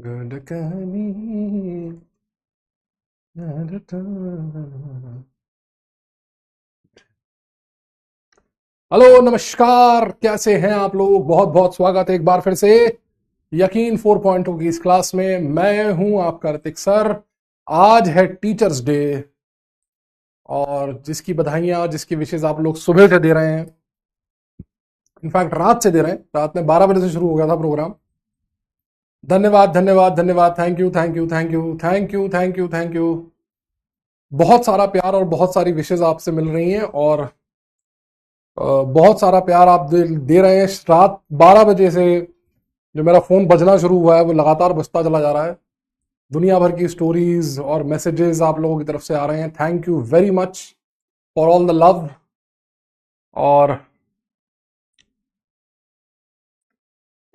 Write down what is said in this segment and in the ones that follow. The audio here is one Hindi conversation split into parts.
कहानी। हेलो नमस्कार, कैसे हैं आप लोग? बहुत बहुत स्वागत है एक बार फिर से यकीन 4.0 की इस क्लास में। मैं हूं आपका ऋतिक सर। आज है टीचर्स डे और जिसकी बधाइयां, जिसकी विशेष आप लोग सुबह से दे रहे हैं, इनफैक्ट रात से दे रहे हैं। रात में 12 बजे से शुरू हो गया था प्रोग्राम। धन्यवाद धन्यवाद धन्यवाद, thank you thank you thank you thank you thank you thank you. बहुत सारा प्यार और बहुत सारी विशेष आपसे मिल रही हैं और बहुत सारा प्यार आप दे रहे हैं। रात 12 बजे से जो मेरा फोन बजना शुरू हुआ है वो लगातार बजता चला जा रहा है। दुनिया भर की स्टोरीज और मैसेजेस आप लोगों की तरफ से आ रहे हैं। Thank you very much for all the love. और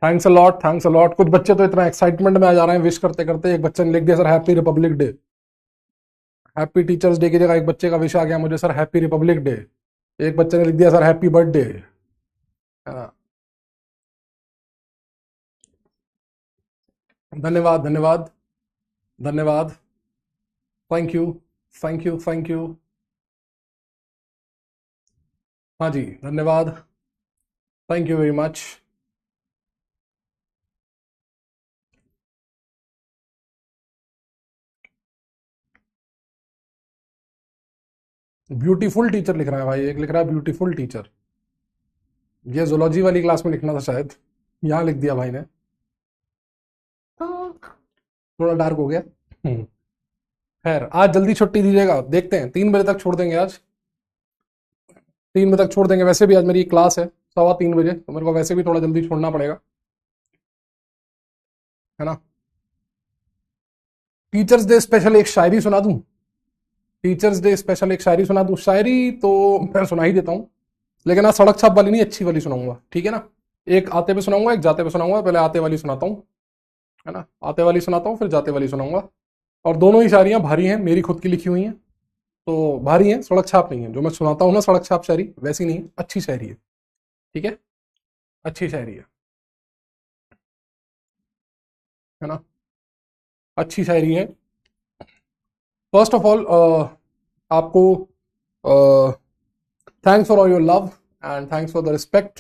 thanks a lot, thanks a lot. कुछ बच्चे तो इतना एक्साइटमेंट में आ जा रहे हैं विश करते करते। एक बच्चे ने लिख दिया sir happy Republic day. Happy teachers day की जगह एक बच्चे का विश आ गया मुझे, सर हैप्पी रिपब्लिक डे। एक बच्चे ने लिख दिया सर हैप्पी बर्थडे। धन्यवाद धन्यवाद धन्यवाद। Thank you thank you thank you. हाँ जी, धन्यवाद। Thank you very much. Beautiful teacher लिख रहा है भाई, एक लिख रहा है ब्यूटीफुल टीचर। ये जोलॉजी वाली क्लास में लिखना था शायद, यहाँ लिख दिया भाई ने। थोड़ा डार्क हो गया। खैर, आज जल्दी छुट्टी दीजिएगा, देखते हैं 3 बजे तक छोड़ देंगे आज। 3 बजे तक छोड़ देंगे। वैसे भी आज मेरी क्लास है 3:15 बजे, तो मेरे को वैसे भी थोड़ा जल्दी छोड़ना पड़ेगा, है ना। टीचर्स डे स्पेशल एक शायरी सुना दूं? टीचर्स डे स्पेशल एक शायरी सुना दूं? शायरी तो मैं सुना ही देता हूँ, लेकिन आज सड़क छाप वाली नहीं, अच्छी वाली सुनाऊंगा, ठीक है ना। एक आते पे सुनाऊंगा, एक जाते पे सुनाऊंगा। पहले आते वाली सुनाता हूँ, है ना। आते वाली सुनाता हूँ, फिर जाते वाली सुनाऊंगा। और दोनों ही शायरियाँ भारी हैं, मेरी खुद की लिखी हुई हैं, तो भारी हैं, सड़क छाप नहीं है। जो मैं सुनाता हूँ ना सड़क छाप शायरी, वैसी नहीं है, अच्छी शायरी है, ठीक है। अच्छी शायरी है ना। अच्छी शायरी है। फर्स्ट ऑफ ऑल आपको thanks for all your love and thanks for the respect.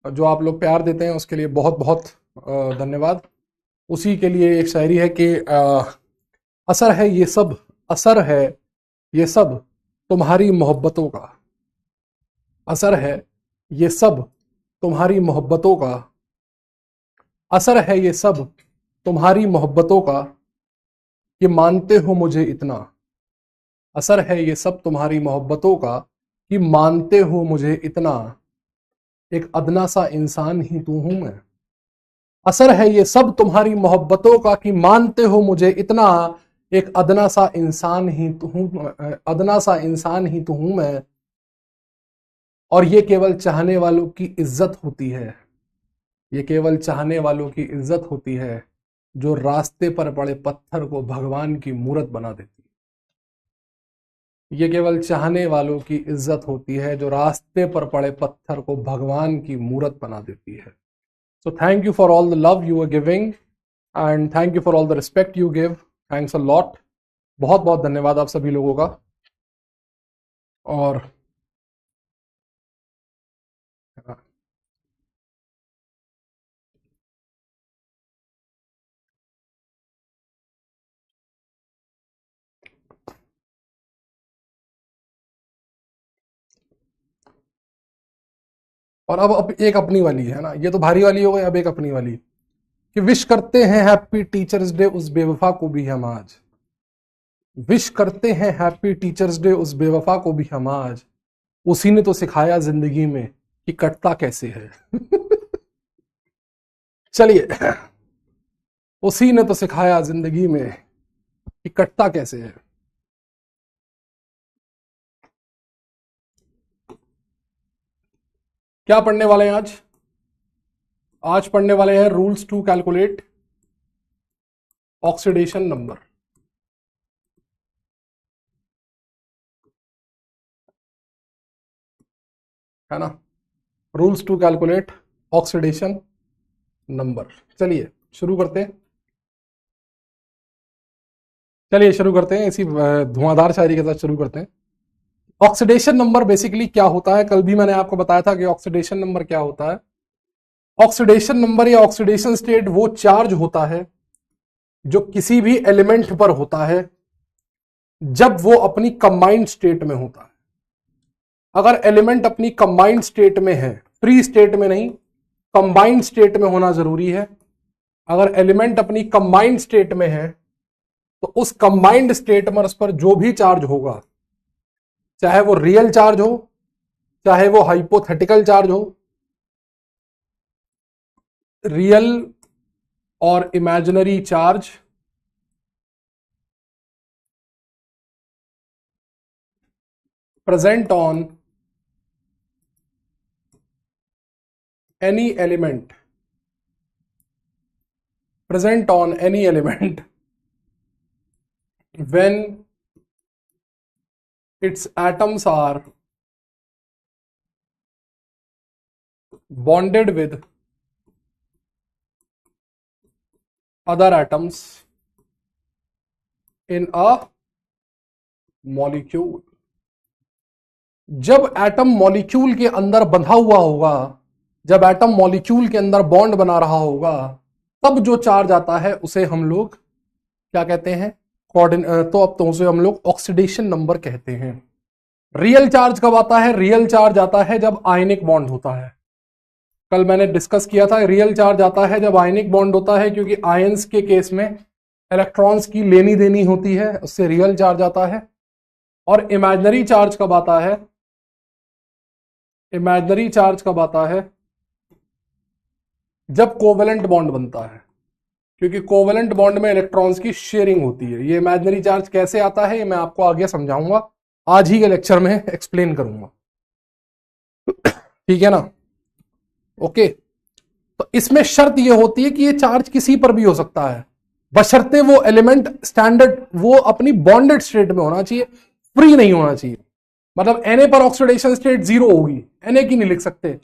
जो आप लोग प्यार देते हैं उसके लिए बहुत बहुत धन्यवाद। उसी के लिए एक शायरी है कि असर है ये सब, असर है ये सब तुम्हारी मोहब्बतों का। असर है ये सब तुम्हारी मोहब्बतों का। असर है ये सब तुम्हारी मोहब्बतों का, कि मानते हो मुझे इतना। असर है ये सब तुम्हारी मोहब्बतों का, कि मानते हो मुझे इतना। एक अदना सा इंसान ही तू हूं मैं। असर है ये सब तुम्हारी मोहब्बतों का, कि मानते हो मुझे इतना। एक अदना सा इंसान ही तो हूं, अदना सा इंसान ही तो हूं मैं। और ये केवल चाहने वालों की इज्जत होती है। ये केवल चाहने वालों की इज्जत होती है, जो रास्ते पर पड़े पत्थर को भगवान की मूरत बना देती है। ये केवल चाहने वालों की इज्जत होती है, जो रास्ते पर पड़े पत्थर को भगवान की मूरत बना देती है। So thank you for all the love you are giving and thank you for all the respect you give. Thanks a lot. बहुत बहुत धन्यवाद आप सभी लोगों का। और अब एक अपनी वाली है ना, ये तो भारी वाली हो गई, अब एक अपनी वाली कि विश करते हैं हैप्पी टीचर्स डे उस बेवफा को भी हम आज। विश करते हैं हैप्पी टीचर्स डे उस बेवफा को भी हम आज। उसी ने तो सिखाया जिंदगी में कि कटता कैसे है। चलिए, उसी ने तो सिखाया जिंदगी में कि कटता कैसे है। क्या पढ़ने वाले हैं आज? आज पढ़ने वाले हैं rules to calculate oxidation number, है ना। Rules to calculate oxidation number. चलिए शुरू करते हैं। चलिए शुरू करते हैं, इसी धुआंधार शायरी के साथ शुरू करते हैं। ऑक्सीडेशन नंबर बेसिकली क्या होता है? कल भी मैंने आपको बताया था कि ऑक्सीडेशन नंबर क्या होता है। ऑक्सीडेशन नंबर या ऑक्सीडेशन स्टेट वो चार्ज होता है जो किसी भी एलिमेंट पर होता है जब वो अपनी कंबाइंड स्टेट में होता है। अगर एलिमेंट अपनी कंबाइंड स्टेट में है, फ्री स्टेट में नहीं, कंबाइंड स्टेट में होना जरूरी है। अगर एलिमेंट अपनी कंबाइंड स्टेट में है तो उस कंबाइंड स्टेट में उस पर जो भी चार्ज होगा, चाहे वो रियल चार्ज हो चाहे वो हाइपोथेटिकल चार्ज हो, रियल और imaginary charge present on any element when its atoms are bonded with other atoms in a molecule। जब एटम मॉलिक्यूल के अंदर बंधा हुआ होगा, जब एटम मॉलिक्यूल के अंदर बॉन्ड बना रहा होगा, तब जो चार्ज आता है उसे हम लोग क्या कहते हैं? तो अब तो उसे हम लोग ऑक्सीडेशन नंबर कहते हैं। रियल चार्ज कब आता है? रियल चार्ज आता है जब आयनिक बॉन्ड होता है। कल मैंने डिस्कस किया था, रियल चार्ज आता है जब आयनिक बॉन्ड होता है, क्योंकि आयंस के केस में इलेक्ट्रॉन्स की लेनी देनी होती है, उससे रियल चार्ज आता है। और इमेजिनरी चार्ज कब आता है? इमेजिनरी चार्ज कब आता है? जब कोवेलेंट बॉन्ड बनता है, क्योंकि कोवेलेंट बॉन्ड में इलेक्ट्रॉन्स की शेयरिंग होती है। ये इमेजिनरी चार्ज कैसे आता है ये मैं आपको आगे समझाऊंगा, आज ही के लेक्चर में एक्सप्लेन करूंगा, ठीक है ना? ओके, तो इसमें शर्त ये होती है कि ये चार्ज किसी पर भी हो सकता है, बशर्ते वो एलिमेंट स्टैंडर्ड, वो अपनी बॉन्डेड स्टेट में होना चाहिए, फ्री नहीं होना चाहिए। मतलब Na पर ऑक्सीडेशन स्टेट 0 होगी, Na की नहीं लिख सकते,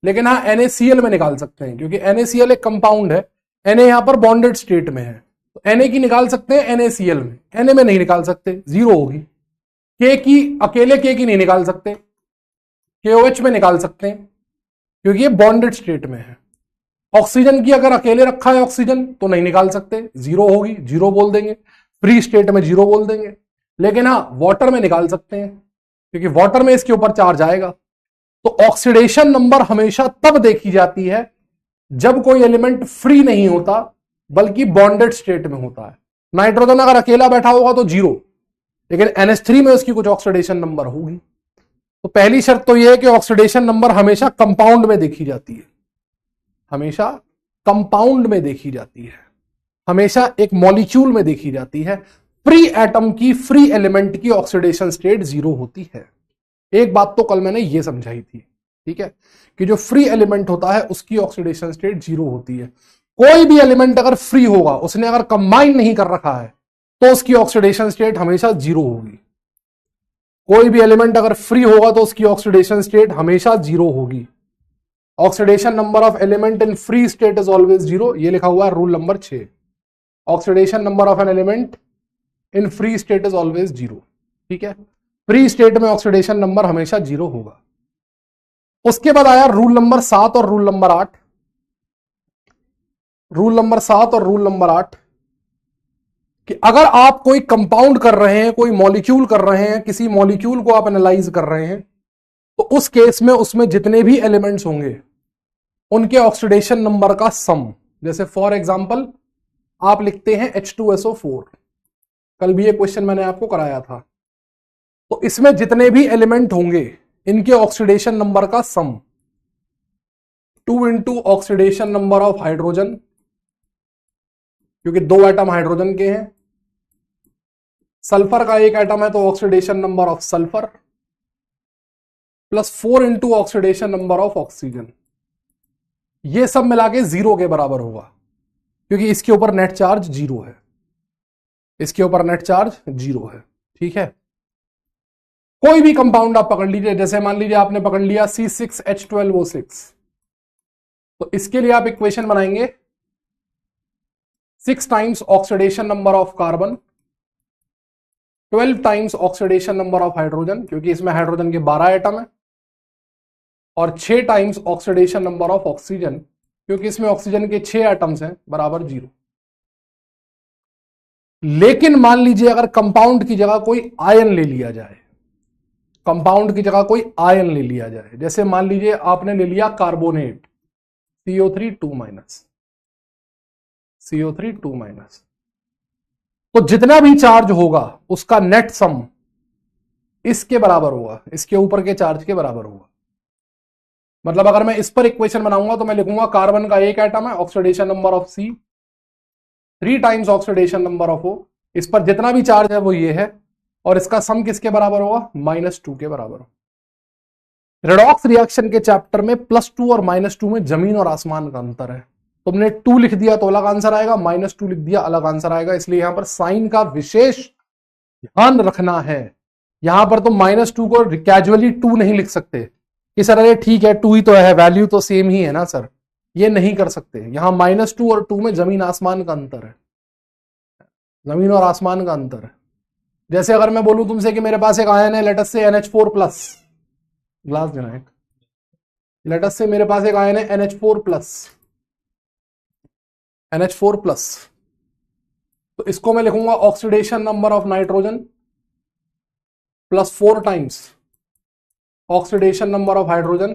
लेकिन हाँ NaCl में निकाल सकते हैं, क्योंकि NaCl एक कंपाउंड है, Na यहां पर बॉन्डेड स्टेट में है, तो Na की निकाल सकते हैं NaCl में, Na में नहीं निकाल सकते, 0 होगी। K की अकेले K की नहीं निकाल सकते, KOH में निकाल सकते हैं, क्योंकि ये बॉन्डेड स्टेट में है। ऑक्सीजन की अगर अकेले रखा है ऑक्सीजन तो नहीं निकाल सकते, 0 होगी, 0 बोल देंगे, फ्री स्टेट में 0 बोल देंगे। लेकिन हाँ वाटर में निकाल सकते हैं, क्योंकि वाटर में इसके ऊपर चार्ज आएगा। तो ऑक्सीडेशन नंबर हमेशा तब देखी जाती है जब कोई एलिमेंट फ्री नहीं होता बल्कि बॉन्डेड स्टेट में होता है। नाइट्रोजन अगर अकेला बैठा होगा तो 0, लेकिन NH3 में उसकी कुछ ऑक्सीडेशन नंबर होगी। तो पहली शर्त तो यह है कि ऑक्सीडेशन नंबर हमेशा कंपाउंड में देखी जाती है, हमेशा कंपाउंड में देखी जाती है, हमेशा एक मॉलिक्यूल में देखी जाती है। फ्री एटम की, फ्री एलिमेंट की ऑक्सीडेशन स्टेट 0 होती है। एक बात तो कल मैंने ये समझाई थी, ठीक है, कि जो फ्री एलिमेंट होता है उसकी ऑक्सीडेशन स्टेट 0 होती है। कोई भी एलिमेंट अगर फ्री होगा, उसने अगर कंबाइन नहीं कर रखा है, तो उसकी ऑक्सीडेशन स्टेट हमेशा 0 होगी। कोई भी एलिमेंट अगर फ्री होगा तो उसकी ऑक्सीडेशन स्टेट हमेशा 0 होगी। Oxidation number of element in free state is always 0, ये लिखा हुआ है rule number 6। Oxidation number of an element in free state is always 0, ठीक है। फ्री स्टेट में ऑक्सीडेशन नंबर हमेशा 0 होगा। उसके बाद आया रूल नंबर 7 और रूल नंबर 8। रूल नंबर 7 और रूल नंबर 8 कि अगर आप कोई कंपाउंड कर रहे हैं, कोई मॉलिक्यूल कर रहे हैं, किसी मॉलिक्यूल को आप एनालाइज कर रहे हैं, तो उस केस में उसमें जितने भी एलिमेंट्स होंगे उनके ऑक्सीडेशन नंबर का सम, जैसे फॉर एग्जांपल आप लिखते हैं H2SO4, कल भी ये क्वेश्चन मैंने आपको कराया था। तो इसमें जितने भी एलिमेंट होंगे इनके ऑक्सीडेशन नंबर का सम 2 into oxidation number of hydrogen, क्योंकि 2 एटम हाइड्रोजन के हैं, सल्फर का 1 एटम है तो oxidation number of sulphur, plus 4 into oxidation number of oxygen. ये सब मिला के 0 के बराबर होगा, क्योंकि इसके ऊपर नेट चार्ज 0 है, इसके ऊपर नेट चार्ज 0 है, ठीक है। कोई भी कंपाउंड आप पकड़ लीजिए, जैसे मान लीजिए आपने पकड़ लिया C6H12O6, तो इसके लिए आप इक्वेशन बनाएंगे 6 times oxidation number of carbon 12 times oxidation number of hydrogen, क्योंकि इसमें हाइड्रोजन के 12 एटम है, और 6 times oxidation number of oxygen, क्योंकि इसमें ऑक्सीजन के 6 एटम्स हैं, बराबर 0। लेकिन मान लीजिए अगर कंपाउंड की जगह कोई आयन ले लिया जाए, कंपाउंड की जगह कोई आयन ले लिया जाए, जैसे मान लीजिए आपने ले लिया carbonate CO3 2 minus, CO3 2 minus, तो जितना भी चार्ज होगा उसका नेट सम इसके बराबर होगा, इसके ऊपर के चार्ज के बराबर होगा। मतलब अगर मैं इस पर इक्वेशन बनाऊंगा तो मैं लिखूंगा कार्बन का एक एटम है, oxidation number of C 3 times oxidation number of O, इस पर जितना भी चार्ज है वो ये है, और इसका सम किसके बराबर होगा, -2 के बराबर होगा। रेडॉक्स रिएक्शन के चैप्टर में +2 और -2 में जमीन और आसमान का अंतर है। तुमने 2 लिख दिया तो अलग आंसर आएगा, -2 लिख दिया अलग आंसर आएगा, इसलिए यहां पर साइन का विशेष ध्यान रखना है। यहां पर तुम -2 को कैजुअली 2 नहीं लिख सकते कि सर अरे ठीक है 2 ही तो है, वैल्यू तो सेम ही है ना सर, ये नहीं कर सकते। यहां -2 और 2 में जमीन आसमान का अंतर है, जमीन और आसमान का अंतर है। जैसे अगर मैं बोलूं तुमसे कि मेरे पास एक आयन है, लेटस से NH4+, ग्लास देना एक, लेटस से मेरे पास एक आयन है NH4+, NH4+, तो इसको मैं लिखूंगा oxidation number of nitrogen +4 times oxidation number of hydrogen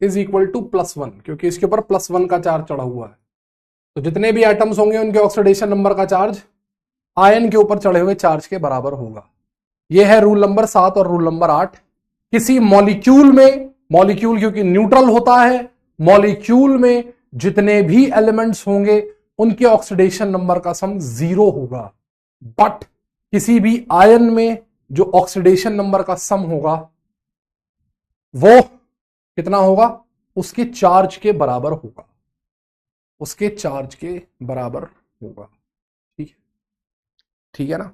is equal to +1, क्योंकि इसके ऊपर +1 का चार्ज चढ़ा हुआ है। तो जितने भी एटम्स होंगे उनके ऑक्सीडेशन नंबर का चार्ज आयन के ऊपर चढ़े हुए चार्ज के बराबर होगा। यह है रूल नंबर 7 और रूल नंबर 8। किसी मॉलिक्यूल में, मॉलिक्यूल क्योंकि न्यूट्रल होता है, मॉलिक्यूल में जितने भी एलिमेंट्स होंगे उनके ऑक्सीडेशन नंबर का सम 0 होगा, बट किसी भी आयन में जो ऑक्सीडेशन नंबर का सम होगा वो कितना होगा, उसके चार्ज के बराबर होगा, उसके चार्ज के बराबर होगा। ठीक है, ठीक है ना।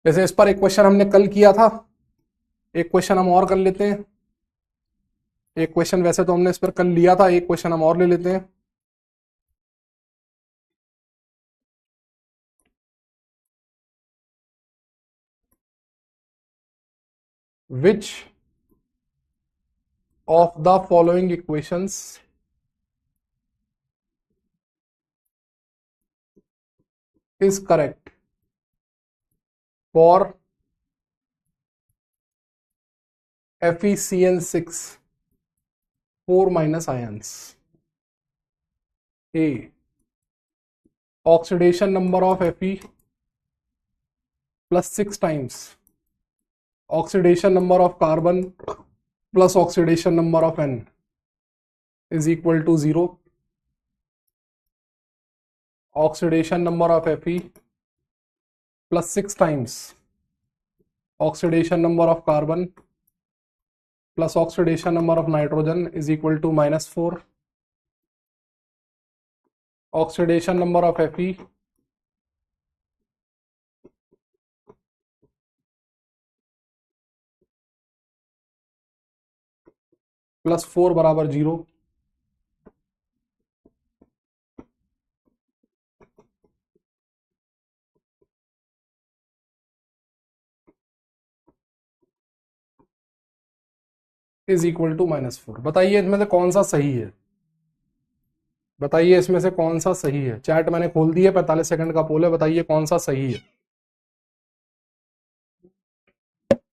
जैसे इस पर एक क्वेश्चन हमने कल किया था, एक क्वेश्चन हम और कर लेते हैं। एक क्वेश्चन वैसे तो हमने इस पर कल लिया था, एक क्वेश्चन हम और ले लेते हैं। विच of the following equations is correct for FeCN6 4 minus ions? A, oxidation number of Fe plus 6 times oxidation number of carbon plus oxidation number of N is equal to 0. Oxidation number of Fe plus 6 times oxidation number of carbon plus oxidation number of nitrogen is equal to -4. Oxidation number of Fe +4 बराबर 0। Is equal to -4। बताइए इसमें से कौन सा सही है, बताइए इसमें से कौन सा सही है। चैट मैंने खोल दी है, 45 सेकंड का पोल है, बताइए कौन सा सही है।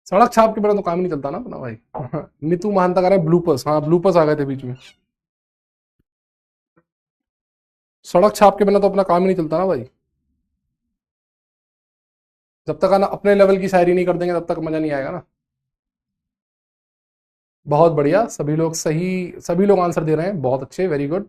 सड़क छाप के बिना तो काम नहीं चलता ना अपना भाई। नीतू महानता कह रहे ब्लूपर्स, हाँ ब्लूपर्स आ गए थे बीच में। सड़क छाप के बिना तो अपना काम ही नहीं चलता ना भाई। जब तक ना अपने लेवल की शायरी नहीं कर देंगे तब तक मजा नहीं आएगा ना। बहुत बढ़िया, सभी लोग सही, सभी लोग आंसर दे रहे हैं, बहुत अच्छे, वेरी गुड।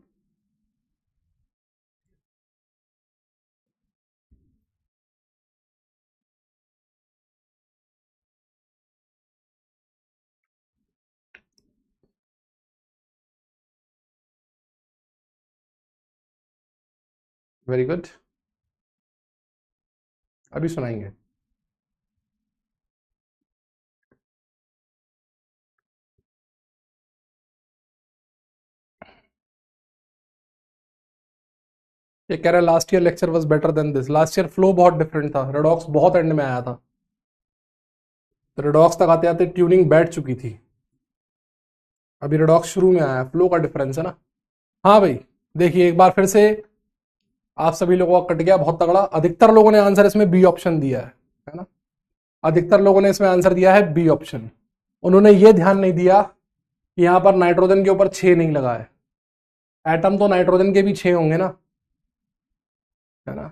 वेरी गुड, अभी सुनाएंगे। ये कह रहे last year lecture was better than this. Last year flow बहुत डिफरेंट था, रेडॉक्स बहुत एंड में आया था, तो रेडॉक्स तक आते आते ट्यूनिंग बैठ चुकी थी, अभी रेडॉक्स शुरू में आया, फ्लो का डिफरेंस है ना। हाँ भाई देखिए एक बार फिर से आप सभी लोगों का कट गया बहुत तगड़ा। अधिकतर लोगों ने आंसर इसमें बी ऑप्शन दिया है ना, अधिकतर लोगों ने इसमें आंसर दिया है बी ऑप्शन। उन्होंने ये ध्यान नहीं दिया कि यहां पर नाइट्रोजन के ऊपर 6 नहीं लगा है, एटम तो नाइट्रोजन के भी 6 होंगे ना, है ना,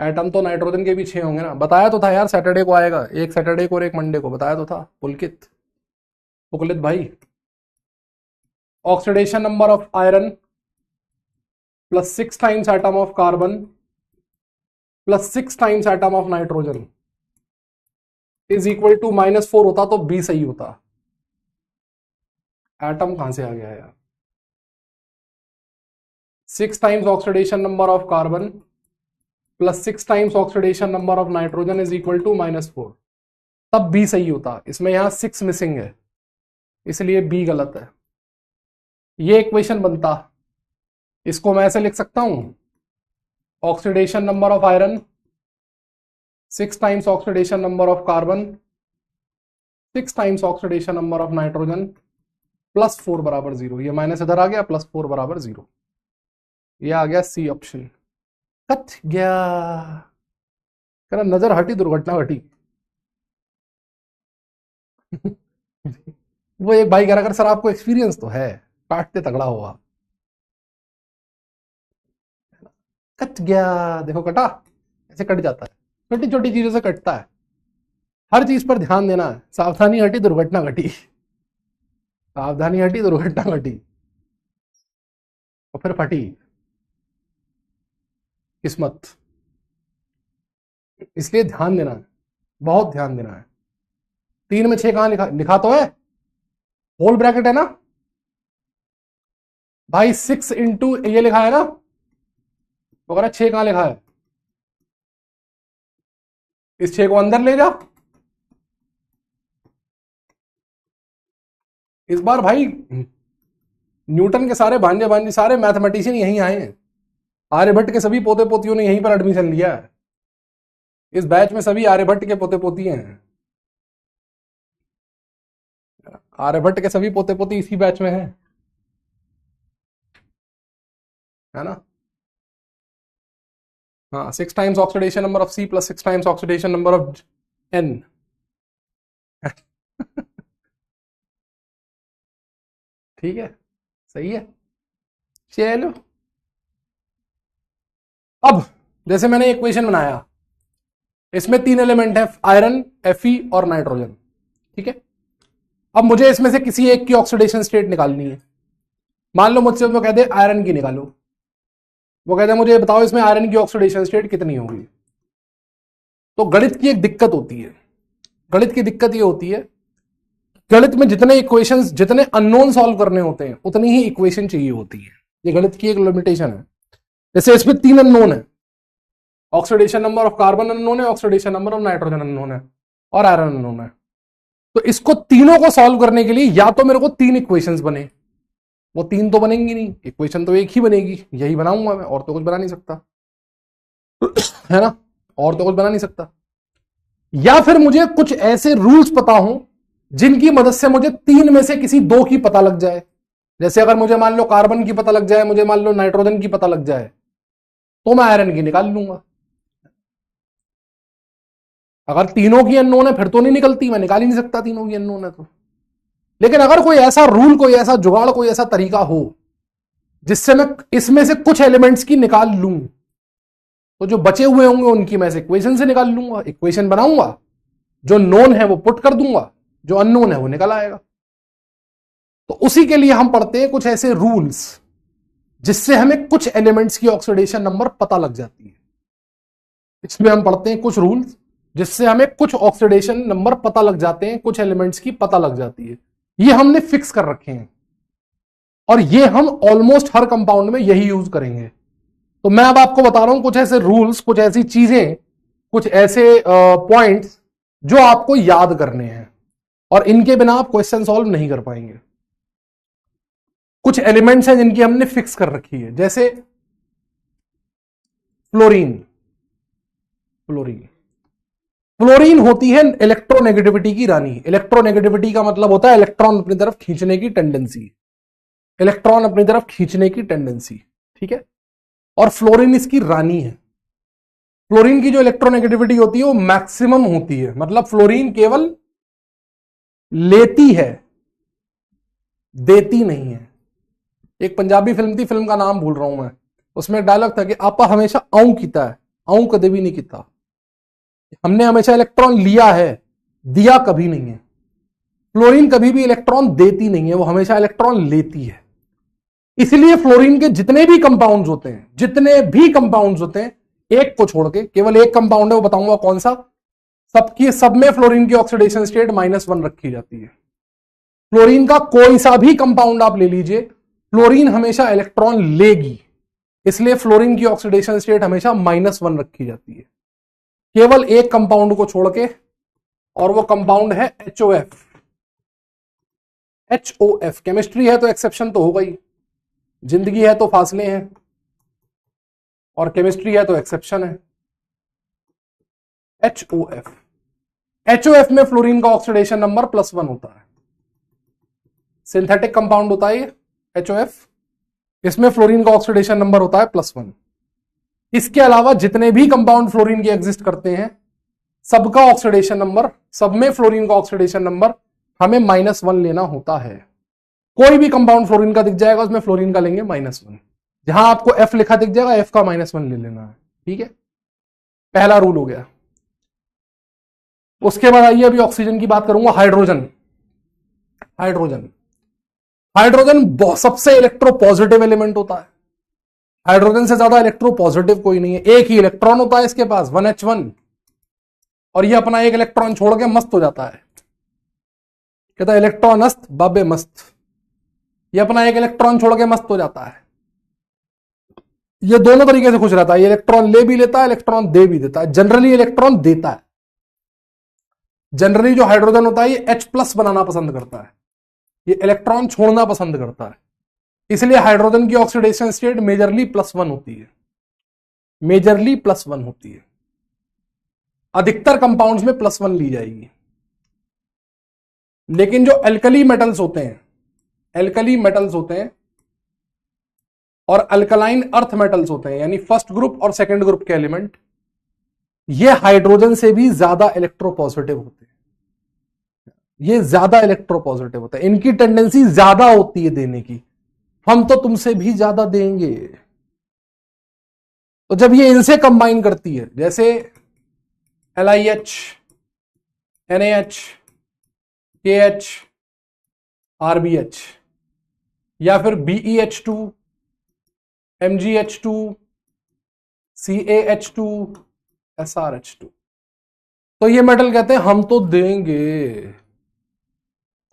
एटम तो नाइट्रोजन के भी 6 होंगे ना। बताया तो था यार सैटरडे को आएगा, एक सैटरडे को और एक मंडे को, बताया तो था पुलकित पुकलित भाई। Oxidation number of iron plus 6 times atom of carbon plus 6 times atom of nitrogen is equal to -4 होता तो बी सही होता। एटम कहां से आ गया यार? 6 times oxidation number of carbon plus 6 times oxidation number of nitrogen is equal to -4, तब बी सही होता। इसमें यहां 6 मिसिंग है, इसलिए बी गलत है। ये इक्वेशन बनता, इसको मैं ऐसे लिख सकता हूं, oxidation number of iron 6 times oxidation number of carbon 6 times oxidation number of nitrogen plus 4 बराबर 0। ये माइनस इधर आ गया, प्लस 4 बराबर 0, ये आ गया सी ऑप्शन। कट गया, कह नजर हटी दुर्घटना घटी। वो एक भाई कह रहा सर आपको एक्सपीरियंस तो है, काटते तगड़ा होगा। कट गया, देखो कटा, ऐसे कट जाता है, छोटी छोटी चीजों से कटता है। हर चीज पर ध्यान देना है। सावधानी हटी दुर्घटना घटी, सावधानी हटी दुर्घटना घटी, और फिर फटी किस्मत। इसलिए ध्यान देना है, बहुत ध्यान देना है। 3 में 6 कहां लिखा? लिखा तो है, होल ब्रैकेट है ना भाई, 6 इंटू ये लिखा है ना, वगैरह 6 कहां लिखा है? इस 6 को अंदर ले जा। इस बार भाई न्यूटन के सारे भांजे भांजे सारे मैथमेटिशियन यहीं आए हैं, आर्यभट्ट के सभी पोते पोतियों ने यहीं पर एडमिशन लिया है। इस बैच में सभी आर्यभट्ट के पोते पोती हैं, आर्यभट्ट के सभी पोते पोती इसी बैच में हैं, है ना। हाँ, 6 times oxidation number of C plus 6 times oxidation number of N. ठीक है, सही है। चलो अब जैसे मैंने इक्वेशन बनाया, इसमें 3 एलिमेंट है, आयरन, Fe और नाइट्रोजन, ठीक है। अब मुझे इसमें से किसी एक की ऑक्सीडेशन स्टेट निकालनी है। मान लो मुझसे वो कहते आयरन की निकालो, वो कहते हैं मुझे बताओ इसमें आयरन की ऑक्सीडेशन स्टेट कितनी होगी। तो गणित की एक दिक्कत होती है, गणित की दिक्कत ये होती है, गणित में जितने इक्वेशंस, जितने अननोन सॉल्व करने होते हैं उतनी ही इक्वेशन चाहिए होती है। ये गणित की एक लिमिटेशन है। जैसे इसमें 3 अननोन है, oxidation number of carbon unknown है, oxidation number of nitrogen unknown है, और आयरन अननोन है। तो इसको तीनों को सॉल्व करने के लिए या तो मेरे को 3 इक्वेशंस बने, वो 3 तो बनेंगी नहीं, इक्वेशन तो एक ही बनेगी, यही बनाऊंगा मैं, और तो कुछ बना नहीं सकता, है ना, और तो कुछ बना नहीं सकता। या फिर मुझे कुछ ऐसे रूल्स पता हो जिनकी मदद से मुझे 3 में से किसी 2 की पता लग जाए। जैसे अगर मुझे मान लो कार्बन की पता लग जाए, मुझे मान लो नाइट्रोजन की पता लग जाए, तो मैं आयरन की निकाल लूंगा। अगर तीनों की अननोन है फिर तो नहीं निकलती, मैं निकाल ही नहीं सकता तीनों की अननोन है तो। लेकिन अगर कोई ऐसा रूल, कोई ऐसा जुगाड़, कोई ऐसा तरीका हो जिससे मैं इसमें से कुछ एलिमेंट्स की निकाल लूं, तो जो बचे हुए होंगे उनकी मैं इक्वेशन से निकाल लूंगा, इक्वेशन बनाऊंगा, जो नोन है वो पुट कर दूंगा, जो अननोन है वो निकल आएगा। तो उसी के लिए हम पढ़ते हैं कुछ ऐसे रूल्स जिससे हमें कुछ एलिमेंट्स की ऑक्सीडेशन नंबर पता लग जाती है। इसमें हम पढ़ते हैं कुछ रूल्स जिससे हमें कुछ ऑक्सीडेशन नंबर पता लग जाते हैं, कुछ एलिमेंट्स की पता लग जाती है। ये हमने फिक्स कर रखे हैं और ये हम ऑलमोस्ट हर कंपाउंड में यही यूज करेंगे। तो मैं अब आपको बता रहा हूं कुछ ऐसे रूल्स, कुछ ऐसी चीजें, कुछ ऐसे पॉइंट्स जो आपको याद करने हैं और इनके बिना आप क्वेश्चन सॉल्व नहीं कर पाएंगे। कुछ एलिमेंट्स हैं जिनकी हमने फिक्स कर रखी है, जैसे फ्लोरीन। फ्लोरीन फ्लोरीन होती है इलेक्ट्रोनेगेटिविटी की रानी। इलेक्ट्रोनेगेटिविटी का मतलब होता है इलेक्ट्रॉन अपनी तरफ खींचने की टेंडेंसी, इलेक्ट्रॉन अपनी तरफ खींचने की टेंडेंसी, ठीक है। और फ्लोरीन इसकी रानी है। फ्लोरीन की जो इलेक्ट्रोनेगेटिविटी होती है वो मैक्सिमम होती है, मतलब फ्लोरीन केवल लेती है, देती नहीं है। एक पंजाबी फिल्म थी, फिल्म का नाम भूल रहा हूं मैं, उसमें डायलॉग था कि आपा हमेशा आऊं कीता है, आऊं कदे भी नहीं कीता। हमने हमेशा इलेक्ट्रॉन लिया है, दिया कभी नहीं है। फ्लोरीन कभी भी इलेक्ट्रॉन देती नहीं है, वो हमेशा इलेक्ट्रॉन लेती है। इसलिए फ्लोरीन के जितने भी कंपाउंड्स होते हैं, जितने भी कंपाउंड्स होते हैं, एक को छोड़ के केवल एक कंपाउंड है, वो बताऊंगा कौन सा, सबकी सब में फ्लोरीन की ऑक्सीडेशन स्टेट -1 रखी जाती है। फ्लोरीन का कोई सा भी कंपाउंड आप ले लीजिए, फ्लोरीन हमेशा इलेक्ट्रॉन लेगी, इसलिए फ्लोरीन की ऑक्सीडेशन स्टेट हमेशा -1 रखी जाती है, केवल एक कंपाउंड को छोड़ के, और वो कंपाउंड है HOF। HOF केमिस्ट्री है तो एक्सेप्शन तो होगा ही, जिंदगी है तो फासले हैं, और केमिस्ट्री है तो एक्सेप्शन है। HOF, HOF में फ्लोरीन का ऑक्सीडेशन नंबर +1 होता है, सिंथेटिक कंपाउंड होता है ये HOF, इसमें फ्लोरीन का ऑक्सीडेशन नंबर होता है +1। इसके अलावा जितने भी कंपाउंड फ्लोरीन के एग्जिस्ट करते हैं, सबका ऑक्सीडेशन नंबर, सब में फ्लोरीन का ऑक्सीडेशन नंबर हमें -1 लेना होता है। कोई भी कंपाउंड फ्लोरीन का दिख जाएगा, उसमें फ्लोरीन का लेंगे -1। जहां आपको F लिखा दिख जाएगा, F का -1 ले लेना है, ठीक है। पहला रूल हो गया। उसके बाद आइए अभी ऑक्सीजन की बात करूंगा। हाइड्रोजन, हाइड्रोजन हाइड्रोजन सबसे इलेक्ट्रोपॉजिटिव एलिमेंट होता है। हाइड्रोजन से ज्यादा इलेक्ट्रोपॉजिटिव कोई नहीं है। एक ही इलेक्ट्रॉन होता है इसके पास, 1H1, और ये अपना एक इलेक्ट्रॉन छोड़ के मस्त हो जाता है, कहता है इलेक्ट्रॉन अस्त बाबे मस्त। ये अपना एक इलेक्ट्रॉन छोड़ के मस्त हो जाता है। ये दोनों तरीके से खुश रहता है, ये इलेक्ट्रॉन ले भी लेता है, इलेक्ट्रॉन दे भी देता है। जनरली इलेक्ट्रॉन देता है। जनरली जो हाइड्रोजन होता है ये H+ बनाना पसंद करता है, ये इलेक्ट्रॉन छोड़ना पसंद करता है। इसलिए हाइड्रोजन की ऑक्सीडेशन स्टेट मेजरली +1 होती है, मेजरली +1 होती है। अधिकतर कंपाउंड्स में +1 ली जाएगी। लेकिन जो एल्कली मेटल्स होते हैं, एल्कली मेटल्स होते हैं और अल्कलाइन अर्थ मेटल्स होते हैं, यानी फर्स्ट ग्रुप और सेकंड ग्रुप के एलिमेंट, ये हाइड्रोजन से भी ज्यादा इलेक्ट्रोपॉजिटिव होते हैं। ये ज्यादा इलेक्ट्रोपॉजिटिव होता है, इनकी टेंडेंसी ज्यादा होती है देने की। हम तो तुमसे भी ज्यादा देंगे। तो जब ये इनसे कंबाइन करती है, जैसे LiH, NaH, KH, RBH, या फिर BeH2, MgH2, CaH2, SrH2, तो ये मेटल कहते हैं हम तो देंगे,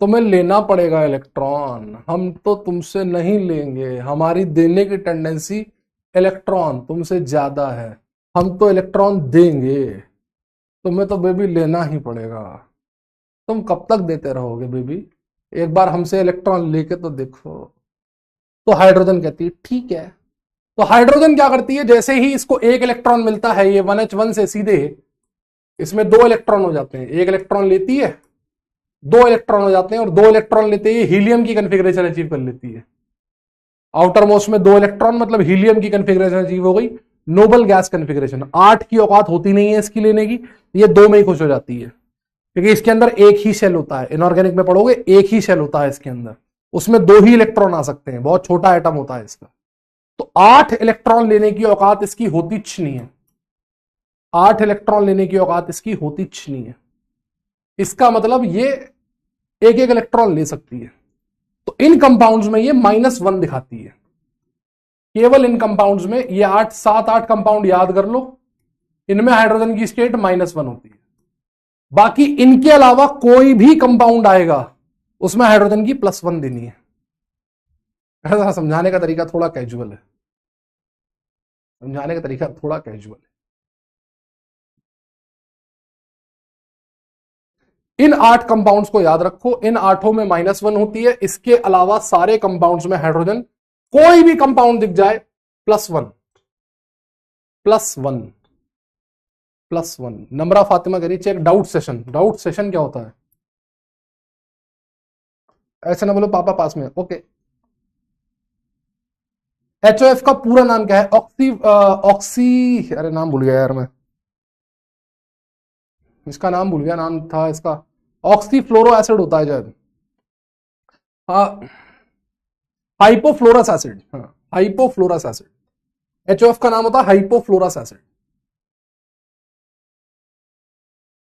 तुम्हें लेना पड़ेगा इलेक्ट्रॉन, हम तो तुमसे नहीं लेंगे, हमारी देने की टेंडेंसी इलेक्ट्रॉन तुमसे ज्यादा है, हम तो इलेक्ट्रॉन देंगे, तुम्हें तो बेबी लेना ही पड़ेगा। तुम कब तक देते रहोगे बेबी, एक बार हमसे इलेक्ट्रॉन लेके तो देखो। तो हाइड्रोजन कहती है ठीक है। तो हाइड्रोजन क्या करती है, जैसे ही इसको एक इलेक्ट्रॉन मिलता है, ये 1H1 से सीधे इसमें 2 इलेक्ट्रॉन हो जाते हैं। एक इलेक्ट्रॉन लेती है, 2 इलेक्ट्रॉन हो जाते हैं, और 2 इलेक्ट्रॉन लेते ही हीलियम की कॉन्फ़िगरेशन अचीव कर लेती है। आउटर मोस्ट में 2 इलेक्ट्रॉन, मतलब हीलियम की कॉन्फ़िगरेशन अचीव हो गई, नोबल गैस कॉन्फ़िगरेशन। 8 की औकात होती नहीं है इसकी लेने की, ये 2 में ही खुश हो जाती है, क्योंकि इसके अंदर एक ही शेल होता है। इनऑर्गेनिक में पढ़ोगे, एक ही शेल होता है इसके अंदर, उसमें 2 ही इलेक्ट्रॉन आ सकते हैं, बहुत छोटा एटम होता है इसका। तो 8 इलेक्ट्रॉन लेने की औकात इसकी होती नहीं है, 8 इलेक्ट्रॉन लेने की औकात इसकी होती नहीं है। इसका मतलब ये एक एक इलेक्ट्रॉन ले सकती है। तो इन कंपाउंड्स में ये -1 दिखाती है, केवल इन कंपाउंड्स में। ये 7-8 कंपाउंड याद कर लो, इनमें हाइड्रोजन की स्टेट -1 होती है। बाकी इनके अलावा कोई भी कंपाउंड आएगा, उसमें हाइड्रोजन की +1 देनी है। ऐसा समझाने का तरीका थोड़ा कैजुअल है, समझाने का तरीका थोड़ा कैजुअल है। इन 8 कंपाउंड्स को याद रखो, इन 8 में -1 होती है। इसके अलावा सारे कंपाउंड्स में हाइड्रोजन, कोई भी कंपाउंड दिख जाए +1। +1 +1। नम्रा फातिमा कह रही check doubt session. Doubt session क्या होता है? ऐसे ना बोलो पापा पास में। ओके, HOF का पूरा नाम क्या है? ऑक्सी अरे नाम भूल गया यार मैं, इसका नाम भूल गया, नाम था इसका, ऑक्सीफ्लोरो एसिड होता है शायद। हाँ, हाइपोफ्लोरस एसिड। हाँ, हाइपोफ्लोरस एसिड। HOF का नाम होता है हाइपोफ्लोरस एसिड।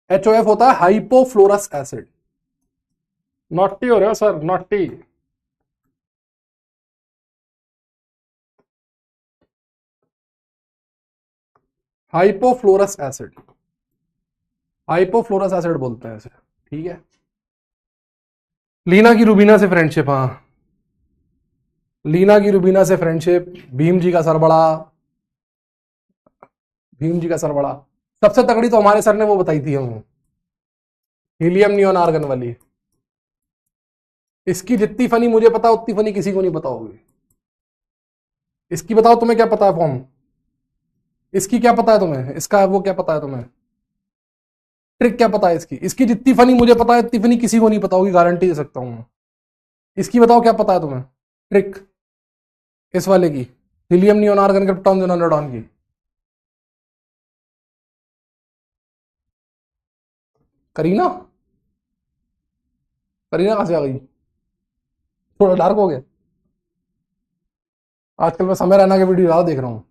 HOF होता है हाइपोफ्लोरस एसिड। नॉटी हो रहे हो sir, naughty. Hypofluorous acid, hypofluorous acid बोलते हैं इसे। ठीक है, लीना की रुबीना से फ्रेंडशिप। हाँ, लीना की रुबीना से फ्रेंडशिप। भीम जी का सर बड़ा, भीम जी का सर बड़ा। सबसे तगड़ी तो हमारे सर ने वो बताई थी हमें, हीलियम नियोन आर्गन वाली। इसकी जितनी फनी मुझे पता उतनी फनी किसी को नहीं पता होगी। इसकी बताओ तुम्हें क्या पता है फॉर्म? इसकी क्या पता है तुम्हें? इसका वो क्या पता है तुम्हें? ट्रिक क्या पता है इसकी? इसकी जितनी फनी मुझे पता है उतनी फनी किसी को नहीं पता होगी, गारंटी दे सकता हूं मैं। इसकी बताओ क्या पता है तुम्हें ट्रिक, इस वाले की, helium neon argon krypton neutron की। करीना, करीना कहां से आ गई? थोड़ा डार्क हो गया। आजकल मैं समय रैना के वीडियो ज्यादा देख रहा हूँ।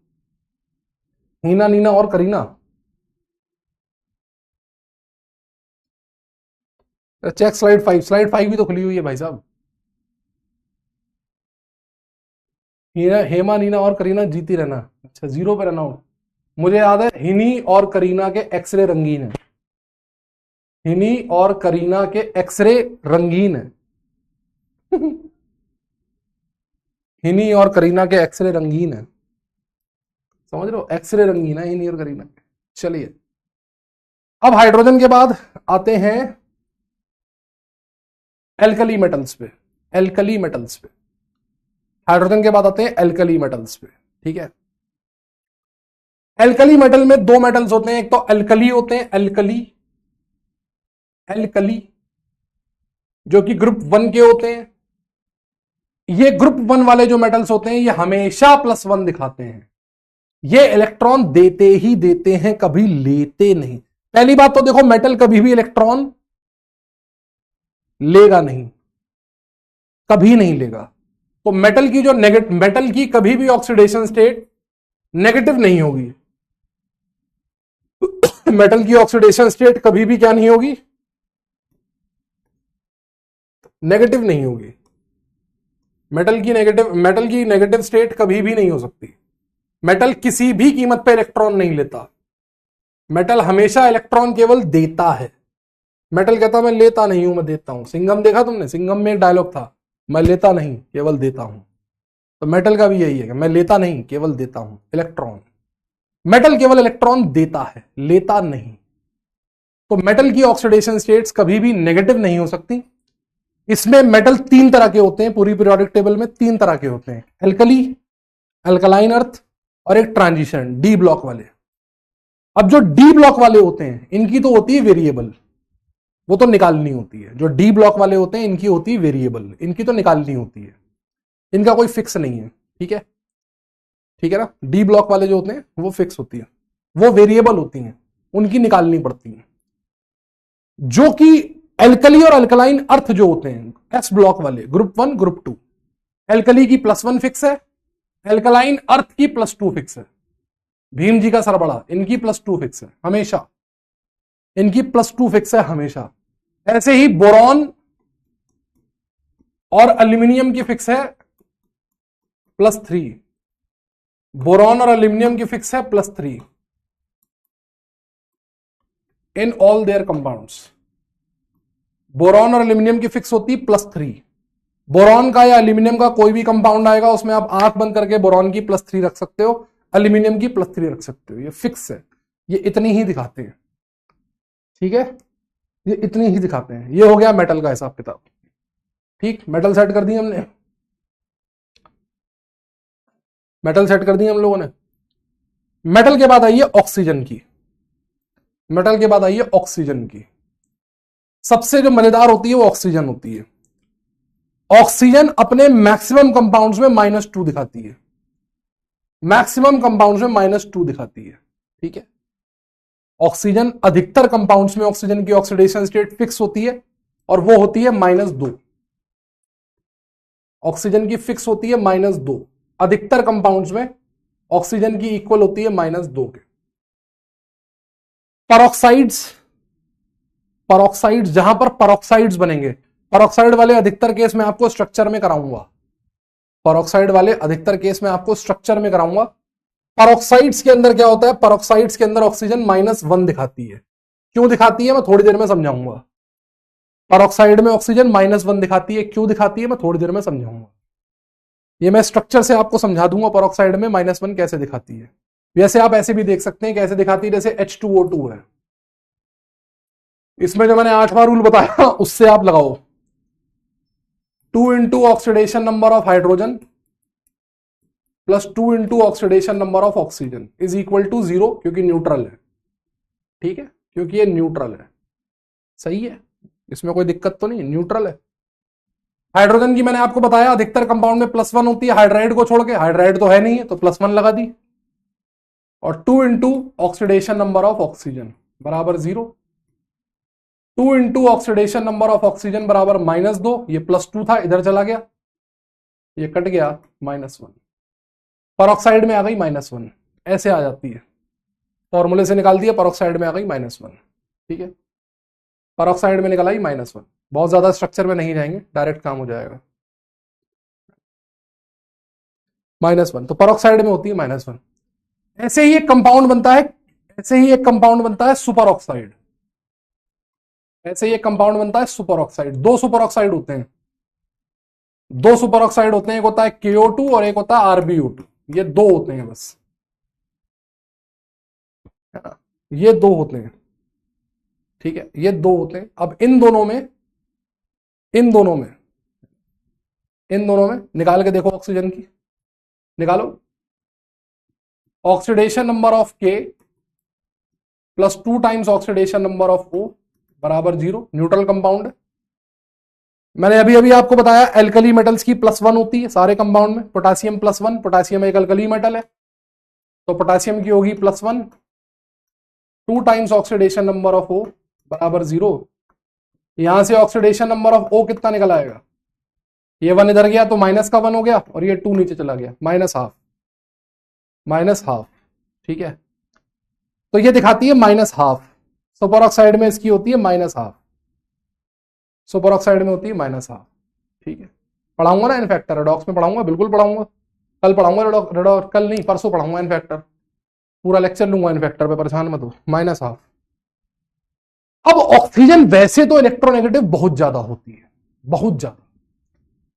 हीना, नीना और करीना। Check slide 5। स्लाइड 5 भी तो खुली हुई है भाई साहब। हीना, हेमा, नीना और करीना जीती रहना। अच्छा, 0 पे रहना हो। मुझे याद है हिनी और करीना के एक्सरे रंगीन है। हिनी और करीना के एक्सरे रंगीन है। हिनी और करीना के एक्सरे रंगीन है, समझ रहे हो? एक्सरे रंगीन है हिनी और करीना के। चलिए, अब हाइड्रोजन के बाद आते हैं एल्कली मेटल्स पे। एल्कली मेटल्स पे, हाइड्रोजन के बाद आते हैं एल्कली मेटल्स पे। ठीक है, एल्कली मेटल में दो मेटल्स होते हैं, एक तो अल्कली होते हैं, एल्कली, एल्कली जो कि ग्रुप 1 के होते हैं। ये ग्रुप 1 वाले जो मेटल्स होते हैं ये हमेशा +1 दिखाते हैं। ये इलेक्ट्रॉन देते ही देते हैं, कभी लेते नहीं। पहली बात तो देखो, मेटल कभी भी इलेक्ट्रॉन लेगा नहीं, कभी नहीं लेगा। तो मेटल की जो मेटल की कभी भी ऑक्सीडेशन स्टेट नेगेटिव नहीं होगी। मेटल की ऑक्सीडेशन स्टेट कभी भी क्या नहीं होगी? नेगेटिव नहीं होगी। मेटल की नेगेटिव स्टेट कभी भी नहीं हो सकती। मेटल किसी भी कीमत पर इलेक्ट्रॉन नहीं लेता। मेटल हमेशा इलेक्ट्रॉन केवल देता है। मेटल कहता मैं लेता नहीं हूं, मैं देता हूं। सिंघम देखा तुमने? सिंघम में एक डायलॉग था, मैं लेता नहीं केवल देता हूं। तो मेटल का भी यही है कि मैं लेता नहीं केवल देता हूं इलेक्ट्रॉन। मेटल केवल इलेक्ट्रॉन देता है, लेता नहीं। तो मेटल की ऑक्सीडेशन स्टेट्स कभी भी नेगेटिव नहीं हो सकती। इसमें मेटल 3 तरह के होते हैं, पूरी पीरियोडिक टेबल में 3 तरह के होते हैं, एल्कली, अल्कलाइन अर्थ और एक ट्रांजिशन डी ब्लॉक वाले। अब जो डी ब्लॉक वाले होते हैं इनकी तो होती है वेरिएबल, वो तो निकालनी होती है। जो डी ब्लॉक वाले होते हैं इनकी होती है वेरिएबल, इनकी तो निकालनी होती है, इनका कोई फिक्स नहीं है। ठीक है, ठीक है ना? डी ब्लॉक वाले जो होते हैं वो फिक्स होती है, वो वेरिएबल होती हैं, उनकी निकालनी पड़ती है। जो कि एल्कली और अल्कलाइन अर्थ जो होते हैं एस ब्लॉक वाले, ग्रुप 1 ग्रुप 2, एल्कली की +1 फिक्स है, एल्कलाइन अर्थ की +2 फिक्स है। भीम जी का सरबड़ा, इनकी +2 फिक्स है हमेशा, इनकी +2 फिक्स है हमेशा। ऐसे ही बोरॉन और एल्यूमिनियम की फिक्स है +3, बोरॉन और एल्यूमिनियम की फिक्स है +3 in all there compounds. Boron और एल्यूमिनियम की फिक्स होती है +3। बोरॉन का या एल्यूमिनियम का कोई भी कंपाउंड आएगा उसमें आप आंख बंद करके बोरॉन की +3 रख सकते हो, एल्यूमिनियम की +3 रख सकते हो। ये फिक्स है, ये इतनी ही दिखाते हैं। ठीक है, ये इतनी ही दिखाते हैं। ये हो गया मेटल का हिसाब किताब। ठीक, मेटल सेट कर दिए हमने, मेटल सेट कर दिए हम लोगों ने। मेटल के बाद आई है ऑक्सीजन की। मेटल के बाद आई है ऑक्सीजन की। सबसे जो मजेदार होती है वो ऑक्सीजन होती है। ऑक्सीजन अपने मैक्सिमम कंपाउंड्स में -2 दिखाती है। मैक्सिमम कंपाउंड्स में -2 दिखाती है। ठीक है, ऑक्सीजन अधिकतर कंपाउंड्स में ऑक्सीजन की ऑक्सीडेशन स्टेट फिक्स होती है और वो होती है -2। ऑक्सीजन की फिक्स होती है -2। अधिकतर कंपाउंड्स में ऑक्सीजन की इक्वल होती है -2 के। परऑक्साइड्स, परऑक्साइड्स जहां पर परऑक्साइड्स बनेंगे, परऑक्साइड वाले अधिकतर केस में आपको स्ट्रक्चर में कराऊंगा। परऑक्साइड वाले अधिकतर केस में आपको स्ट्रक्चर में कराऊंगा। परऑक्साइड्स के अंदर क्या होता है, परऑक्साइड्स के अंदर ऑक्सीजन -1 दिखाती है। क्यों दिखाती है मैं थोड़ी देर में समझाऊंगा। परऑक्साइड में ऑक्सीजन -1 दिखाती है, क्यों दिखाती है मैं थोड़ी देर में समझाऊंगा। ये मैं स्ट्रक्चर से आपको समझा दूंगा परऑक्साइड में -1 कैसे दिखाती है। वैसे आप ऐसे भी देख सकते हैं कैसे दिखाती है, जैसे H2O2 है, इसमें जो मैंने 8वां रूल बताया उससे आप लगाओ। 2 into oxidation number of hydrogen plus 2 into oxidation number of oxygen is equal to 0, क्योंकि न्यूट्रल है। ठीक है, क्योंकि ये न्यूट्रल है। सही है, इसमें कोई दिक्कत तो नहीं, न्यूट्रल है। हाइड्रोजन की मैंने आपको बताया अधिकतर कंपाउंड में +1 होती है, हाइड्राइड को छोड़ के। हाइड्राइड तो है नहीं है तो +1 लगा दी। और 2 into oxidation number of oxygen बराबर 0। 2 into oxidation number of oxygen बराबर -2। ये +2 था, इधर चला गया, ये कट गया, -1। परऑक्साइड में आ गई -1, ऐसे आ जाती है। फॉर्मूले से निकाल दिया, परऑक्साइड में आ गई -1। ठीक है, परऑक्साइड में निकल आई -1। बहुत ज्यादा स्ट्रक्चर में नहीं जाएंगे, डायरेक्ट काम हो जाएगा। -1 तो परऑक्साइड में होती है -1। ऐसे ही एक कंपाउंड बनता है, ऐसे ही एक कंपाउंड बनता है सुपर ऑक्साइड। ऐसे ही एक कंपाउंड बनता है सुपर ऑक्साइड। दो सुपर ऑक्साइड होते हैं, दो सुपर ऑक्साइड होते हैं, एक होता है KO2 और एक होता है RbO2। ये दो होते हैं बस, है ना, ये दो होते हैं। ठीक है, ये दो होते हैं। अब इन दोनों में, इन दोनों में, इन दोनों में निकाल के देखो ऑक्सीजन की, निकालो। Oxidation number of K plus 2 times oxidation number of O बराबर 0। न्यूट्रल कंपाउंड है। मैंने अभी अभी आपको बताया एल्कली मेटल्स की +1 होती है सारे कंपाउंड में। पोटासियम +1, पोटासियम एक अल्कली मेटल है तो पोटासियम की होगी +1। 2 times oxidation number of O बराबर 0। यहां से ऑक्सीडेशन नंबर ऑफ O कितना निकल आएगा, ये 1 इधर गया तो -1 हो गया और ये 2 नीचे चला गया, -12, -12। ठीक है, तो ये दिखाती है -12। सुपर ऑक्साइड में इसकी होती है -12, सुपर ऑक्साइड में होती है -12। ठीक है, पढ़ाऊंगा ना इनफैक्टर, रेडॉक्स में पढ़ाऊंगा, बिल्कुल पढ़ाऊंगा। कल पढ़ाऊंगा रेडॉक्स, कल नहीं परसों पढ़ाऊंगा इनफैक्टर, पूरा लेक्चर लूंगा इनफैक्टर पे, परेशान मत हो। -12। अब ऑक्सीजन वैसे तो इलेक्ट्रोनेगेटिव बहुत ज्यादा होती है, बहुत ज्यादा,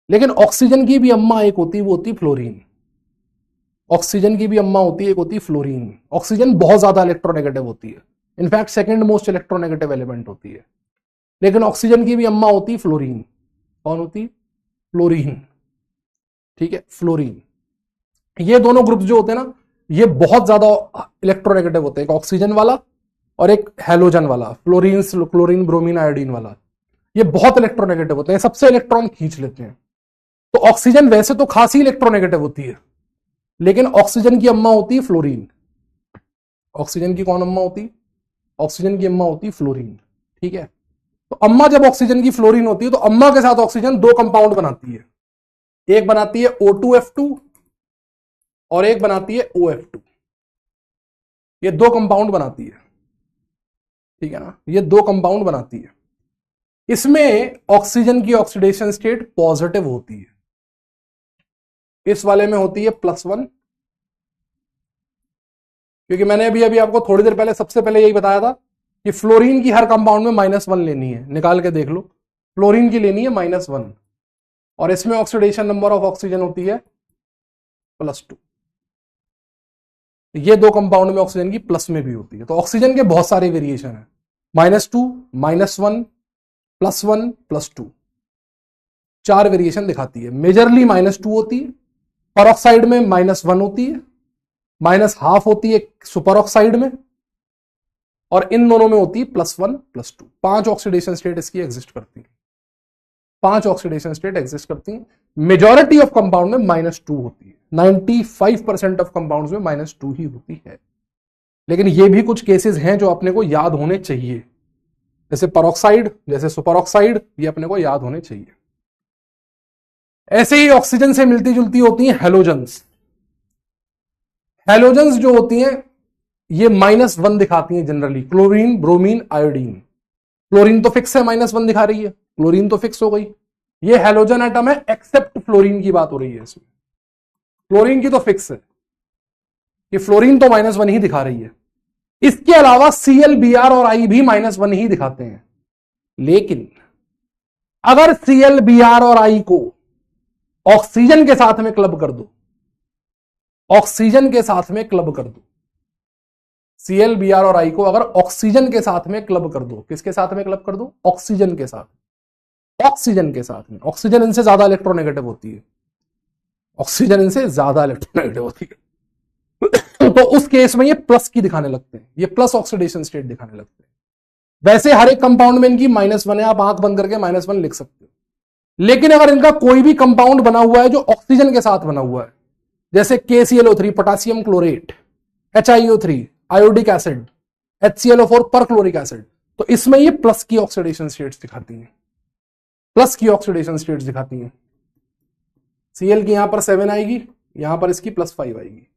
लेकिन ऑक्सीजन की भी अम्मा एक होती है, वो होती फ्लोरीन। ऑक्सीजन की भी अम्मा होती है, एक होती फ्लोरीन। ऑक्सीजन बहुत ज्यादा इलेक्ट्रोनेगेटिव होती है, in fact second most electronegative element होती है। लेकिन ऑक्सीजन की भी अम्मा होती फ्लोरीन। कौन होती, फ्लोरीन। ठीक है, फ्लोरीन। ये दोनों ग्रुप जो होते हैं ना, ये बहुत ज्यादा इलेक्ट्रोनेगेटिव होते हैं, एक ऑक्सीजन वाला और एक हैलोजन वाला, फ्लोरीन, क्लोरीन, ब्रोमीन, आयोडीन वाला। ये बहुत इलेक्ट्रोनेगेटिव होते हैं, सबसे इलेक्ट्रॉन खींच लेते हैं। तो ऑक्सीजन वैसे तो खासी इलेक्ट्रोनेगेटिव होती है, लेकिन ऑक्सीजन की अम्मा होती है फ्लोरीन। ऑक्सीजन की कौन अम्मा होती, ऑक्सीजन की अम्मा होती फ्लोरीन। ठीक है, तो अम्मा जब ऑक्सीजन की फ्लोरीन होती है तो अम्मा के साथ ऑक्सीजन दो कंपाउंड बनाती है, एक बनाती है O2F2 और एक बनाती है OF2। ये दो कंपाउंड बनाती है, ठीक है ना, ये दो कंपाउंड बनाती है। इसमें ऑक्सीजन की ऑक्सीडेशन स्टेट पॉजिटिव होती है, इस वाले में होती है +1, क्योंकि मैंने अभी अभी आपको थोड़ी देर पहले सबसे पहले यही बताया था कि फ्लोरीन की हर कंपाउंड में -1 लेनी है, निकाल के देख लो, फ्लोरीन की लेनी है -1 और इसमें ऑक्सीडेशन नंबर ऑफ ऑक्सीजन होती है +2। ये दो कंपाउंड में ऑक्सीजन की प्लस में भी होती है। तो ऑक्सीजन के बहुत सारे वेरिएशन है, -2, -1, +1, +2, 4 वेरिएशन दिखाती है। मेजरली -2 होती है, परऑक्साइड में -1 होती है, -½ होती है सुपर ऑक्साइड में, और इन दोनों में होती है +1 +2। 5 ऑक्सीडेशन स्टेट इसकी एग्जिस्ट करती है, 5 ऑक्सीडेशन स्टेट एग्जिस्ट करती हैं। मेजॉरिटी ऑफ कंपाउंड में -2 होती है, 95% ऑफ कंपाउंड्स में -2 ही होती है। लेकिन ये भी कुछ केसेस हैं जो अपने को याद होने चाहिए, जैसे परऑक्साइड, जैसे सुपर ऑक्साइड, ये अपने को याद होने चाहिए। ऐसे ही ऑक्सीजन से मिलती जुलती होती हैं हैलोजन्स। हैलोजन्स जो होती हैं ये -1 दिखाती हैं generally, chlorine, bromine, iodine. Chlorine तो फिक्स है, -1 दिखा रही है, क्लोरीन तो फिक्स हो गई। ये हैलोजन एटम है, एक्सेप्ट फ्लोरीन की बात हो रही है इसमें। फ्लोरीन की तो फिक्स है, ये फ्लोरीन तो -1 ही दिखा रही है। इसके अलावा Cl, Br और I भी -1 ही दिखाते हैं। लेकिन अगर Cl, Br और I को ऑक्सीजन के साथ में क्लब कर दो, ऑक्सीजन के साथ में क्लब कर दो, Cl, Br और I को अगर ऑक्सीजन के साथ में क्लब कर दो, किसके साथ में क्लब कर दो? ऑक्सीजन के साथ, ऑक्सीजन के साथ में। ऑक्सीजन इनसे ज्यादा इलेक्ट्रोनेगेटिव होती है, ऑक्सीजन इनसे ज्यादा इलेक्ट्रोनेगेटिव होती है। तो उस केस में ये प्लस की दिखाने लगते हैं, ये प्लस ऑक्सीडेशन स्टेट दिखाने लगते हैं। वैसे हर एक कंपाउंड में इनकी -1 है, आप आंख बंद करके -1 लिख सकते हो। लेकिन अगर इनका कोई भी कंपाउंड बना हुआ है जो ऑक्सीजन के साथ बना हुआ है, जैसे KClO3 potassium chlorate, HiO3 iodic acid, HClO4 perchloric acid, तो इसमें ये प्लस की ऑक्सीडेशन स्टेट्स दिखाती हैं, प्लस की ऑक्सीडेशन स्टेट्स दिखाती हैं। Cl की यहां पर 7 आएगी, यहां पर इसकी +5 आएगी,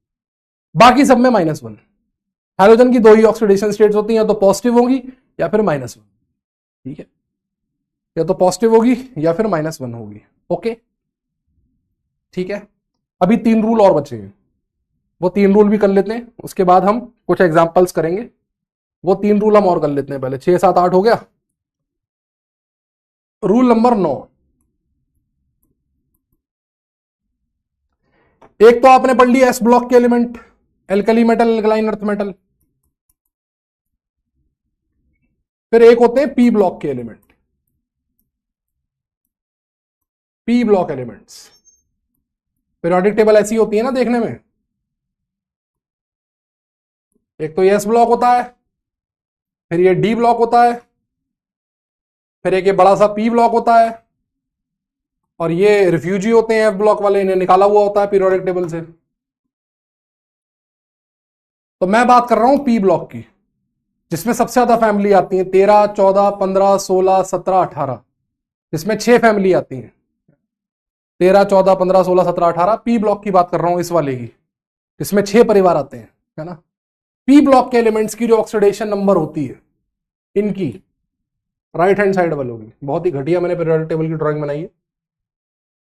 बाकी सब में -1। हाइड्रोजन की 2 ही ऑक्सीडेशन स्टेट्स होती हैं, या तो पॉजिटिव होगी या फिर -1, ठीक है, या तो पॉजिटिव होगी या फिर -1 होगी। ओके, ठीक है। अभी 3 रूल और बचे हैं, वो 3 रूल भी कर लेते हैं, उसके बाद हम कुछ एग्जांपल्स करेंगे। वो 3 रूल हम और कर लेते हैं पहले। 6, 7, 8 हो गया। रूल नंबर 9, एक तो आपने पढ़ लिया S ब्लॉक के element, alkali metal, alkaline earth metal. फिर एक होते हैं P ब्लॉक के element, P block elements. Periodic table ऐसी होती है ना देखने में, एक तो ये S ब्लॉक होता है, फिर ये D ब्लॉक होता है, फिर एक ये बड़ा सा P ब्लॉक होता है, और ये रिफ्यूजी होते हैं F ब्लॉक वाले, इन्हें निकाला हुआ होता है पीरियोडिक टेबल से। तो मैं बात कर रहा हूं P ब्लॉक की, जिसमें सबसे ज्यादा फैमिली आती है 13, 14, 15, 16, 17, 18, जिसमें 6 फैमिली आती हैं। 13, 14, 15, 16, 17, 18 P ब्लॉक की बात कर रहा हूं, इस वाले की, जिसमें 6 परिवार आते हैं, है ना। P ब्लॉक के एलिमेंट्स की जो ऑक्सीडेशन नंबर होती है, इनकी राइट हैंड साइड वालों की, बहुत ही घटिया मैंने पीरियोडिक टेबल की ड्राइंग बनाई है,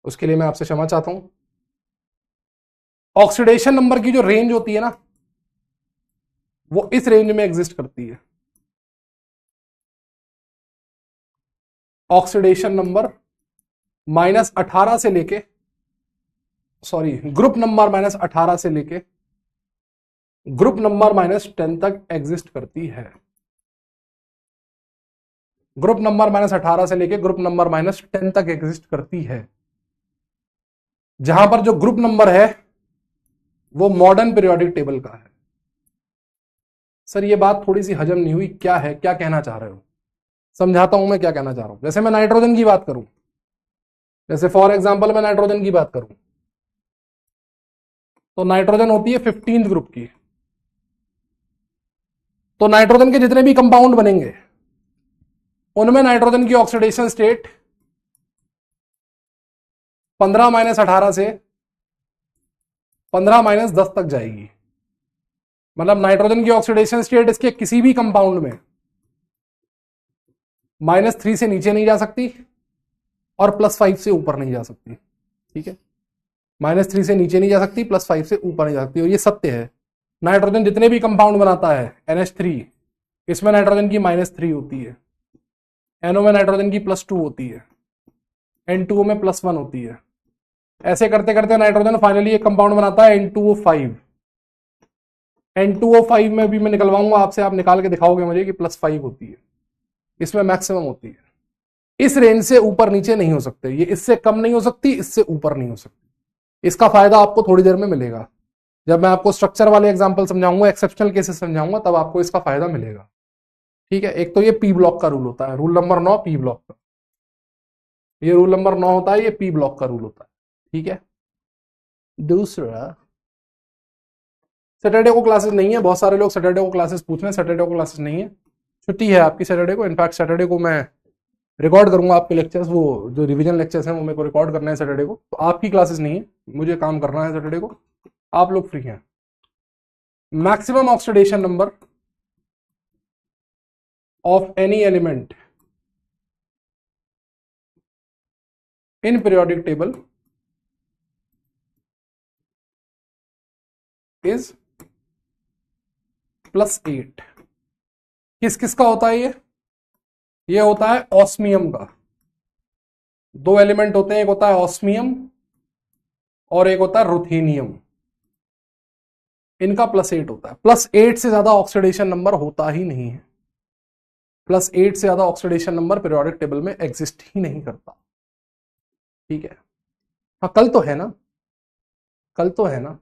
उसके लिए मैं आपसे क्षमा चाहता हूं। ऑक्सीडेशन नंबर की जो रेंज होती है ना, वो इस रेंज में एग्जिस्ट करती है। ऑक्सीडेशन नंबर -18 से लेके, सॉरी, ग्रुप नंबर -18 से लेके ग्रुप नंबर -10 तक एग्जिस्ट करती है। ग्रुप नंबर -18 से लेके ग्रुप नंबर -10 तक एग्जिस्ट करती है। जहां पर जो ग्रुप नंबर है वो मॉडर्न पीरियोडिक टेबल का है। सर ये बात थोड़ी सी हजम नहीं हुई, क्या है, क्या कहना चाह रहे हो? समझाता हूं मैं क्या कहना चाह रहा हूं। जैसे मैं नाइट्रोजन की बात करूं, जैसे फॉर एग्जांपल मैं नाइट्रोजन की बात करूं, तो नाइट्रोजन होती है 15th ग्रुप की। तो नाइट्रोजन के जितने भी कंपाउंड बनेंगे उनमें नाइट्रोजन की ऑक्सीडेशन स्टेट 15-18 से 15-10 तक जाएगी। मतलब नाइट्रोजन की ऑक्सीडेशन स्टेट इसके किसी भी कंपाउंड में -3 से नीचे नहीं जा सकती और +5 से ऊपर नहीं जा सकती, ठीक है। -3 से नीचे नहीं जा सकती, +5 से ऊपर नहीं जा सकती, और ये सत्य है। नाइट्रोजन जितने भी कंपाउंड बनाता है, NH3, इसमें नाइट्रोजन की -3 होती है, NO में नाइट्रोजन की +2 होती है, N2O में +1 होती है। ऐसे करते करते नाइट्रोजन फाइनली एक कंपाउंड बनाता है N2O5। N2O5 में भी मैं निकलवाऊंगा आपसे, आप निकाल के दिखाओगे मुझे कि +5 होती है, इसमें मैक्सिमम होती है। इस रेंज से ऊपर नीचे नहीं हो सकते, ये इससे कम नहीं हो सकती, इससे ऊपर नहीं हो सकती। इसका फायदा आपको थोड़ी देर में मिलेगा। जब मैं आपको स्ट्रक्चर वाले एग्जांपल समझाऊंगा, एक्सेप्शनल केसेस समझाऊंगा, तब आपको इसका फायदा मिलेगा। ठीक है, एक तो ये पी ब्लॉक का रूल होता है, रूल नंबर 9 पी ब्लॉक का, ये रूल नंबर 9 होता है, ये पी ब्लॉक का रूल होता है। ठीक है, दूसरा सैटरडे को क्लासेस नहीं है, बहुत सारे लोग सैटरडे को क्लासेस पूछ रहे हैं, सैटरडे को क्लासेस नहीं है, छुट्टी है आपकी सैटरडे को। इनफैक्ट सैटरडे को मैं रिकॉर्ड करूंगा आपके लेक्चर्स, वो जो रिवीजन लेक्चर्स हैं वो मेरे को रिकॉर्ड करना है सैटरडे को, तो आपकी क्लासेस नहीं है, मुझे काम करना है सैटरडे को, आप लोग फ्री हैं। Maximum oxidation number of any element in periodic table is +8। किस किस का होता है ये होता है ऑस्मियम का। दो एलिमेंट होते हैं, एक होता है ऑस्मियम और एक होता है रुथेनियम, इनका +8 होता है। +8 से ज्यादा ऑक्सीडेशन नंबर होता ही नहीं है, +8 से ज्यादा ऑक्सीडेशन नंबर पीरियोडिक टेबल में एग्जिस्ट ही नहीं करता। ठीक है, हाँ कल तो है ना, कल तो है ना।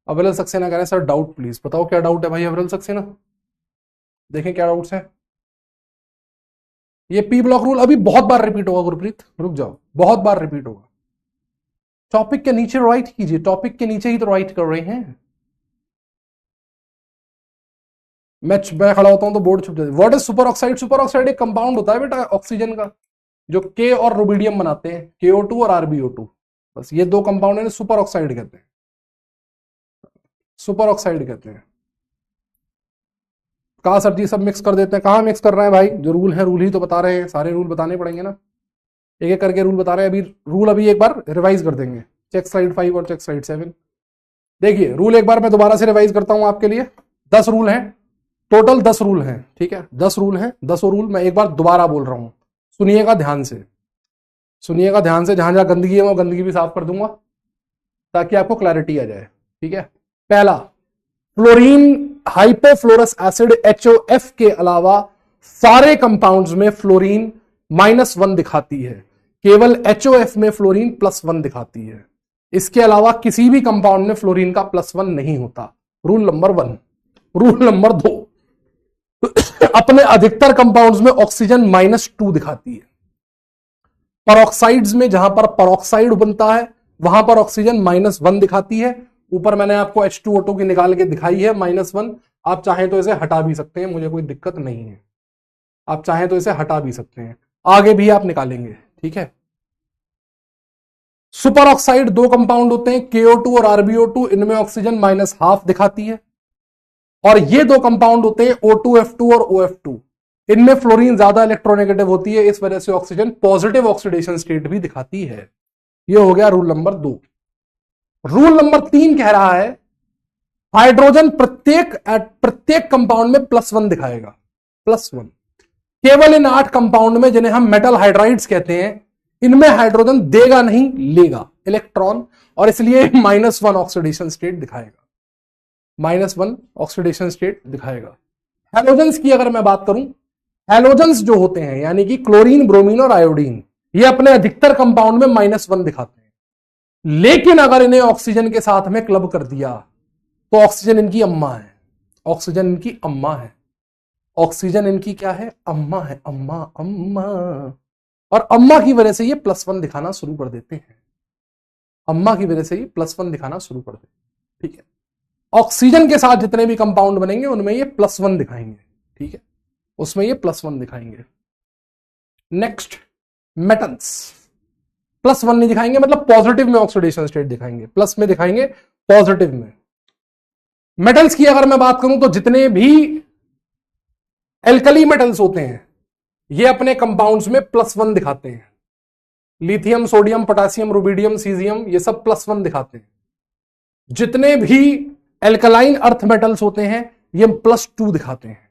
अविरल सक्सेना कह रहे हैं सर डाउट प्लीज, बताओ क्या डाउट है भाई अविरल सक्सेना, देखें क्या डाउट्स है। ये पी ब्लॉक रूल अभी बहुत बार रिपीट होगा गुरप्रीत, रुक जाओ, बहुत बार रिपीट होगा। टॉपिक के नीचे राइट कीजिए, टॉपिक के नीचे ही तो राइट कर रहे हैं। मैं खड़ा होता हूं तो बोर्ड छुप जाती है। What is super oxide? Super oxide एक कंपाउंड होता है बेटा ऑक्सीजन का, जो के और रुबिडियम बनाते हैं, KO2 और RbO2, बस ये दो कंपाउंड है, सुपर ऑक्साइड कहते हैं, सुपर ऑक्साइड कहते हैं। कहा सर जी सब मिक्स कर देते हैं, कहाँ मिक्स कर रहे हैं भाई, जो रूल है रूल ही तो बता रहे हैं, सारे रूल बताने पड़ेंगे ना, एक एक करके रूल बता रहे हैं। अभी रूल अभी एक बार रिवाइज कर देंगे, चेक स्लाइड 5 और चेक स्लाइड 7। देखिए रूल एक बार मैं दोबारा से रिवाइज करता हूं आपके लिए। 10 रूल हैं टोटल, 10 रूल हैं, ठीक है 10 रूल हैं, 10 रूल मैं एक बार दोबारा बोल रहा हूं, सुनिएगा ध्यान से, सुनिएगा ध्यान से, जहां जहां गंदगी है वो गंदगी भी साफ कर दूंगा ताकि आपको क्लैरिटी आ जाए। ठीक है, पहला, फ्लोरीन हाइपोफ्लोरस एसिड HOF के अलावा सारे कंपाउंड्स में फ्लोरीन -1 दिखाती है, केवल HOF में फ्लोरीन +1 दिखाती है, इसके अलावा किसी भी कंपाउंड में फ्लोरीन का +1 नहीं होता। Rule number 1। रूल नंबर 2, अपने अधिकतर कंपाउंड्स में ऑक्सीजन -2 दिखाती है। परऑक्साइड्स में जहां पर परऑक्साइड बनता है वहां पर ऑक्सीजन -1 दिखाती है। ऊपर मैंने आपको H2O2 की निकाल के दिखाई है -1, आप चाहें तो इसे हटा भी सकते हैं, मुझे कोई दिक्कत नहीं है, आप चाहें तो इसे हटा भी सकते हैं, आगे भी आप निकालेंगे। ठीक है, सुपर ऑक्साइड दो कंपाउंड होते हैं KO2 और RbO2, इनमें ऑक्सीजन -1/2 दिखाती है, और ये दो कंपाउंड होते हैं O2F2 और OF2, इनमें फ्लोरीन ज्यादा इलेक्ट्रोनेगेटिव होती है, इस वजह से ऑक्सीजन पॉजिटिव ऑक्सीडेशन स्टेट भी दिखाती है। ये हो गया रूल नंबर 2। रूल नंबर 3 कह रहा है हाइड्रोजन प्रत्येक कंपाउंड में +1 दिखाएगा, +1। केवल इन 8 कंपाउंड में जिन्हें हम मेटल हाइड्राइड्स कहते हैं, इनमें हाइड्रोजन देगा नहीं, लेगा इलेक्ट्रॉन, और इसलिए -1 ऑक्सीडेशन स्टेट दिखाएगा, -1 ऑक्सीडेशन स्टेट दिखाएगा। हैलोजेंस की अगर मैं बात करूं, हैलोजेंस जो होते हैं यानी कि क्लोरीन, ब्रोमीन और आयोडीन, ये अपने अधिकतर कंपाउंड में -1 दिखाते हैं, लेकिन अगर इन्हें ऑक्सीजन के साथ में क्लब कर दिया तो ऑक्सीजन इनकी अम्मा है, ऑक्सीजन इनकी अम्मा है, ऑक्सीजन इनकी क्या है, अम्मा है, अम्मा अम्मा, और अम्मा की वजह से ये +1 दिखाना शुरू कर देते हैं, अम्मा की वजह से ये +1 दिखाना शुरू कर देते हैं। ठीक है, ऑक्सीजन के साथ जितने भी कंपाउंड बनेंगे उनमें ये +1 दिखाएंगे, ठीक है, उसमें ये +1 दिखाएंगे। नेक्स्ट, मेटल्स +1 नहीं दिखाएंगे, मतलब पॉजिटिव में ऑक्सीडेशन स्टेट दिखाएंगे, प्लस में दिखाएंगे, पॉजिटिव में। मेटल्स की अगर मैं बात करूं तो जितने भी एल्कली मेटल्स होते हैं ये अपने कंपाउंड्स में +1 दिखाते हैं, lithium, sodium, potassium, rubidium, caesium, ये सब +1 दिखाते हैं। जितने भी एल्कलाइन अर्थ मेटल्स होते हैं ये +2 दिखाते हैं,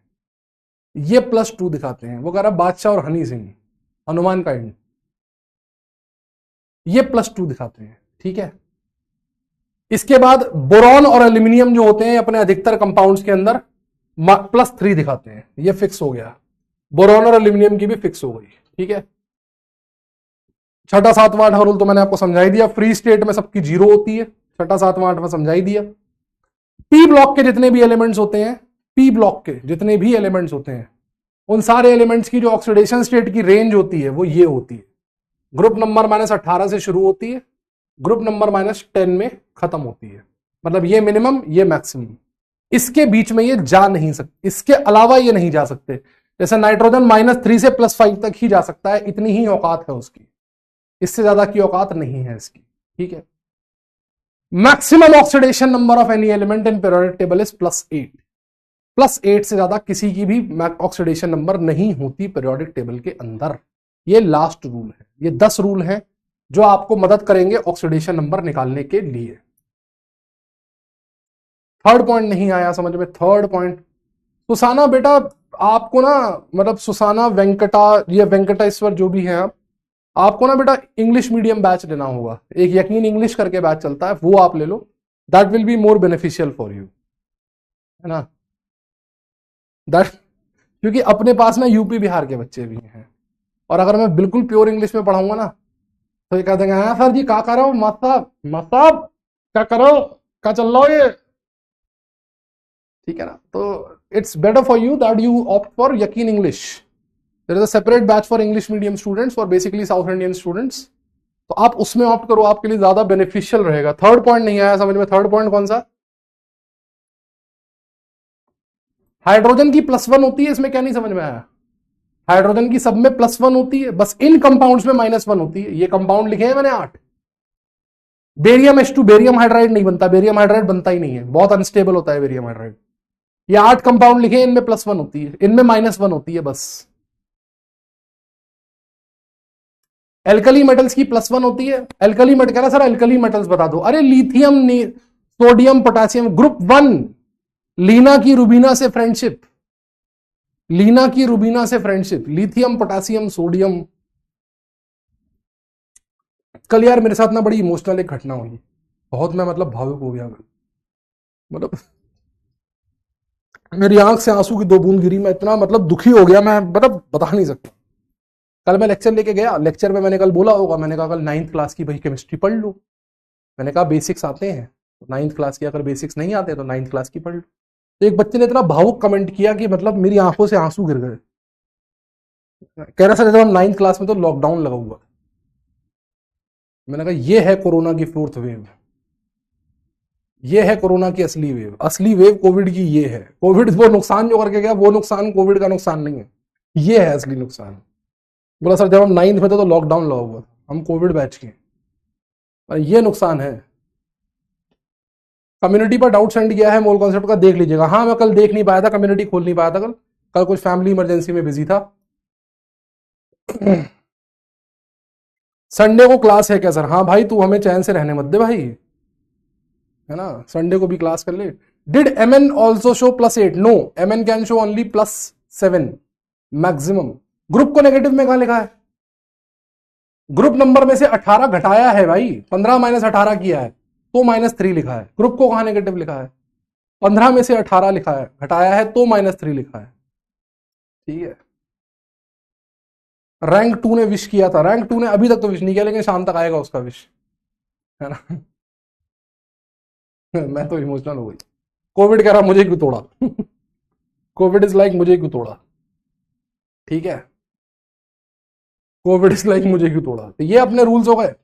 ये +2 दिखाते हैं। वो कह रहा बादशाह और हनी सिंह, हनुमान काइंड, ये +2 दिखाते हैं। ठीक है, इसके बाद बोरॉन और एल्यूमिनियम जो होते हैं अपने अधिकतर कंपाउंड्स के अंदर +3 दिखाते हैं, ये फिक्स हो गया, बोरॉन और एल्यूमिनियम की भी फिक्स हो गई। ठीक है, छठा, सातवां, आठवां रूल तो मैंने आपको समझाई दिया। फ्री स्टेट में सबकी 0 होती है, छठा, सातवां, आठवां समझाई दिया। पी ब्लॉक के जितने भी एलिमेंट्स होते हैं, पी ब्लॉक के जितने भी एलिमेंट्स होते हैं, उन सारे एलिमेंट्स की जो ऑक्सीडेशन स्टेट की रेंज होती है वो ये होती है, ग्रुप नंबर -18 से शुरू होती है, ग्रुप नंबर -10 में खत्म होती है। मतलब ये मिनिमम, ये मैक्सिमम, इसके बीच में ये जा नहीं सकते, इसके अलावा ये नहीं जा सकते। जैसे नाइट्रोजन -3 से +5 तक ही जा सकता है, इतनी ही औकात है उसकी, इससे ज्यादा की औकात नहीं है इसकी। ठीक है, maximum oxidation number of any element in periodic table is +8। +8 से ज्यादा किसी की भी ऑक्सीडेशन नंबर नहीं होती पीरियोडिक टेबल के अंदर। ये लास्ट रूल है, ये 10 रूल हैं जो आपको मदद करेंगे ऑक्सीडेशन नंबर निकालने के लिए। थर्ड पॉइंट नहीं आया समझ में? थर्ड पॉइंट, सुसाना बेटा आपको ना, मतलब सुसाना वेंकटा, ये वेंकटेश्वर जो भी है आपको ना बेटा इंग्लिश मीडियम बैच लेना होगा। एक यकीन इंग्लिश करके बैच चलता है, वो आप ले लो, that will be more beneficial for you, है ना। दैट, क्योंकि अपने पास ना यूपी बिहार के बच्चे भी हैं, और अगर मैं बिल्कुल प्योर इंग्लिश में पढ़ाऊंगा ना तो ये कह देंगे हाँ सर जी क्या करो मतलब क्या करो, क्या चल रहा हो ये, ठीक है ना। तो it's better for you that you opt for यकीन English. There is a separate batch for English medium students, for basically South Indian students, तो आप उसमें ऑप्ट करो, आपके लिए ज्यादा बेनिफिशियल रहेगा। थर्ड पॉइंट नहीं आया समझ में? थर्ड पॉइंट कौन सा? हाइड्रोजन की +1 होती है, इसमें क्या नहीं समझ में आया? हाइड्रोजन की सब में +1 होती है, बस इन कंपाउंड्स में -1 होती है। ये कंपाउंड लिखे हैं मैंने 8। बेरियम H2, बेरियम हाइड्राइड नहीं बनता, बेरियम हाइड्राइड बनता ही नहीं है, बहुत अनस्टेबल होता है बेरियम हाइड्राइड। ये 8 कंपाउंड लिखे, इनमें +1 होती है, इनमें -1 होती है बस। एल्कली मेटल्स की +1 होती है। एल्कली मेटल कह रहा सर एल्कली मेटल्स बता दो, अरे lithium, sodium, potassium, group 1, Leena की रुबीना से फ्रेंडशिप, लीना की रुबीना से फ्रेंडशिप, लिथियम, पोटेशियम, सोडियम। कल यार मेरे साथ ना बड़ी इमोशनल एक घटना हुई, बहुत मैं मतलब भावुक हो गया, मतलब मेरी आंख से आंसू की 2 बूंद गिरी, मैं इतना मतलब दुखी हो गया, मैं मतलब बता नहीं सकता। कल मैं लेक्चर लेके गया, लेक्चर में मैंने कल बोला होगा, मैंने कहा कल 9th क्लास की भाई केमिस्ट्री पढ़ लो, मैंने कहा बेसिक्स आते हैं, 9th क्लास की अगर बेसिक्स नहीं आते तो 9th क्लास की पढ़ लो। तो एक बच्चे ने इतना भावुक कमेंट किया कि मतलब मेरी आंखों से आंसू गिर गए, कह रहा सर जब हम 9th क्लास में तो लॉकडाउन लगा हुआ। मैंने कहा ये है कोरोना की 4th वेव, ये है कोरोना की असली वेव। असली वेव कोविड की ये है। कोविड वो नुकसान जो करके गया, वो नुकसान कोविड का नुकसान नहीं है, ये है असली नुकसान। बोला सर जब हम 9th में थे तो लॉकडाउन लगा हुआ, हम कोविड बैच के, ये नुकसान है। कम्युनिटी पर डाउट सेंड किया है मोल कॉन्सेप्ट का, देख लीजिएगा। हाँ मैं कल देख नहीं पाया था, कम्युनिटी खोल नहीं पाया था कल, कल कुछ फैमिली इमरजेंसी में बिजी था। संडे को क्लास है क्या सर? हाँ भाई तू हमें चैन से रहने मत दे भाई, है ना, संडे को भी क्लास कर ले। Did mn also show +8? No, mn can show only +7 maximum. Group को नेगेटिव में कहा लिखा है? ग्रुप नंबर में से 18 घटाया है भाई, 15 - 18 किया है तो -3 लिखा है। ग्रुप को कहां नेगेटिव लिखा है? 15 में से 18 लिखा है, घटाया है तो -3 लिखा है, ठीक है। रैंक 2 ने विश किया था, रैंक 2 ने अभी तक तो विश नहीं किया, लेकिन शाम तक आएगा उसका विश, है ना। मैं तो इमोशनल हो गई। कोविड कह रहा मुझे क्यों तोड़ा। कोविड इज लाइक मुझे क्यों तोड़ा, ठीक है। कोविड इज लाइक मुझे क्यों तोड़ा। तो ये अपने रूल्स हो गए।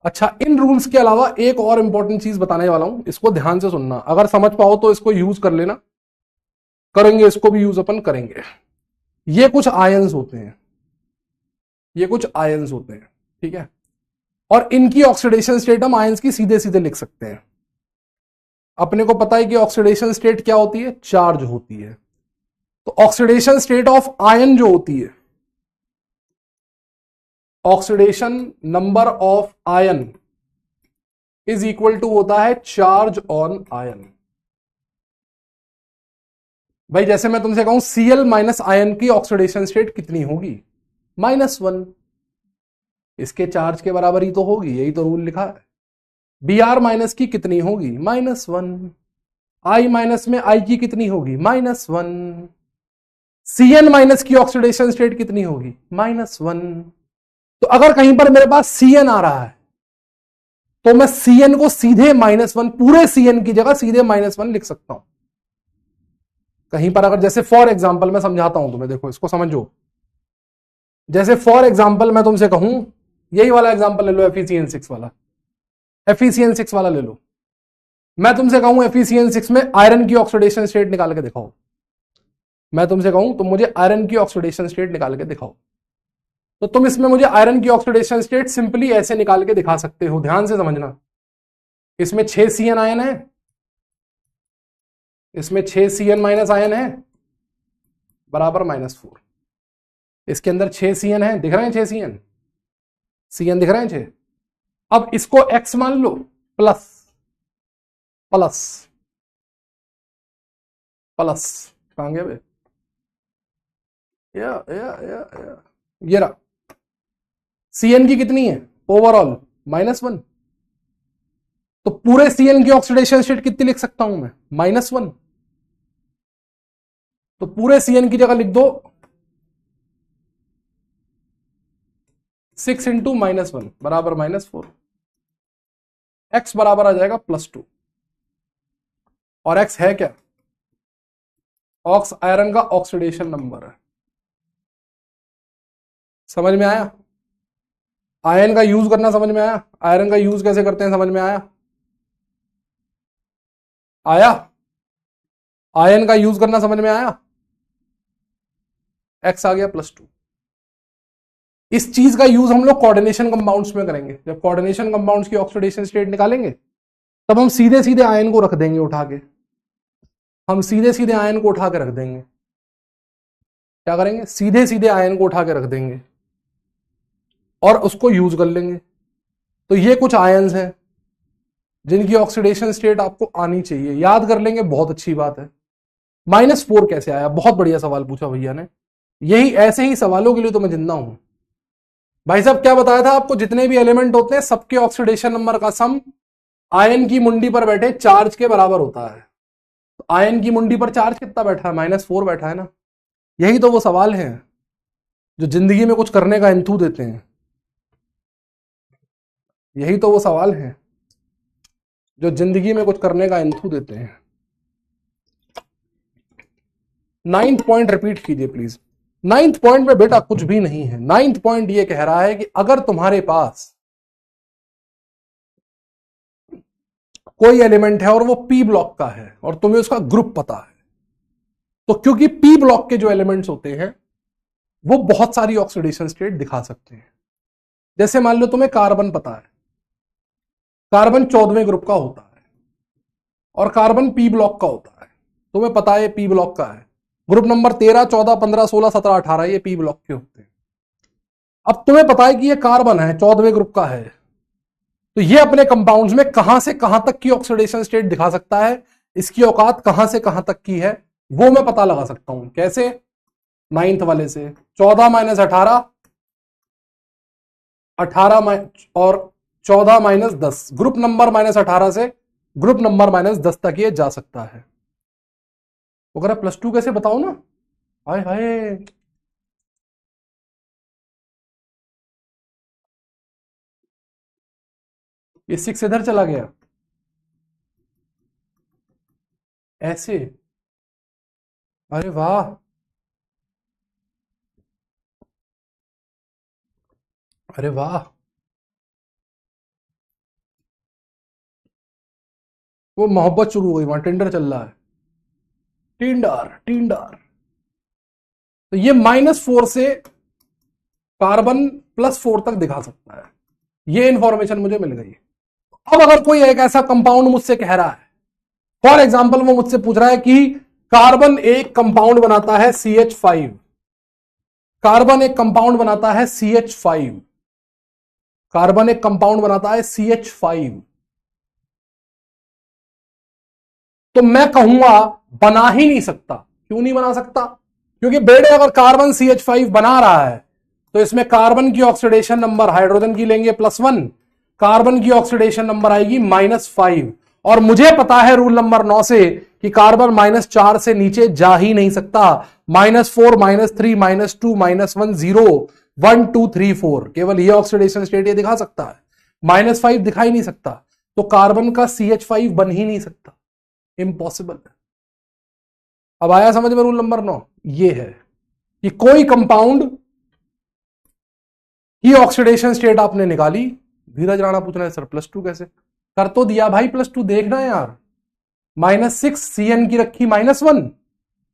अच्छा, इन रूल्स के अलावा एक और इंपॉर्टेंट चीज बताने वाला हूं, इसको ध्यान से सुनना, अगर समझ पाओ तो इसको यूज कर लेना, करेंगे इसको भी यूज अपन करेंगे। ये कुछ आयंस होते हैं, ये कुछ आयंस होते हैं, ठीक है, और इनकी ऑक्सीडेशन स्टेट हम आयंस की सीधे सीधे लिख सकते हैं। अपने को पता है कि ऑक्सीडेशन स्टेट क्या होती है? चार्ज होती है। तो ऑक्सीडेशन स्टेट ऑफ आयन जो होती है, oxidation number of ion is equal to होता है चार्ज ऑन आयन। भाई जैसे मैं तुमसे कहूं Cl माइनस आयन की ऑक्सीडेशन स्टेट कितनी होगी? -1। इसके चार्ज के बराबर ही तो होगी, यही तो रूल लिखा है। Br माइनस की कितनी होगी? -1। I माइनस में I की कितनी होगी? -1। Cn माइनस की ऑक्सीडेशन स्टेट कितनी होगी? -1। तो अगर कहीं पर मेरे पास Cn आ रहा है तो मैं Cn को सीधे -1, पूरे Cn की जगह सीधे -1 लिख सकता हूं। कहीं पर अगर जैसे फॉर एग्जाम्पल मैं समझाता हूं तुम्हें, देखो इसको समझो। जैसे फॉर एग्जाम्पल मैं तुमसे कहूं, यही वाला एग्जाम्पल ले लो, FeCN6 वाला, FeCN6 वाला ले लो। मैं तुमसे कहूं FeCN6 में आयरन की ऑक्सीडेशन स्टेट निकाल के दिखाओ। मैं तुमसे कहूं तुम मुझे आयरन की ऑक्सीडेशन स्टेट निकाल के दिखाओ, तो तुम इसमें मुझे आयरन की ऑक्सीडेशन स्टेट सिंपली ऐसे निकाल के दिखा सकते हो। ध्यान से समझना, इसमें 6 Cn आयन है, इसमें 6 Cn माइनस आयन है बराबर -4। इसके अंदर 6 Cn है, दिख रहे हैं 6 Cn दिख रहे हैं 6। अब इसको x मान लो, प्लस प्लस प्लस कहां गया बे, या ये रहा। Cn की कितनी है ओवरऑल, -1। तो पूरे Cn की ऑक्सीडेशन स्टेट कितनी लिख सकता हूं मैं, -1। तो पूरे Cn की जगह लिख दो 6 इंटू -1 बराबर -4। x बराबर आ जाएगा +2। और x है क्या, ऑक्स आयरन का ऑक्सीडेशन नंबर है। समझ में आया, आयन का यूज करना समझ में आया, आयरन का यूज कैसे करते हैं समझ में आया, आया आयन का यूज करना समझ में आया। x आ गया +2। इस चीज का यूज हम लोग कोऑर्डिनेशन कंपाउंड्स में करेंगे। जब कोऑर्डिनेशन कंपाउंड्स की ऑक्सीडेशन स्टेट निकालेंगे तब हम सीधे सीधे आयन को रख देंगे उठा के, हम सीधे सीधे आयन को उठा के रख देंगे। क्या करेंगे, सीधे सीधे आयन को उठा के रख देंगे और उसको यूज कर लेंगे। तो ये कुछ आयन्स हैं जिनकी ऑक्सीडेशन स्टेट आपको आनी चाहिए, याद कर लेंगे, बहुत अच्छी बात है। -4 कैसे आया, बहुत बढ़िया सवाल पूछा भैया ने। यही ऐसे ही सवालों के लिए तो मैं जिंदा हूं भाई साहब। क्या बताया था आपको, जितने भी एलिमेंट होते हैं सबके ऑक्सीडेशन नंबर का सम आयन की मुंडी पर बैठे चार्ज के बराबर होता है। तो आयन की मुंडी पर चार्ज कितना बैठा है, -4 बैठा है ना। यही तो वो सवाल हैं जो जिंदगी में कुछ करने का इंथू देते हैं। यही तो वो सवाल हैं जो जिंदगी में कुछ करने का इंथू देते हैं। 9th पॉइंट रिपीट कीजिए प्लीज। 9th पॉइंट में बेटा कुछ भी नहीं है। 9th पॉइंट ये कह रहा है कि अगर तुम्हारे पास कोई एलिमेंट है और वो पी ब्लॉक का है और तुम्हें उसका ग्रुप पता है, तो क्योंकि पी ब्लॉक के जो एलिमेंट्स होते हैं वो बहुत सारी ऑक्सीडेशन स्टेट दिखा सकते हैं। जैसे मान लो तुम्हें कार्बन पता है, कार्बन 14वें ग्रुप का होता है और कार्बन पी ब्लॉक का होता है। तुम्हें पता है पी ब्लॉक का है, ग्रुप नंबर 13, 14, 15, 16, 17, 18 ये पी ब्लॉक के होते हैं। अब तुम्हें पता है कि ये कार्बन है, 14वें ग्रुप का है, तो ये अपने कंपाउंड्स में कहां से कहां तक की ऑक्सीडेशन स्टेट दिखा सकता है, इसकी औकात कहां से कहां तक की है वो मैं पता लगा सकता हूं। कैसे, 9th वाले से 14 - 18, 18 और 14 - 10, ग्रुप नंबर -18 से ग्रुप नंबर -10 तक ये जा सकता है। अगर +2 कैसे बताओ ना, हाय हाय। ये 6 इधर चला गया ऐसे, अरे वाह, अरे वाह, वो मोहब्बत शुरू हो गई, वहां टेंडर चल रहा है, टिंडर टिंडर। तो ये -4 से कार्बन +4 तक दिखा सकता है। ये इंफॉर्मेशन मुझे मिल गई। अब अगर कोई एक ऐसा कंपाउंड मुझसे कह रहा है, फॉर एग्जाम्पल वो मुझसे पूछ रहा है कि कार्बन एक कंपाउंड बनाता है CH5, कार्बन एक कंपाउंड बनाता है CH5, कार्बन एक कंपाउंड बनाता है CH5, तो मैं कहूंगा बना ही नहीं सकता। क्यों नहीं बना सकता, क्योंकि बेटे अगर कार्बन CH5 बना रहा है तो इसमें कार्बन की ऑक्सीडेशन नंबर हाइड्रोजन की लेंगे +1, कार्बन की ऑक्सीडेशन नंबर आएगी -5, और मुझे पता है रूल नंबर 9 से कि कार्बन -4 से नीचे जा ही नहीं सकता। -4, -3, -2, -1, 0, 1, 2, 3, 4, केवल ये ऑक्सीडेशन स्टेट ये दिखा सकता है। -5 दिखा ही नहीं सकता, तो कार्बन का CH5 बन ही नहीं सकता, इम्पॉसिबल है। अब आया समझ में रूल नंबर 9? ये है कि कोई कंपाउंड की ऑक्सीडेशन स्टेट आपने निकाली, धीरज राणा पूछ रहे हैं सर +2 कैसे? कर तो दिया भाई +2, देखना है यार। -6 CN की रखी -1,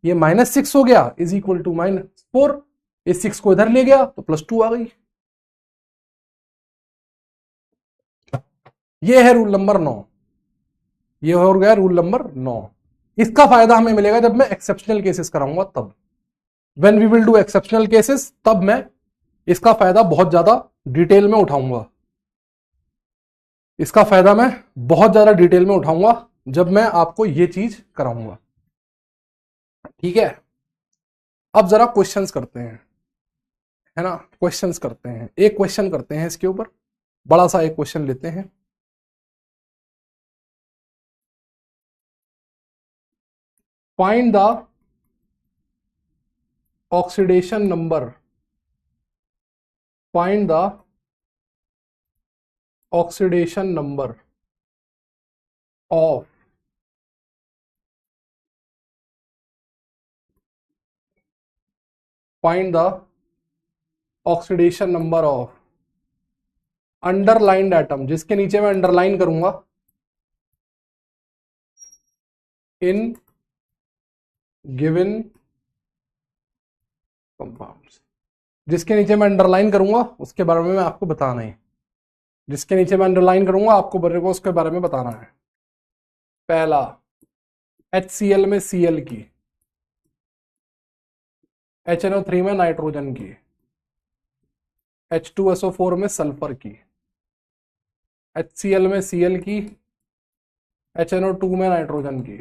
ये -6 हो गया इज इक्वल टू -4, इस 6 को इधर ले गया तो +2 आ गई। ये है रूल नंबर 9, ये हो गया रूल नंबर 9। इसका फायदा हमें मिलेगा जब मैं एक्सेप्शनल केसेस कराऊंगा, तब when we will do exceptional cases, तब मैं इसका फायदा बहुत ज्यादा डिटेल में उठाऊंगा। इसका फायदा मैं बहुत ज्यादा डिटेल में उठाऊंगा जब मैं आपको ये चीज कराऊंगा, ठीक है। अब जरा क्वेश्चंस करते हैं, है ना, क्वेश्चंस करते हैं, एक क्वेश्चन करते हैं इसके ऊपर, बड़ा सा एक क्वेश्चन लेते हैं। Find the oxidation number, find the oxidation number of find the oxidation number of underlined atom, जिसके नीचे मैं अंडरलाइन करूंगा, इन गिवन कंपाउंड्स, जिसके नीचे मैं अंडरलाइन करूंगा उसके बारे में आपको बताना है, जिसके नीचे मैं अंडरलाइन करूंगा आपको बड़े को उसके बारे में बताना है। पहला HCl में Cl की, HNO3 में नाइट्रोजन की, H2SO4 में सल्फर की, HCl में Cl की, HNO2 में नाइट्रोजन की,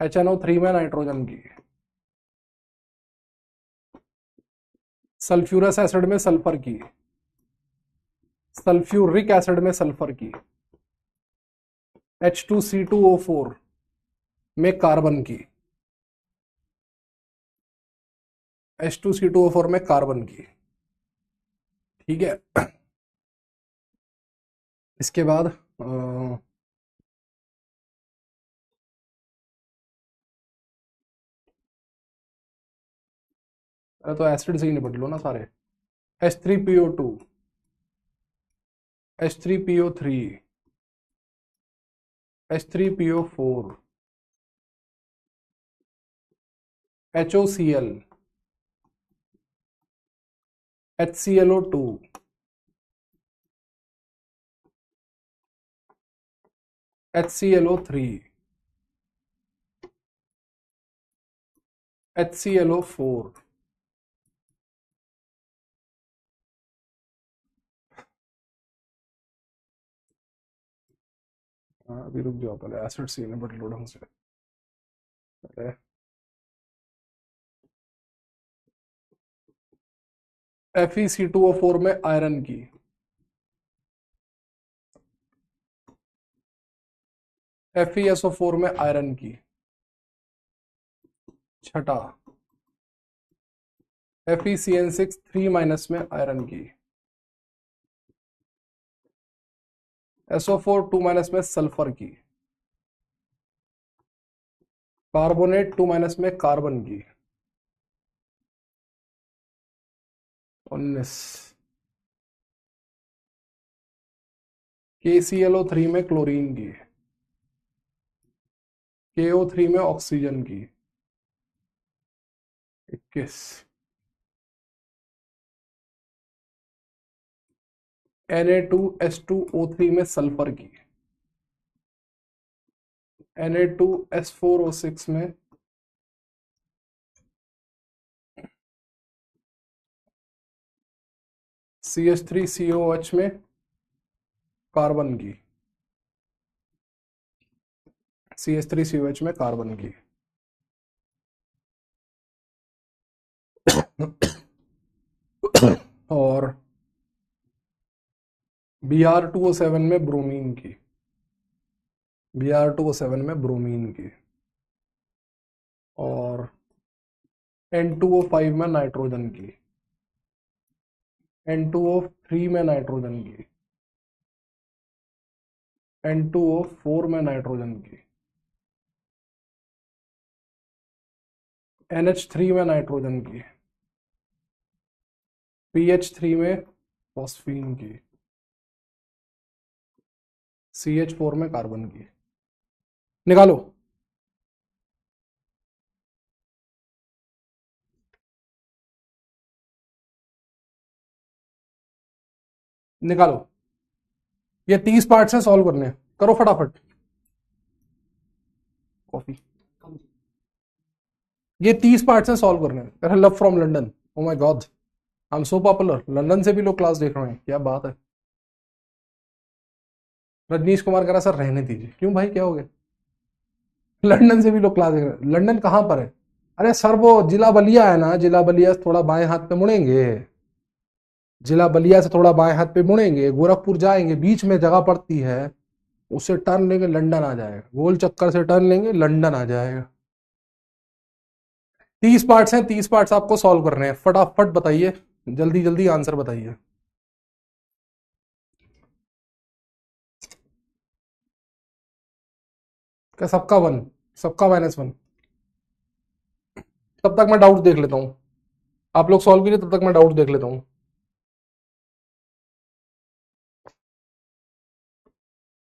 HNO3 में नाइट्रोजन की, सल्फ्यूरस एसिड में सल्फर की, सल्फ्यूरिक एसिड में सल्फर की, H2C2O4 में कार्बन की, H2C2O4 में कार्बन की, ठीक है। इसके बाद तो एसिड से ही निपट लो ना सारे। H3PO2, H3PO3, H3PO4, HOCl, HClO2, HClO3, HClO4, अभी रुक जाओ, पहले एसिड से निपट लो ढंग से। पहले FeC2O4 में आयरन की, FeSO4 में आयरन की, छठा FeCN6 3- में आयरन की, SO4 2- में सल्फर की, कार्बोनेट 2- में कार्बन की, 19 KClO3 में क्लोरीन की, KO3 में ऑक्सीजन की, 21 Na2S2O3 में सल्फर की, Na2S4O6 में CH3COH में कार्बन की, CH3COH में कार्बन की, और Br2O7 में ब्रोमीन की, Br2O7 में ब्रोमीन की, और N2O5 में नाइट्रोजन की, N2O3 में नाइट्रोजन की, N2O4 में नाइट्रोजन की, NH3 में नाइट्रोजन की, PH3 में फॉस्फीन की, CH4 में कार्बन की। निकालो। निकालो। ये 30 पार्ट्स हैं, सॉल्व करने हैं। करो फटाफट। कॉफी। ये 30 पार्ट्स हैं, सॉल्व करने हैं। Love from London. Oh my God, I am so popular. London से भी लोग क्लास देख रहे हैं, क्या बात है। रजनीश कुमार कह रहा सर रहने दीजिए। क्यों भाई, क्या हो गया? लंदन से भी लोग क्लास देख रहे हैं। लंदन कहाँ पर है? अरे सर वो जिला बलिया है ना, जिला बलिया से थोड़ा बाएं हाथ पे मुड़ेंगे, जिला बलिया से थोड़ा बाएं हाथ पे मुड़ेंगे, गोरखपुर जाएंगे, बीच में जगह पड़ती है, उससे टर्न लेंगे, लंदन आ जाएगा। गोल चक्कर से टर्न लेंगे, लंदन आ जाएगा। 30 पार्ट्स हैं, 30 पार्ट्स आपको सॉल्व करने हैं। फटाफट बताइए, जल्दी जल्दी आंसर बताइए। क्या सबका 1, सबका -1? तब तक मैं डाउट देख लेता हूँ। आप लोग सॉल्व कीजिए, तब तक मैं डाउट देख लेता हूँ।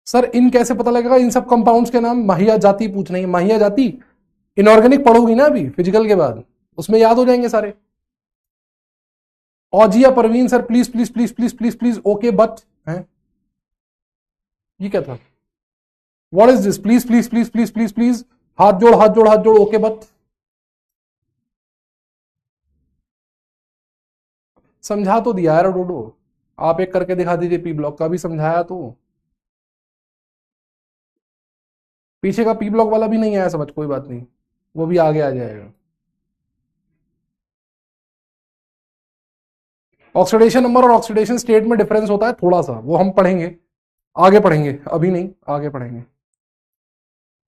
सर इन कैसे पता लगेगा? इन सब कंपाउंड्स के नाम माहिया जाति पूछना है। माहिया जाति इनऑर्गेनिक पढ़ोगी ना अभी फिजिकल के बाद, उसमें याद हो जाएंगे सारे। औजिया Parveen sir please please please please please please. Okay but है, ये क्या था? What is this? Please please please please please please. हाथ जोड़ हाथ जोड़ हाथ जोड़। ओके बट समझा तो दिया यार डोडो। आप एक करके दिखा दीजिए, पी ब्लॉक का भी समझाया तो। पीछे का पी ब्लॉक वाला भी नहीं आया समझ, कोई बात नहीं, वो भी आगे आ जाएगा। ऑक्सीडेशन नंबर और ऑक्सीडेशन स्टेट में डिफरेंस होता है थोड़ा सा, वो हम पढ़ेंगे, आगे पढ़ेंगे, अभी नहीं, आगे पढ़ेंगे।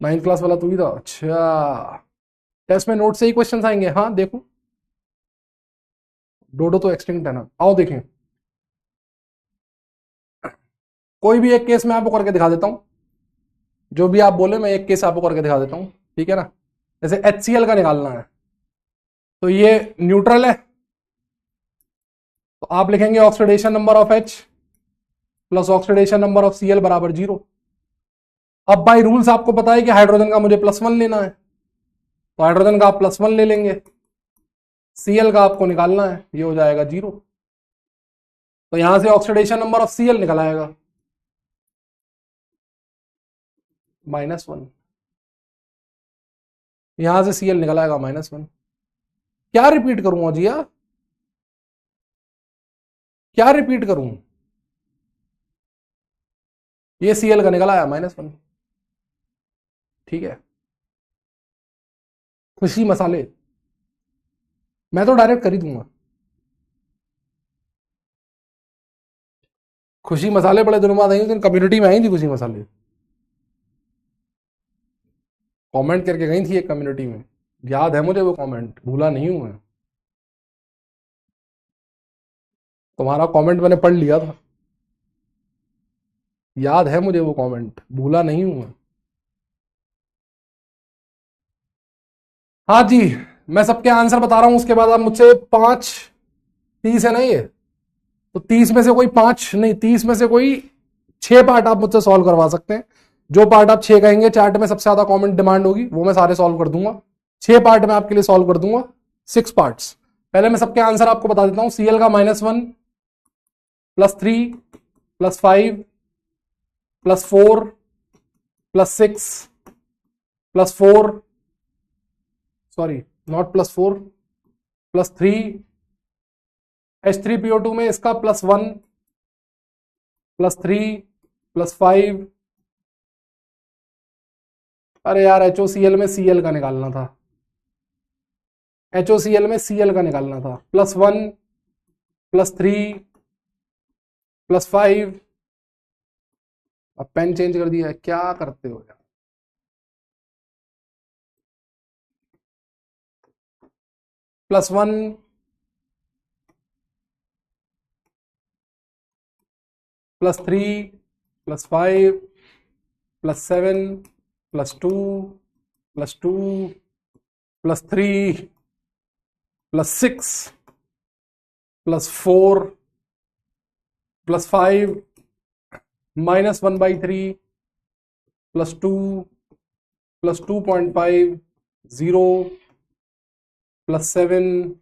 9th क्लास वाला तू ही था? अच्छा, टेस्ट में नोट से ही क्वेश्चंस आएंगे। हाँ देखो, डोडो तो एक्सटिंक्ट है ना। आओ देखें, कोई भी एक केस मैं आपको करके दिखा देता हूं। जो भी आप बोले मैं एक केस आपको करके दिखा देता हूं, ठीक है ना। जैसे HCl का निकालना है, तो ये न्यूट्रल है, तो आप लिखेंगे oxidation number of H plus oxidation number of Cl बराबर 0। अब बाई रूल्स आपको पता है कि हाइड्रोजन का मुझे +1 लेना है, तो हाइड्रोजन का आप +1 ले लेंगे, Cl का आपको निकालना है, ये हो जाएगा 0। तो यहां से ऑक्सीडेशन नंबर ऑफ Cl निकल आएगा -1, यहां से Cl निकल आएगा -1। क्या रिपीट करूं जिया, क्या रिपीट करूं? ये Cl का निकल आया -1, ठीक है। खुशी मसाले मैं तो डायरेक्ट कर ही दूंगा। खुशी मसाले बड़े दिनों बाद आई, उस दिन कम्युनिटी में आई थी खुशी मसाले, कमेंट करके गई थी एक कम्युनिटी में, याद है मुझे वो कमेंट, भूला नहीं हूं मैं। तुम्हारा कमेंट मैंने पढ़ लिया था, याद है मुझे वो कमेंट, भूला नहीं हूं मैं। हाँ जी, मैं सबके आंसर बता रहा हूं, उसके बाद आप मुझसे 5, 30 है ना ये, तो 30 में से कोई 5 नहीं, 30 में से कोई 6 पार्ट आप मुझसे सॉल्व करवा सकते हैं। जो पार्ट आप 6 कहेंगे, चार्ट में सबसे ज्यादा कॉमेंट डिमांड होगी, वो मैं सारे सॉल्व कर दूंगा। 6 पार्ट में आपके लिए सॉल्व कर दूंगा, 6 पार्ट्स। पहले मैं सबके आंसर आपको बता देता हूं। Cl का -1 +3 +5 +4 +6 +4, सॉरी नॉट +4, +3, H3PO2 में इसका +1 +3 +5। अरे यार HOCl में Cl का निकालना था, HOCl में Cl का निकालना था। +1 +3 +5। अब पेन चेंज कर दिया है, क्या करते हो यार। +1 +3 +5 +7 +2 +2 +3 +6 +4 +5 -1/3 +2 +2.5 0 +7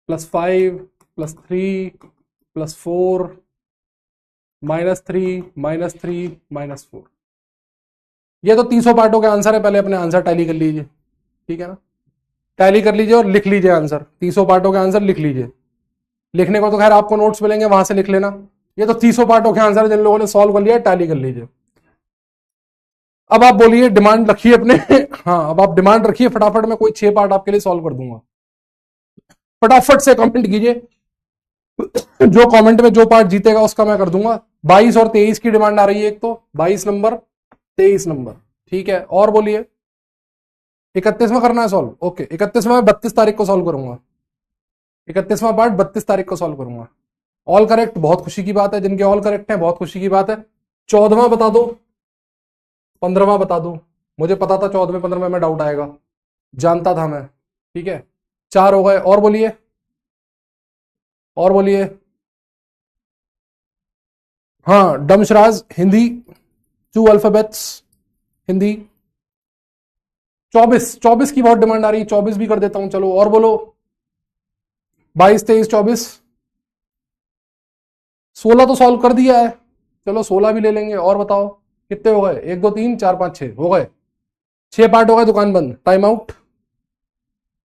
+5 +3 +4 -3 -3 -4। ये तो 300 पार्टों के आंसर है। पहले अपने आंसर टैली कर लीजिए, ठीक है ना। टैली कर लीजिए और लिख लीजिए आंसर। 300 पार्टों के आंसर लिख लीजिए। लिखने को तो खैर आपको नोट्स मिलेंगे, वहां से लिख लेना। ये तो 300 पार्टों के आंसर जिन लोगों ने सॉल्व कर लिया, टैली कर लीजिए। अब आप बोलिए, डिमांड रखिए अपने हाँ, अब आप डिमांड रखिए फटाफट, मैं कोई 6 पार्ट आपके लिए सॉल्व कर दूंगा। फटाफट से कमेंट कीजिए, जो कमेंट में जो पार्ट जीतेगा उसका मैं कर दूंगा। 22 और 23 की डिमांड आ रही है, एक तो 22 नंबर 23 नंबर, ठीक है। और बोलिए, 31वां करना है सॉल्व? ओके, 31वां मैं 32 तारीख को सॉल्व करूंगा। 31वां पार्ट 32 तारीख को सॉल्व करूंगा। ऑल करेक्ट, बहुत खुशी की बात है। जिनके ऑल करेक्ट है बहुत खुशी की बात है। 14वां बता दो, 15वां बता दो। मुझे पता था 14वें 15वें में डाउट आएगा, जानता था मैं, ठीक है। 4 हो गए। और बोलिए, और बोलिए। हाँ, डमशराज हिंदी 2 अल्फाबेट्स हिंदी। 24 की बहुत डिमांड आ रही है, 24 भी कर देता हूं। चलो और बोलो, 22 23 24 16 तो सॉल्व कर दिया है, चलो 16 भी ले लेंगे। और बताओ कितने हो गए? 1 2 3 4 5 6 हो गए। 6 पार्ट हो गए, दुकान बंद, टाइम आउट।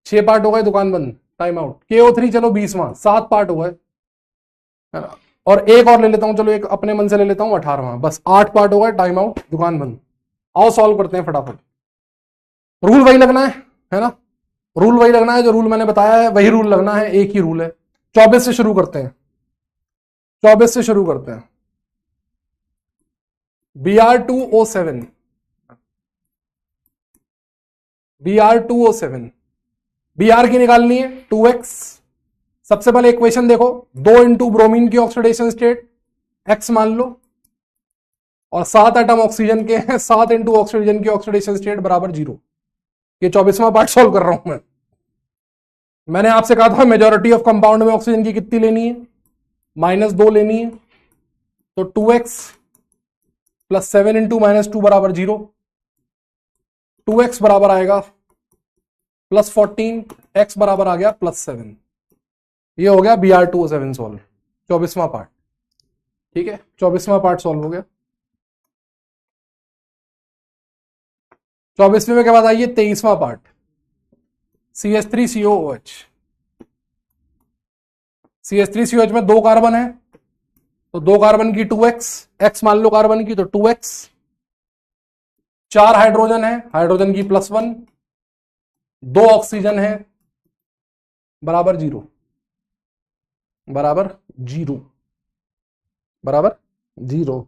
6 पार्ट हो गए, दुकान बंद, टाइम आउट। KO3 चलो 20वां, 7 पार्ट हो गए, है ना। और एक और ले लेता हूं, चलो एक अपने मन से ले लेता हूं, 18वां। बस 8 पार्ट हो गए, टाइम आउट, दुकान बंद। आओ सॉल्व करते हैं फटाफट। रूल वही लगना है ना। रूल वही लगना है, जो रूल मैंने बताया है वही रूल लगना है, एक ही रूल है। 24 से शुरू करते हैं, 24 से शुरू करते हैं। BR207, BR207, BR की निकालनी है 2x। सबसे पहले इक्वेशन देखो, 2 इंटू ब्रोमीन की ऑक्सीडेशन स्टेट x मान लो, और 7 एटम ऑक्सीजन के हैं, 7 इंटू ऑक्सीजन की ऑक्सीडेशन स्टेट बराबर 0। ये 24वां पार्ट सॉल्व कर रहा हूं मैं। मैंने आपसे कहा था मेजॉरिटी ऑफ कंपाउंड में ऑक्सीजन की कितनी लेनी है? -2 लेनी है। तो 2x + 7 इंटू -2 बराबर 0। 2x बराबर आएगा +14, x बराबर आ गया +7। ये हो गया BR207 सॉल्व, 24वां पार्ट, ठीक है। 24वां पार्ट सॉल्व हो गया। 24वें के बाद आइए 23वां पार्ट, CH3COOH। CH3COH में 2 कार्बन है, तो 2 कार्बन की 2x, x मान लो कार्बन की, तो 2x। 4 हाइड्रोजन है, हाइड्रोजन की +1, 2 ऑक्सीजन है, बराबर 0, बराबर 0, बराबर 0।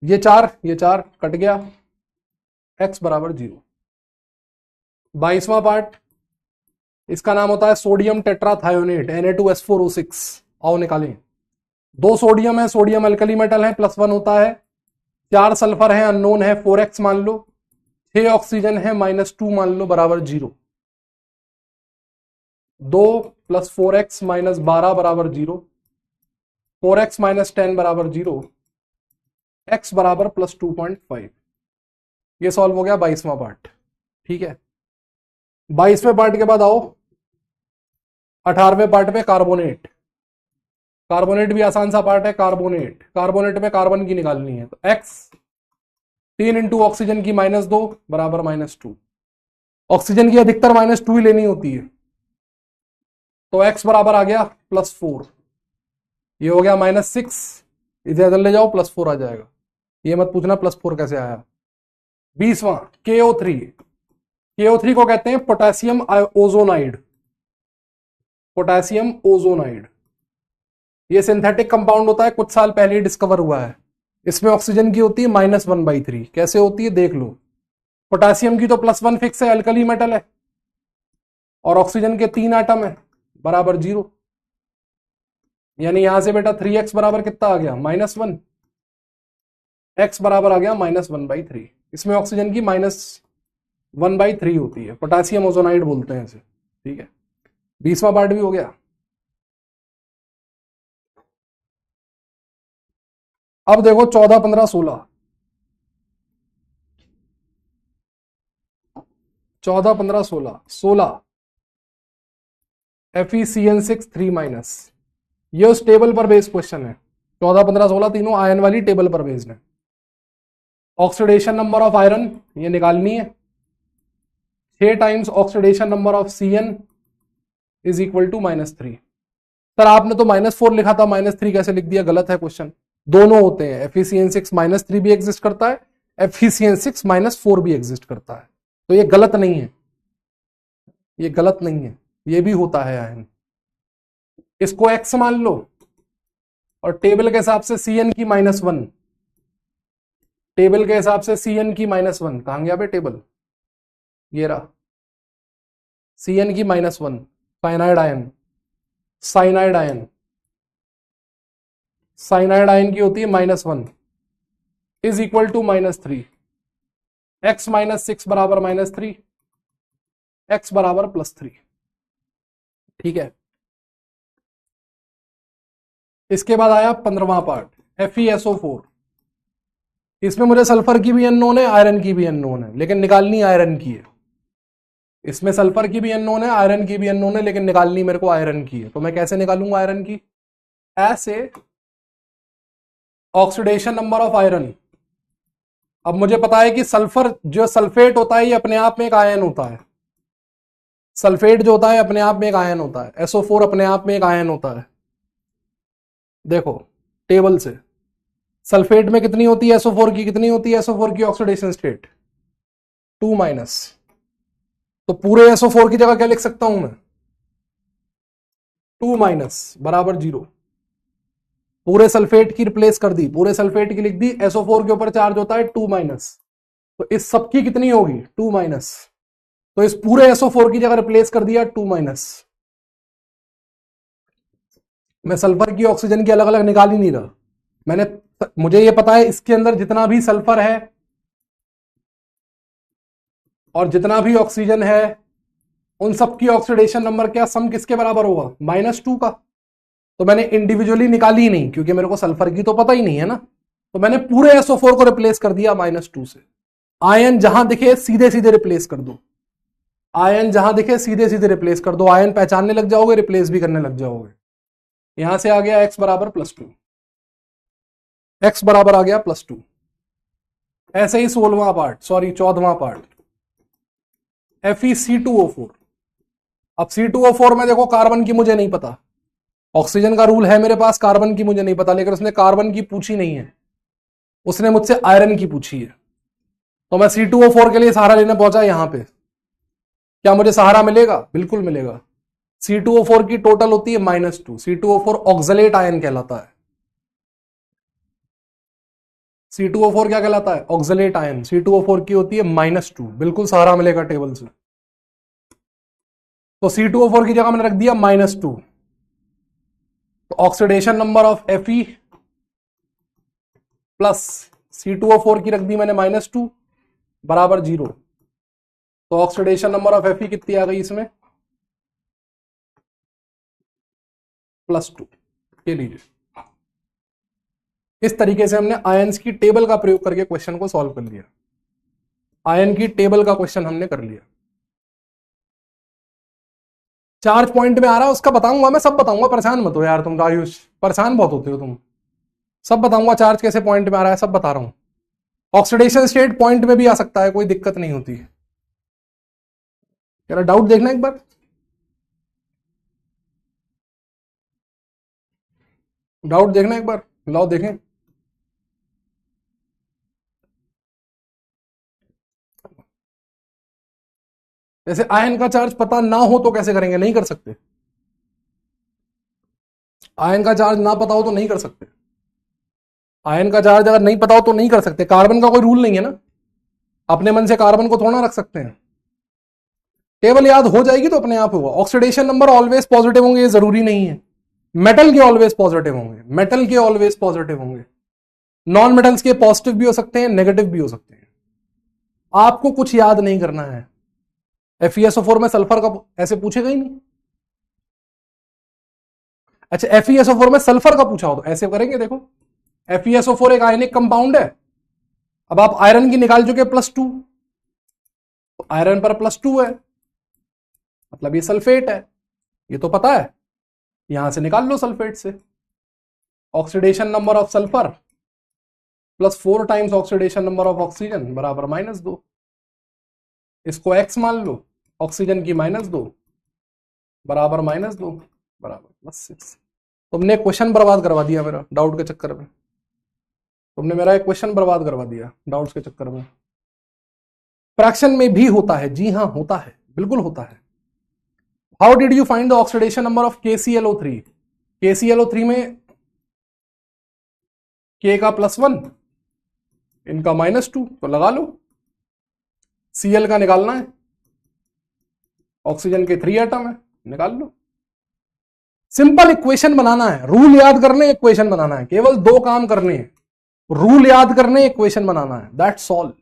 ये 4 कट गया, x बराबर 0। 22वां पार्ट, इसका नाम होता है सोडियम टेट्राथायोनेट, Na2S4O6। आओ निकालें। 2 सोडियम है, सोडियम अल्कली मेटल है, +1 होता है। 4 सल्फर है, अननोन है, 4x मान लो। 6 ऑक्सीजन है, -2 मान लो, बराबर 0। 2 + 4x - 12 बराबर 0। 4x - 10 बराबर 0। x बराबर +2.5। ये सॉल्व हो गया 22वां पार्ट, ठीक है। 22वें पार्ट के बाद आओ 18वें पार्ट पे, कार्बोनेट। कार्बोनेट भी आसान सा पार्ट है। कार्बोनेट, कार्बोनेट में कार्बन की निकालनी है, तो x 3 इंटू ऑक्सीजन की -2 बराबर -2। ऑक्सीजन की अधिकतर -2 ही लेनी होती है, तो x बराबर आ गया +4। ये हो गया -6, इधर इधर ले जाओ, +4 आ जाएगा। ये मत पूछना +4 कैसे आया। 20वां KO3। KO3 को कहते हैं पोटेशियम ओजोनाइड, पोटेशियम ओजोनाइड। ये सिंथेटिक कंपाउंड होता है, कुछ साल पहले ही डिस्कवर हुआ है। इसमें ऑक्सीजन की होती है -1/3। कैसे होती है देख लो। पोटेशियम की तो +1 फिक्स है, अल्कली मेटल है, और ऑक्सीजन के 3 एटम है, बराबर 0। यानी यहां से बेटा 3x बराबर कितना आ गया? -1। x बराबर आ गया -1/3। इसमें ऑक्सीजन की -1/3 होती है, पोटेशियम ओजोनाइड बोलते हैं इसे। ठीक है, 20वां पार्ट भी हो गया। अब देखो 14, 15, 16। 14, 15, 16, 16 FeCN6 3-। ये उस टेबल पर बेस्ड क्वेश्चन है। 14, 15, 16 तीनों आयन वाली टेबल पर बेस्ड है। ऑक्सीडेशन नंबर ऑफ आयरन ये निकालनी है। 6 times oxidation number of Cn is equal to -3। Sir आपने तो -4 लिखा था, -3 कैसे लिख दिया? गलत है क्वेश्चन। दोनों होते हैं, FeCN6 -3 भी एग्जिस्ट करता है, FeCN6 -4 भी एग्जिस्ट करता है। तो ये गलत नहीं है, ये गलत नहीं है, ये भी होता है आयन। इसको x मान लो और टेबल के हिसाब से Cn की -1, टेबल के हिसाब से Cn की -1 कहां गया बे टेबल? ये रहा Cn की -1, cyanide ion, cyanide ion, cyanide ion की होती है -1 इज इक्वल टू -3। x -6 बराबर -3, x बराबर +3। ठीक है, इसके बाद आया 15वां पार्ट, FeSO4। इसमें मुझे सल्फर की भी अननोन है, आयरन की भी अननोन है, लेकिन निकालनी आयरन की है। इसमें सल्फर की भी अननोन है, आयरन की भी अननोन है, लेकिन निकालनी मेरे को आयरन की है। तो मैं कैसे निकालूंगा आयरन की? ऐसे, ऑक्सीडेशन नंबर ऑफ आयरन। अब मुझे पता है कि सल्फर जो सल्फेट होता है ये अपने आप में एक आयन होता है। सल्फेट जो होता है अपने आप में एक आयन होता है, SO4 अपने आप में एक आयन होता है। देखो टेबल से सल्फेट में कितनी होती है SO4 की, कितनी होती है SO4 की ऑक्सीडेशन स्टेट? 2-। तो पूरे SO4 की जगह क्या लिख सकता हूं मैं? 2- बराबर 0। पूरे सल्फेट की रिप्लेस कर दी, पूरे सल्फेट की लिख दी, SO4 के ऊपर चार्ज होता है 2-। तो इस सब की कितनी होगी? 2-। तो इस पूरे SO4 की जगह रिप्लेस कर दिया 2-। मैं सल्फर की ऑक्सीजन की अलग अलग निकाल ही नहीं रहा। मुझे ये पता है इसके अंदर जितना भी सल्फर है और जितना भी ऑक्सीजन है उन सब की ऑक्सीडेशन नंबर क्या सम किसके बराबर होगा? -2 का। तो मैंने इंडिविजुअली निकाली नहीं, क्योंकि मेरे को सल्फर की तो पता ही नहीं है ना। तो मैंने पूरे SO4 को रिप्लेस कर दिया -2 से। आयन जहां दिखे सीधे सीधे रिप्लेस कर दो, आयन जहां दिखे सीधे सीधे रिप्लेस कर दो। आयन पहचानने लग जाओगे, रिप्लेस भी करने लग जाओगे। यहां से आ गया x बराबर +2, x बराबर आ गया +2। ऐसे ही 14वां पार्ट, FeC2O4। अब C2O4 में देखो कार्बन की मुझे नहीं पता, ऑक्सीजन का रूल है मेरे पास, कार्बन की मुझे नहीं पता, लेकिन उसने कार्बन की पूछी नहीं है, उसने मुझसे आयरन की पूछी है। तो मैं C2O4 के लिए सहारा लेने पहुंचा यहां पे। क्या मुझे सहारा मिलेगा? बिल्कुल मिलेगा। C2O4 की टोटल होती है -2। C2O4 ऑक्सलेट आयन कहलाता है। C2O4 क्या कहलाता है? Oxalate ion. C2O4 की होती है -2, बिल्कुल सहारा मिलेगा टेबल से। तो C2O4 की जगह मैंने रख दिया -2। तो oxidation number of Fe plus C2O4 की रख दी मैंने -2 बराबर 0। तो ऑक्सीडेशन नंबर ऑफ Fe कितनी आ गई इसमें? +2। ये लीजिए, इस तरीके से हमने आयंस की टेबल का प्रयोग करके क्वेश्चन को सॉल्व कर लिया। आयन की टेबल का क्वेश्चन हमने कर लिया। चार्ज पॉइंट में आ रहा है उसका बताऊंगा, मैं सब बताऊंगा, परेशान मत हो यार तुम आयुष, परेशान बहुत होते हो तुम। सब बताऊंगा, चार्ज कैसे पॉइंट में आ रहा है सब बता रहा हूं। ऑक्सीडेशन स्टेट पॉइंट में भी आ सकता है, कोई दिक्कत नहीं होती। तेरा डाउट देखना एक बार, डाउट देखना एक बार, लाओ देखें। जैसे आयन का चार्ज पता ना हो तो कैसे करेंगे? नहीं कर सकते। आयन का चार्ज ना पता हो तो नहीं कर सकते। आयन का चार्ज अगर नहीं पता हो तो नहीं कर सकते। कार्बन का कोई रूल नहीं है ना, अपने मन से कार्बन को थोड़ा रख सकते हैं। टेबल याद हो जाएगी तो अपने आप होगा। ऑक्सीडेशन नंबर ऑलवेज पॉजिटिव होंगे ये जरूरी नहीं है। मेटल के ऑलवेज पॉजिटिव होंगे, मेटल के ऑलवेज पॉजिटिव होंगे। नॉन मेटल्स के पॉजिटिव भी हो सकते हैं, नेगेटिव भी हो सकते हैं। आपको कुछ याद नहीं करना है। FeSO4 में सल्फर का ऐसे पूछेगा ही नहीं। अच्छा, FeSO4 में सल्फर का पूछा हो तो ऐसे करेंगे। देखो, FeSO4 एक आयनिक कंपाउंड है। अब आप आयरन की निकाल चुके +2, तो आयरन पर +2 है, मतलब ये सल्फेट है, ये तो पता है। यहां से निकाल लो सल्फेट से। Oxidation number of sulphur +4 times oxidation number of oxygen बराबर -2। इसको x मान लो, ऑक्सीजन की -2 बराबर -2 बराबर +6। तुमने क्वेश्चन बर्बाद करवा दिया मेरा डाउट के चक्कर में। तुमने मेरा एक क्वेश्चन बर्बाद करवा दिया डाउट्स के चक्कर में। फ्रैक्शन में भी होता है, जी हाँ होता है, बिल्कुल होता है। How did you find the oxidation number of KClO3? KClO3 में K का +1, इनका -2, तो लगा लो। Cl का निकालना है, ऑक्सीजन के 3 एटम है, निकाल लो। सिंपल इक्वेशन बनाना है, रूल याद करने, इक्वेशन बनाना है, केवल 2 काम करने हैं। रूल याद करने, इक्वेशन बनाना है, दैट्स ऑल।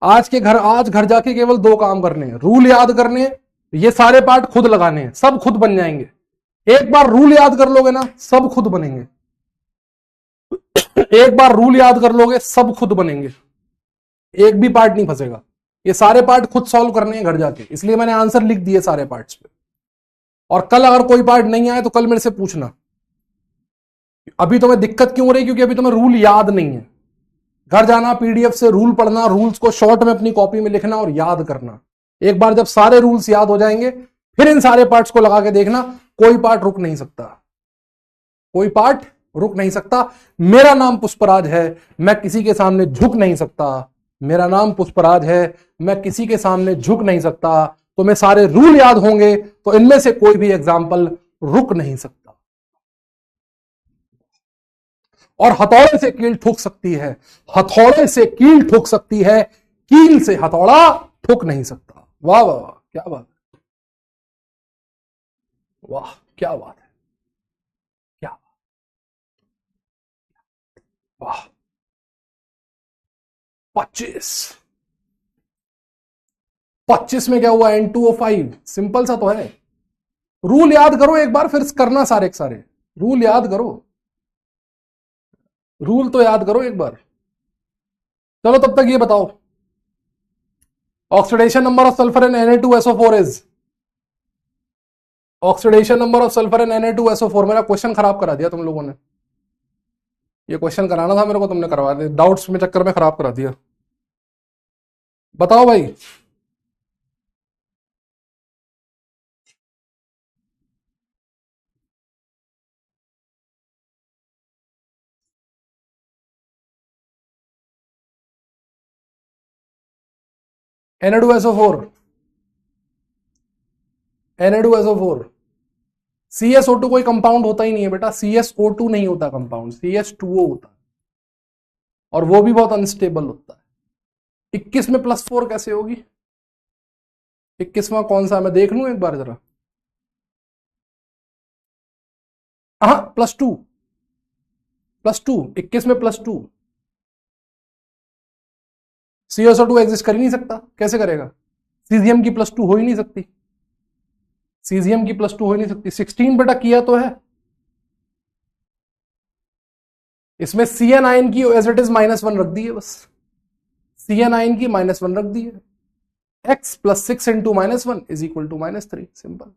आज घर जाके केवल 2 काम करने हैं, रूल याद करने, ये सारे पार्ट खुद लगाने हैं, सब खुद बन जाएंगे। एक बार रूल याद कर लोगे ना, सब खुद बनेंगे। एक बार रूल याद कर लोगे, सब खुद बनेंगे, एक भी पार्ट नहीं फंसेगा। ये सारे पार्ट खुद सॉल्व करने हैं घर जाके, इसलिए मैंने आंसर लिख दिए सारे पार्ट्स पे। और कल अगर कोई पार्ट नहीं आए तो कल मेरे से पूछना। अभी तुम्हें दिक्कत क्यों हो रही? क्योंकि अभी तुम्हें रूल याद नहीं है। घर जाना, PDF से रूल पढ़ना, रूल्स को शॉर्ट में अपनी कॉपी में लिखना और याद करना। एक बार जब सारे रूल्स याद हो जाएंगे, फिर इन सारे पार्ट्स को लगा के देखना, कोई पार्ट रुक नहीं सकता, कोई पार्ट रुक नहीं सकता। मेरा नाम पुष्पराज है, मैं किसी के सामने झुक नहीं सकता। मेरा नाम पुष्पराज है, मैं किसी के सामने झुक नहीं सकता। तो मैं सारे रूल याद होंगे तो इनमें से कोई भी एग्जाम्पल रुक नहीं सकता। और हथौड़े से कील ठोक सकती है, हथौड़े से कील ठोक सकती है, कील से हथौड़ा ठोक नहीं सकता। वाह वाह वाह, क्या बात है, वाह क्या बात है, क्या वाह। 25 में क्या हुआ? N2O5, सिंपल सा तो है। रूल याद करो एक बार, फिर करना सारे के सारे। रूल याद करो, रूल तो याद करो एक बार। चलो तब तक ये बताओ, oxidation number of sulphur in Na2SO4 is, oxidation number of sulphur in Na2SO4। मेरा क्वेश्चन खराब करा दिया तुम लोगों ने। ये क्वेश्चन कराना था मेरे को, तुमने करवा दिया, डाउट्स में चक्कर में खराब करा दिया। बताओ भाई। Na2SO4, Na2SO4, CSO2 कोई कंपाउंड होता ही नहीं है बेटा, CSO2 नहीं होता कंपाउंड, CH2O होता है, और वो भी बहुत अनस्टेबल होता है। 21 में +4 कैसे होगी? 21वां कौन सा, मैं देख लूं एक बार जरा। हाँ, +2, 21 में +2। CSO2 एग्जिस्ट कर ही नहीं सकता, कैसे करेगा? सीजियम की +2 हो ही नहीं सकती, सीजियम की +2 हो ही नहीं सकती। 16 बेटा किया तो है, इसमें CN की एज इट इज -1 रख दी है बस, CN की -1 रख दी है। x + 6 × -1 is equal to -3, simple.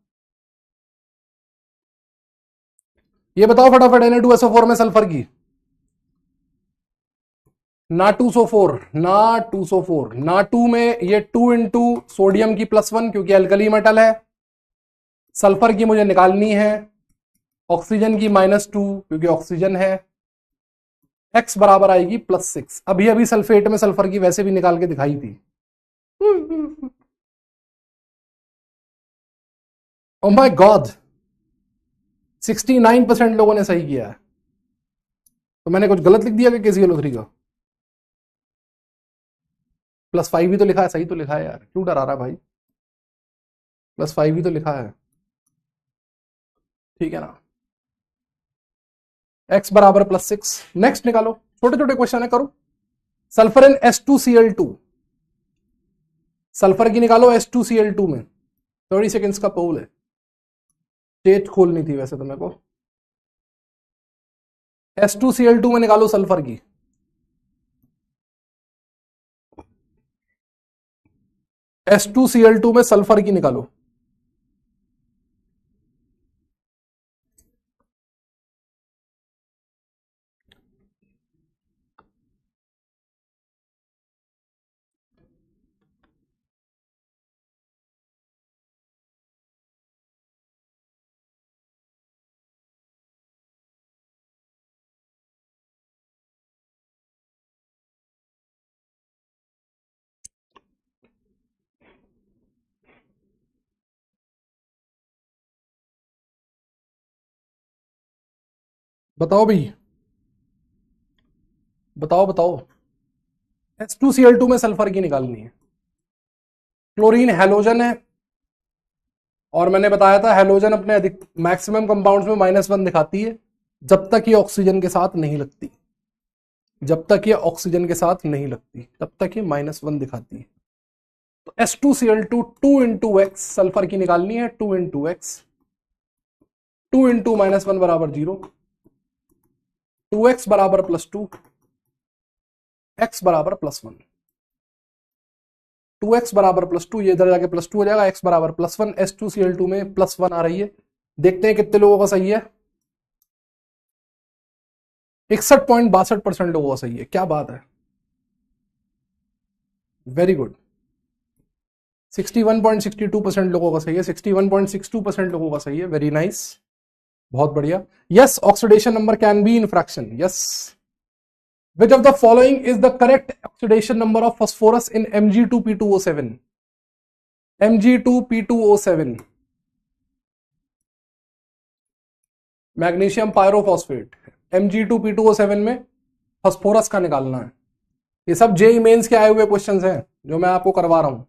ये बताओ फटाफट, Na2SO4 में सल्फर की Na2SO4, Na2SO4, Na2 में ये 2 × सोडियम की +1 क्योंकि अल्कली मेटल है। सल्फर की मुझे निकालनी है, ऑक्सीजन की -2 क्योंकि ऑक्सीजन है। x बराबर आएगी +6। अभी अभी सल्फेट में सल्फर की वैसे भी निकाल के दिखाई थी। ओह माय गॉड, 69% लोगों ने सही किया है। तो मैंने कुछ गलत लिख दिया कि KClO3 का +5 ही तो लिखा है, सही तो लिखा है यार, क्यों डरा रहा है भाई? +5 ही तो लिखा है, ठीक है ना। x बराबर +6, नेक्स्ट निकालो। छोटे छोटे क्वेश्चन है, करो। सल्फर इन H2Cl2, सल्फर की निकालो H2Cl2 में, 30 सेकेंड्स का पोल है। स्टेट खोलनी थी वैसे तो मेरे को। H2Cl2 में निकालो सल्फर की। H2Cl2 में सल्फर की निकालो। बताओ भाई, बताओ बताओ। H2Cl2 में सल्फर की निकालनी है। क्लोरीन हैलोजन है, और मैंने बताया था हैलोजन अपने अधिक मैक्सिमम कंपाउंड्स में -1 दिखाती है जब तक ये ऑक्सीजन के साथ नहीं लगती। जब तक ये ऑक्सीजन के साथ नहीं लगती तब तक ये -1 दिखाती है। तो H2Cl2 2 इंटू एक्स, सल्फर की निकालनी है 2 इंटू एक्स, 2 इंटू -1 बराबर 0, 2x बराबर +2, x बराबर +1, 2x बराबर +2, ये इधर जाके +2 हो जाएगा, x बराबर +1। H2Cl2 में +1 आ रही है। देखते हैं कितने लोगों का सही है। 61.62% लोगों का सही है, क्या बात है, वेरी गुड। 61.62% लोगों का सही है, 61.62% लोगों का सही है, वेरी नाइस, बहुत बढ़िया। Yes, oxidation number can be in fraction, yes. Which of the following is the correct oxidation number of phosphorus in Mg2P2O7? Mg2P2O7, magnesium pyrophosphate. Mg2P2O7 में फास्फोरस का निकालना है। ये सब जेई मेंस के आए हुए क्वेश्चंस हैं जो मैं आपको करवा रहा हूं,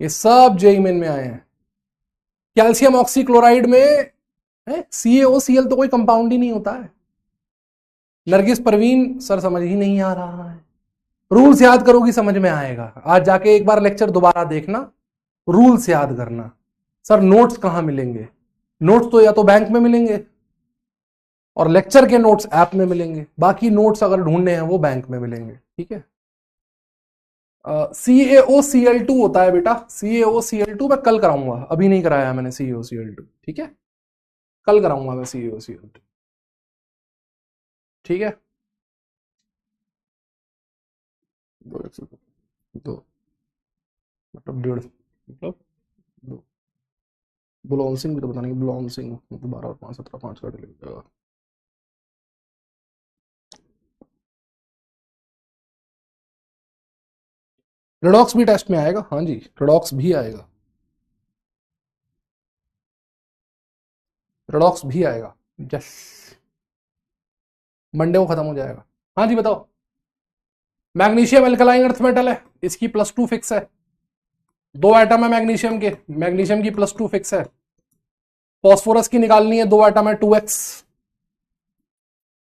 ये सब जेई मेन में आए हैं। कैल्शियम ऑक्सीक्लोराइड में CaOCl तो कोई कंपाउंड ही नहीं होता है। नरगिस परवीन, सर समझ ही नहीं आ रहा है। रूल्स याद करोगी समझ में आएगा। आज जाके एक बार लेक्चर दोबारा देखना, रूल्स याद करना। सर नोट्स कहां मिलेंगे? नोट्स तो या तो बैंक में मिलेंगे और लेक्चर के नोट्स ऐप में मिलेंगे, बाकी नोट्स अगर ढूंढने हैं वो बैंक में मिलेंगे, ठीक है। CaOCl2 होता है बेटा, CaOCl2 मैं कल कराऊंगा, अभी नहीं कराया मैंने CaOCl2, ठीक है, कल कराऊंगा मैं CaOCl2, ठीक है। दो मतलब 1.5 मतलब दो। बुलॉन सिंह भी तो पता नहीं, बुलॉन सिंह मतलब 12 और 5 17 5 का डिलीट। रेडॉक्स भी टेस्ट में आएगा, हाँ जी, रेडॉक्स भी आएगा, रेडॉक्स भी आएगा, यस। मंडे को खत्म हो जाएगा। हाँ जी बताओ। मैग्नीशियम अल्कलाइन अर्थ मेटल है, इसकी +2 फिक्स है। 2 एटम है मैग्नीशियम के, मैग्नीशियम की +2 फिक्स है। फॉस्फोरस की निकालनी है, 2 एटम है 2x,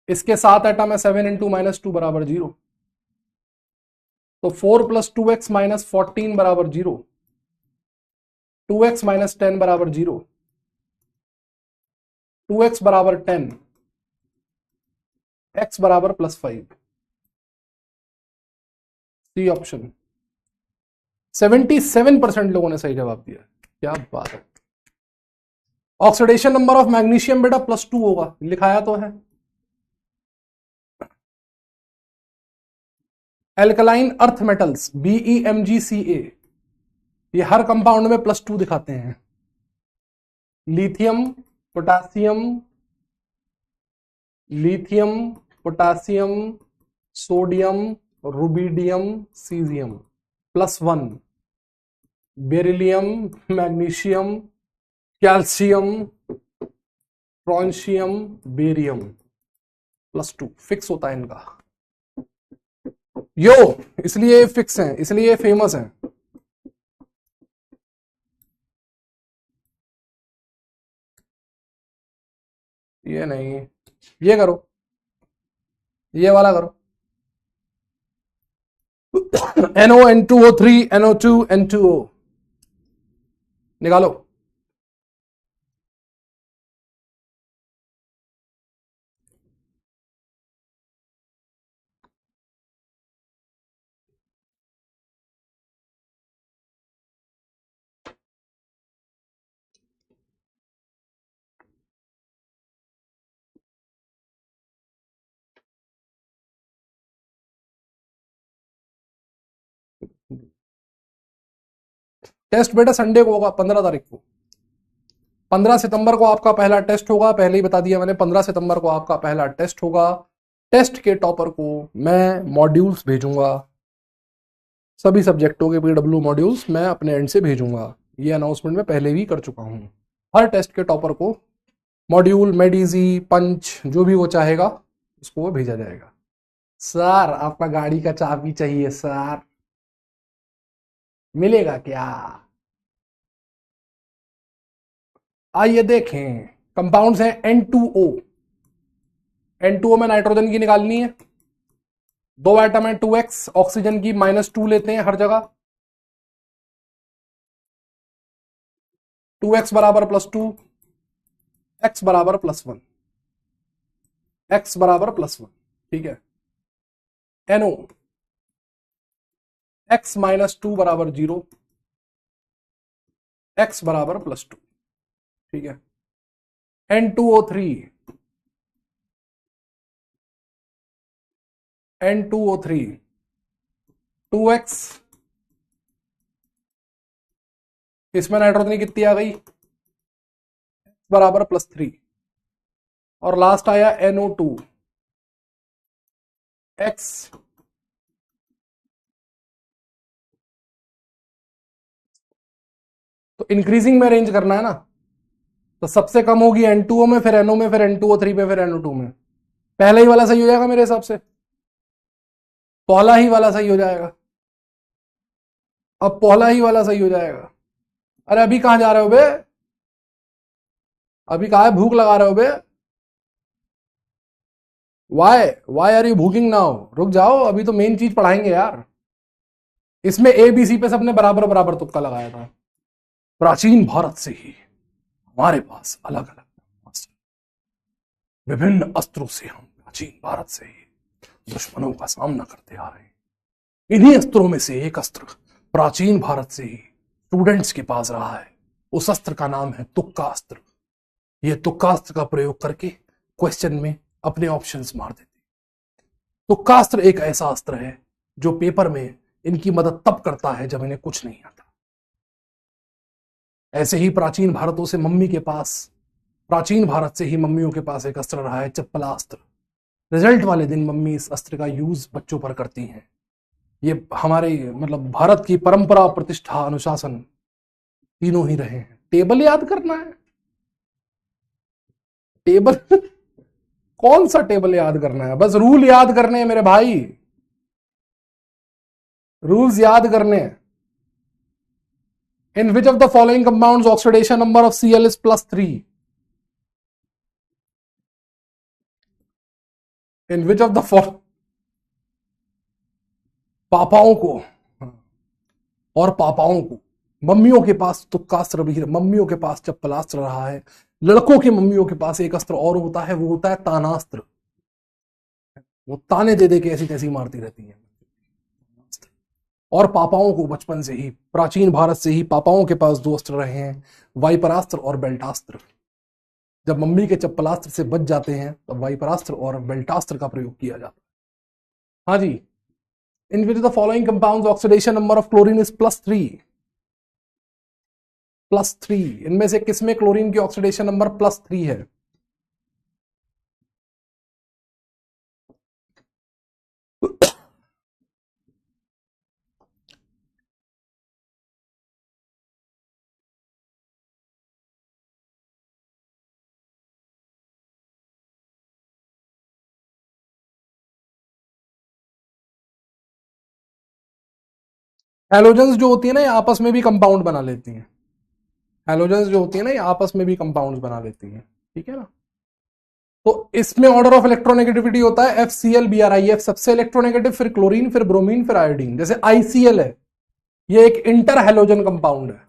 इसके 7 एटम है, 7 इंटू -2 बराबर 0, तो 4 + 2x - 14 बराबर 0, 2x - 10 बराबर 0, 2x बराबर 10, x बराबर +5, सी ऑप्शन। 77% लोगों ने सही जवाब दिया, क्या बात है। ऑक्सीडेशन नंबर ऑफ मैग्नीशियम बेटा +2 होगा, लिखाया तो है। एल्कलाइन अर्थ मेटल्स BeMgCa, ये हर कंपाउंड में +2 दिखाते हैं। Lithium, potassium, lithium, potassium, sodium, rubidium, caesium +1, beryllium, magnesium, calcium, francium, barium +2 fix होता है इनका। यो, इसलिए फिक्स है, इसलिए फेमस है। ये नहीं, ये करो, ये वाला करो। NO, N2O3, NO2, N2O निकालो। टेस्ट बेटा संडे को होगा, 15 तारीख को। 15 सितंबर को आपका पहला टेस्ट होगा, पहले ही बता दिया मैंने, 15 सितंबर को आपका पहला टेस्ट होगा। टेस्ट के टॉपर को मैं मॉड्यूल्स भेजूंगा, सभी सब्जेक्टों के PW मॉड्यूल्स मैं अपने एंड से भेजूंगा। ये अनाउंसमेंट मैं पहले भी कर चुका हूं। हर टेस्ट के टॉपर को मॉड्यूल, मेडिजी, पंच, जो भी वो चाहेगा उसको वो भेजा जाएगा। सर आपका गाड़ी का चाबी चाहिए सर, मिलेगा क्या? आइए देखें, कंपाउंड्स हैं N2O। N2O में नाइट्रोजन की निकालनी है, 2 एटम है 2x, ऑक्सीजन की -2 लेते हैं हर जगह। 2x बराबर +2, x बराबर +1, x बराबर +1, ठीक है। NO, x -2 बराबर 0, x बराबर +2, ठीक है। N2O3, N2O3 2x, इसमें नाइट्रोजन कितनी आ गई, बराबर +3, और लास्ट आया NO2 x, तो इंक्रीजिंग में अरेंज करना है ना, तो सबसे कम होगी N2O में, फिर NO में, फिर N2O3 में, फिर NO2 में। पहला ही वाला सही हो जाएगा मेरे हिसाब से, पहला ही वाला सही हो जाएगा। अब पहला ही वाला सही हो जाएगा। अरे अभी कहां जा रहे हो बे, अभी कहा है भूख लगा रहे हो बे? वाई आर यू भूकिंग नाउ? रुक जाओ, अभी तो मेन चीज पढ़ाएंगे यार। इसमें ABC पे सबने बराबर बराबर तुक्का लगाया था। प्राचीन भारत से ही हमारे पास अलग अलग अस्त्र, विभिन्न अस्त्रों से हम प्राचीन भारत से ही दुश्मनों का सामना करते आ रहे हैं। इन्हीं अस्त्रों में से एक अस्त्र प्राचीन भारत से ही स्टूडेंट्स के पास रहा है। उस अस्त्र का नाम है तुक्का अस्त्र। ये तुक्का अस्त्र का प्रयोग करके क्वेश्चन में अपने ऑप्शंस मार देते। तुक्का अस्त्र एक ऐसा अस्त्र है जो पेपर में इनकी मदद तब करता है जब इन्हें कुछ नहीं आता। ऐसे ही प्राचीन भारतों से मम्मी के पास, प्राचीन भारत से ही मम्मियों के पास एक अस्त्र रहा है, चप्पलास्त्र। रिजल्ट वाले दिन मम्मी इस अस्त्र का यूज बच्चों पर करती हैं। ये हमारे मतलब भारत की परंपरा, प्रतिष्ठा, अनुशासन तीनों ही रहे हैं। टेबल याद करना है, टेबल कौन सा टेबल याद करना है? बस रूल याद करने हैं मेरे भाई, रूल्स याद करने हैं। In which of the following compounds oxidation number of Cl is +3? In which of the following, पापाओं को और पापाओं को, मम्मियों के पास तुक्कास्त्र भी, मम्मियों के पास चप्पलास्त्र रहा है। लड़कों की मम्मियों के पास एक अस्त्र और होता है, वो होता है तानास्त्र। वो ताने दे दे के ऐसी तैसी मारती रहती है। और पापाओं को बचपन से ही, प्राचीन भारत से ही पापाओं के पास 2 अस्त्र रहे हैं, वाइपरास्त्र और बेल्टास्त्र। जब मम्मी के चप्पलास्त्र से बच जाते हैं तब वाइपरास्त्र और बेल्टास्त्र का प्रयोग किया जाता है। हाँ जी, in which the following compounds oxidation number of chlorine is +3? +3, इनमें से किसमें क्लोरीन की ऑक्सीडेशन नंबर +3 है? हैलोजेंस जो होती है ना, ये आपस में भी कंपाउंड बना लेती हैं। हैलोजेंस जो होती है ना, ये आपस में भी कंपाउंड्स बना लेती हैं, ठीक है ना। तो इसमें ऑर्डर ऑफ इलेक्ट्रोनेगेटिविटी होता है FCl BrIF, सबसे इलेक्ट्रोनेगेटिव, फिर क्लोरीन, फिर ब्रोमीन, फिर आयोडीन। जैसे ICl है, ये एक इंटर हेलोजन कंपाउंड है,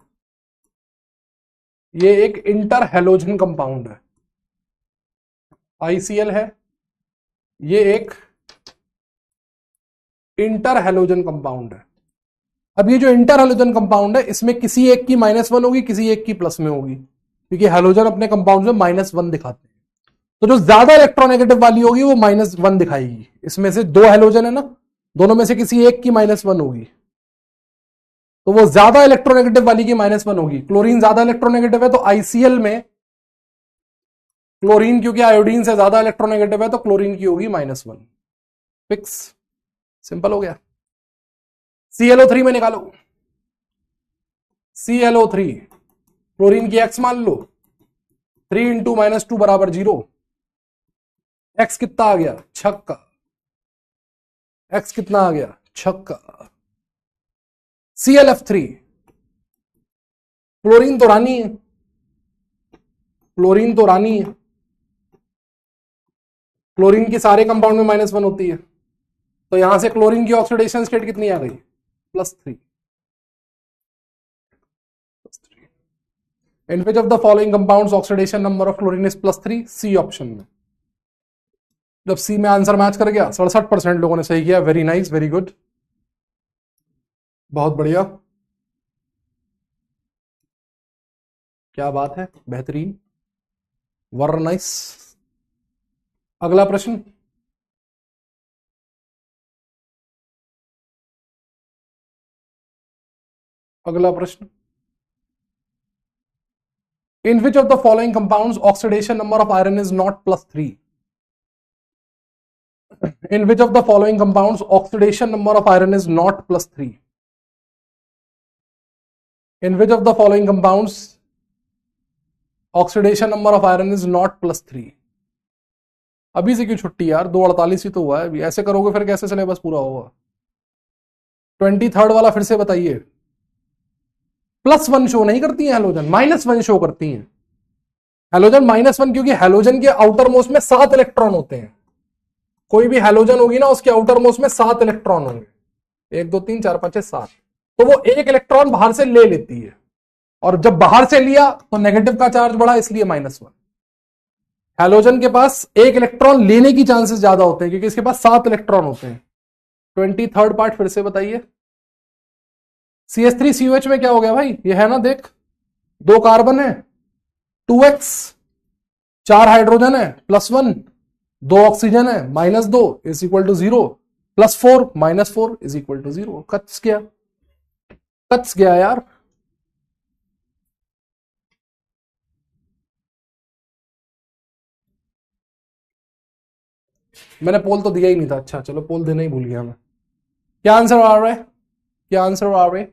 ये एक इंटर हेलोजन कंपाउंड है। ICl है, ये एक इंटर हेलोजन कंपाउंड है। अब ये जो इंटर हेलोजन कंपाउंड है, इसमें किसी एक की -1 होगी, किसी एक की प्लस में होगी, क्योंकि हेलोजन अपने कंपाउंड में -1 दिखाते हैं। तो जो ज्यादा इलेक्ट्रोनेगेटिव वाली होगी वो -1 दिखाएगी। इसमें से दो हेलोजन है ना, दोनों में से किसी एक की -1 होगी, तो वो ज्यादा इलेक्ट्रोनेगेटिव वाली की -1 होगी। क्लोरीन ज्यादा इलेक्ट्रोनेगेटिव है, तो ICl में क्लोरीन, क्योंकि आयोडीन से ज्यादा इलेक्ट्रोनेगेटिव है, तो क्लोरीन की होगी -1। फिक्स, सिंपल हो गया। ClO3 में निकालो, ClO3, क्लोरीन की x मान लो, 3 × -2 बराबर 0। x कितना आ गया? छक्का। x कितना आ गया? छक्का। ClF3, क्लोरीन तो रानी है, क्लोरीन तो रानी है, क्लोरीन की सारे कंपाउंड में -1 होती है, तो यहां से क्लोरीन की ऑक्सीडेशन स्टेट कितनी आ गई? +3। In which of the following compounds oxidation number of chlorine is +3? C option में। जब सी में आंसर मैच कर गया, 67% लोगों ने सही किया। वेरी नाइस, वेरी गुड, बहुत बढ़िया, क्या बात है, बेहतरीन, वर नाइस। अगला प्रश्न, अगला प्रश्न, in which of the following compounds oxidation number of iron is not +3? In which of the following compounds oxidation number of iron is not +3? In which of the following compounds oxidation number of iron is not +3? अभी से क्यों छुट्टी यार, 2:48 ही तो हुआ है। अभी ऐसे करोगे फिर कैसे सिलेबस पूरा होगा? 23rd वाला फिर से बताइए। +1 शो नहीं करती है हेलोजन, -1 शो करती है हेलोजन। -1 क्योंकि हेलोजन के आउटर मोस्ट में 7 इलेक्ट्रॉन होते हैं। कोई भी हेलोजन होगी ना, उसके आउटर मोस्ट में 7 इलेक्ट्रॉन होंगे, 1 2 3 4 5 6 7। तो वो एक इलेक्ट्रॉन बाहर से ले लेती है, और जब बाहर से लिया तो नेगेटिव का चार्ज बढ़ा, इसलिए -1। हेलोजन के पास एक इलेक्ट्रॉन लेने की चांसेस ज्यादा होते हैं, क्योंकि इसके पास 7 इलेक्ट्रॉन होते हैं। 23rd पार्ट फिर से बताइए। CH3COH में क्या हो गया भाई? ये है ना, देख, 2 कार्बन है, 2x, 4 हाइड्रोजन है, +1, 2 ऑक्सीजन है, -2 is equal to 0, +4 -4 is equal to 0। कच गया, कच गया यार। मैंने पोल तो दिया ही नहीं था। अच्छा चलो, पोल देना ही भूल गया मैं। क्या आंसर आ रहा है? क्या आंसर आ रहा है?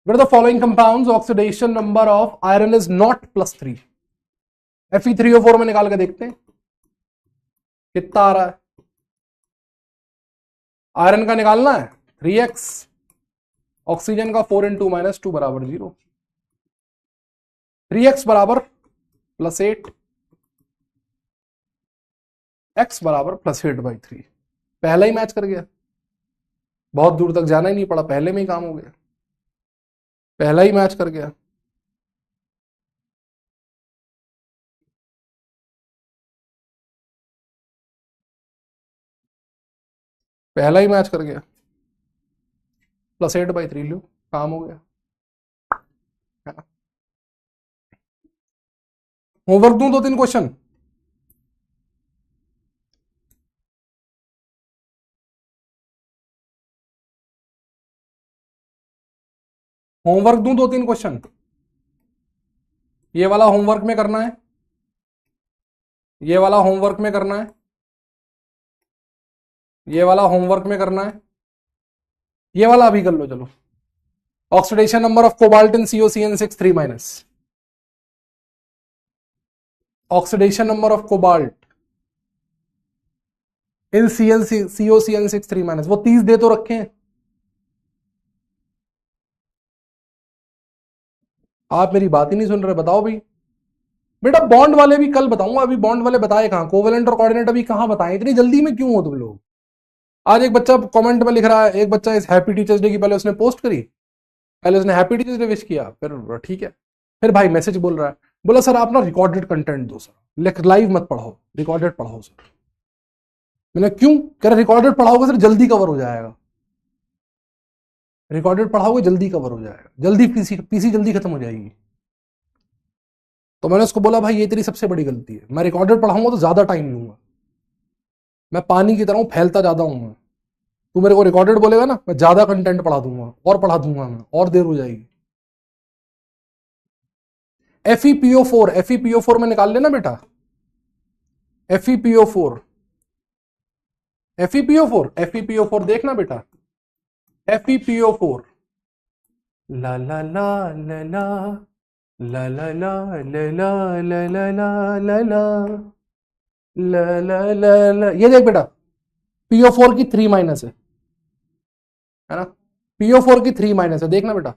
Where the following compounds oxidation number of iron is not +3? Fe3O4 में निकाल के देखते हैं कितना आ रहा है। आयरन का निकालना है 3x, ऑक्सीजन का 4 × -2 बराबर 0, 3x बराबर +8, x बराबर +8/3। पहला ही मैच कर गया, बहुत दूर तक जाना ही नहीं पड़ा, पहले में ही काम हो गया, पहला ही मैच कर गया। पहला ही मैच कर गया, +8/3 लो, काम हो गया। होमवर्क दूं 2-3 क्वेश्चन? होमवर्क दूं 2-3 क्वेश्चन? ये वाला होमवर्क में करना है, ये वाला होमवर्क में करना है, ये वाला होमवर्क में करना है, ये वाला अभी कर लो चलो। Oxidation number of cobalt in COCN6 3-, oxidation number of cobalt in COCN6 3-, वो 30 दे तो रखे हैं। आप मेरी बात ही नहीं सुन रहे, बताओ भाई। बेटा बॉन्ड वाले भी कल बताऊंगा, अभी बॉन्ड वाले बताए कहां, कोवेलेंट और कोऑर्डिनेट अभी कहां बताए, इतनी जल्दी में क्यों हो तुम लोग। आज एक बच्चा कमेंट में लिख रहा है, एक बच्चा इस हैप्पी टीचर्स डे की पहले उसने पोस्ट करी, पहले उसने हैप्पी टीचर्स डे विश किया, फिर ठीक है, फिर भाई मैसेज बोल रहा है, बोला सर आप ना रिकॉर्डेड कंटेंट दो सर, लाइव मत पढ़ाओ, रिकॉर्डेड पढ़ाओ सर। मैंने क्यों, कह रहा रिकॉर्डेड पढ़ाओगे सर जल्दी कवर हो जाएगा, रिकॉर्डेड पढ़ाओगे जल्दी कवर हो जाएगा, जल्दी पीसी जल्दी खत्म हो जाएगी। तो मैंने उसको बोला भाई ये तेरी सबसे बड़ी गलती है, मैं रिकॉर्डेड पढ़ाऊंगा तो ज्यादा टाइम लूंगा, मैं पानी की तरह हूं, फैलता ज्यादा हूं मैं, तू मेरे को रिकॉर्डेड बोलेगा ना, मैं ज्यादा कंटेंट पढ़ा दूंगा और पढ़ा दूंगा मैं, और देर हो जाएगी। FePO4 में निकाल लेना बेटा, FePO4 FePO4 देखना बेटा, FePO4 ला ला ला ला ला ला ला ला ला ला ला ला ला ला ला ला ला, ये देख बेटा PO4 की 3 माइनस है ना, PO4 की 3 माइनस है, देखना बेटा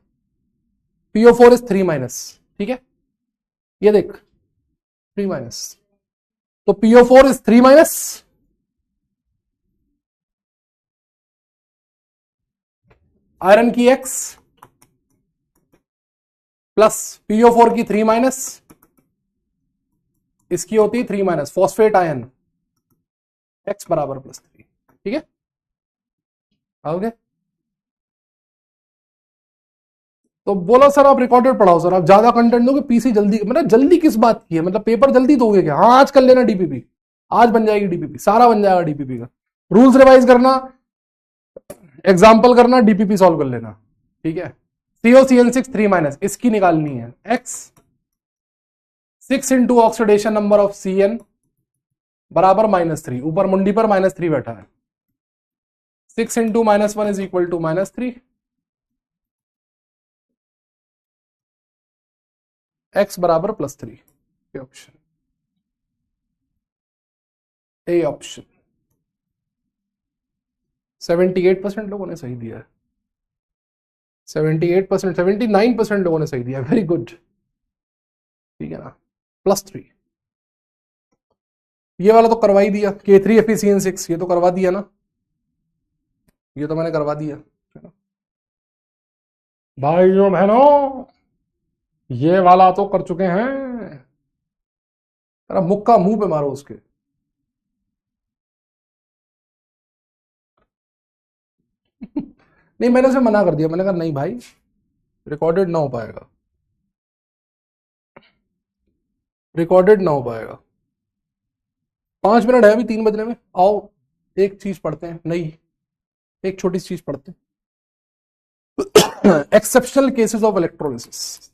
PO4 इज 3 माइनस, ठीक है, ये देख 3 माइनस, तो PO4 इज 3 माइनस, आयरन की X प्लस PO4 की 3 माइनस, इसकी होती है 3 माइनस, फॉस्फेट आयन X बराबर +3, ठीक है, आओगे। तो बोला सर आप रिकॉर्डेड पढ़ाओ सर, आप ज्यादा कंटेंट दोगे, पीसी जल्दी, मतलब जल्दी किस बात की है, मतलब पेपर जल्दी दोगे क्या, हाँ आज कर लेना डीपीपी, आज बन जाएगी डीपीपी, सारा बन जाएगा डीपीपी का, रूल्स रिवाइज करना, एग्जाम्पल करना, डीपीपी सॉल्व कर लेना, ठीक है। COCN6 3 माइनस, इसकी निकालनी है X, 6 into oxidation number of CN बराबर -3, ऊपर मुंडी पर -3 बैठा है, 6 into -1 is equal to -3, X बराबर +3, ऑप्शन ए, ऑप्शन 78% लोगों ने सही दिया है, 78%, 79% लोगों ने सही दिया, वेरी गुड, ठीक है ना, +3, ये वाला तो करवा ही दिया, K3 FeCN6 ये तो करवा दिया ना, ये तो मैंने करवा दिया, भाइयों बहनों ये वाला तो कर चुके हैं, अरे मुक्का मुंह पे मारो उसके। नहीं मैंने उसे मना कर दिया, मैंने कहा नहीं भाई रिकॉर्डेड ना हो पाएगा, रिकॉर्डेड ना हो पाएगा। 5 मिनट है अभी 3 बजने में, आओ एक चीज पढ़ते हैं नई, एक छोटी सी चीज पढ़ते हैं, exceptional cases of electrolysis,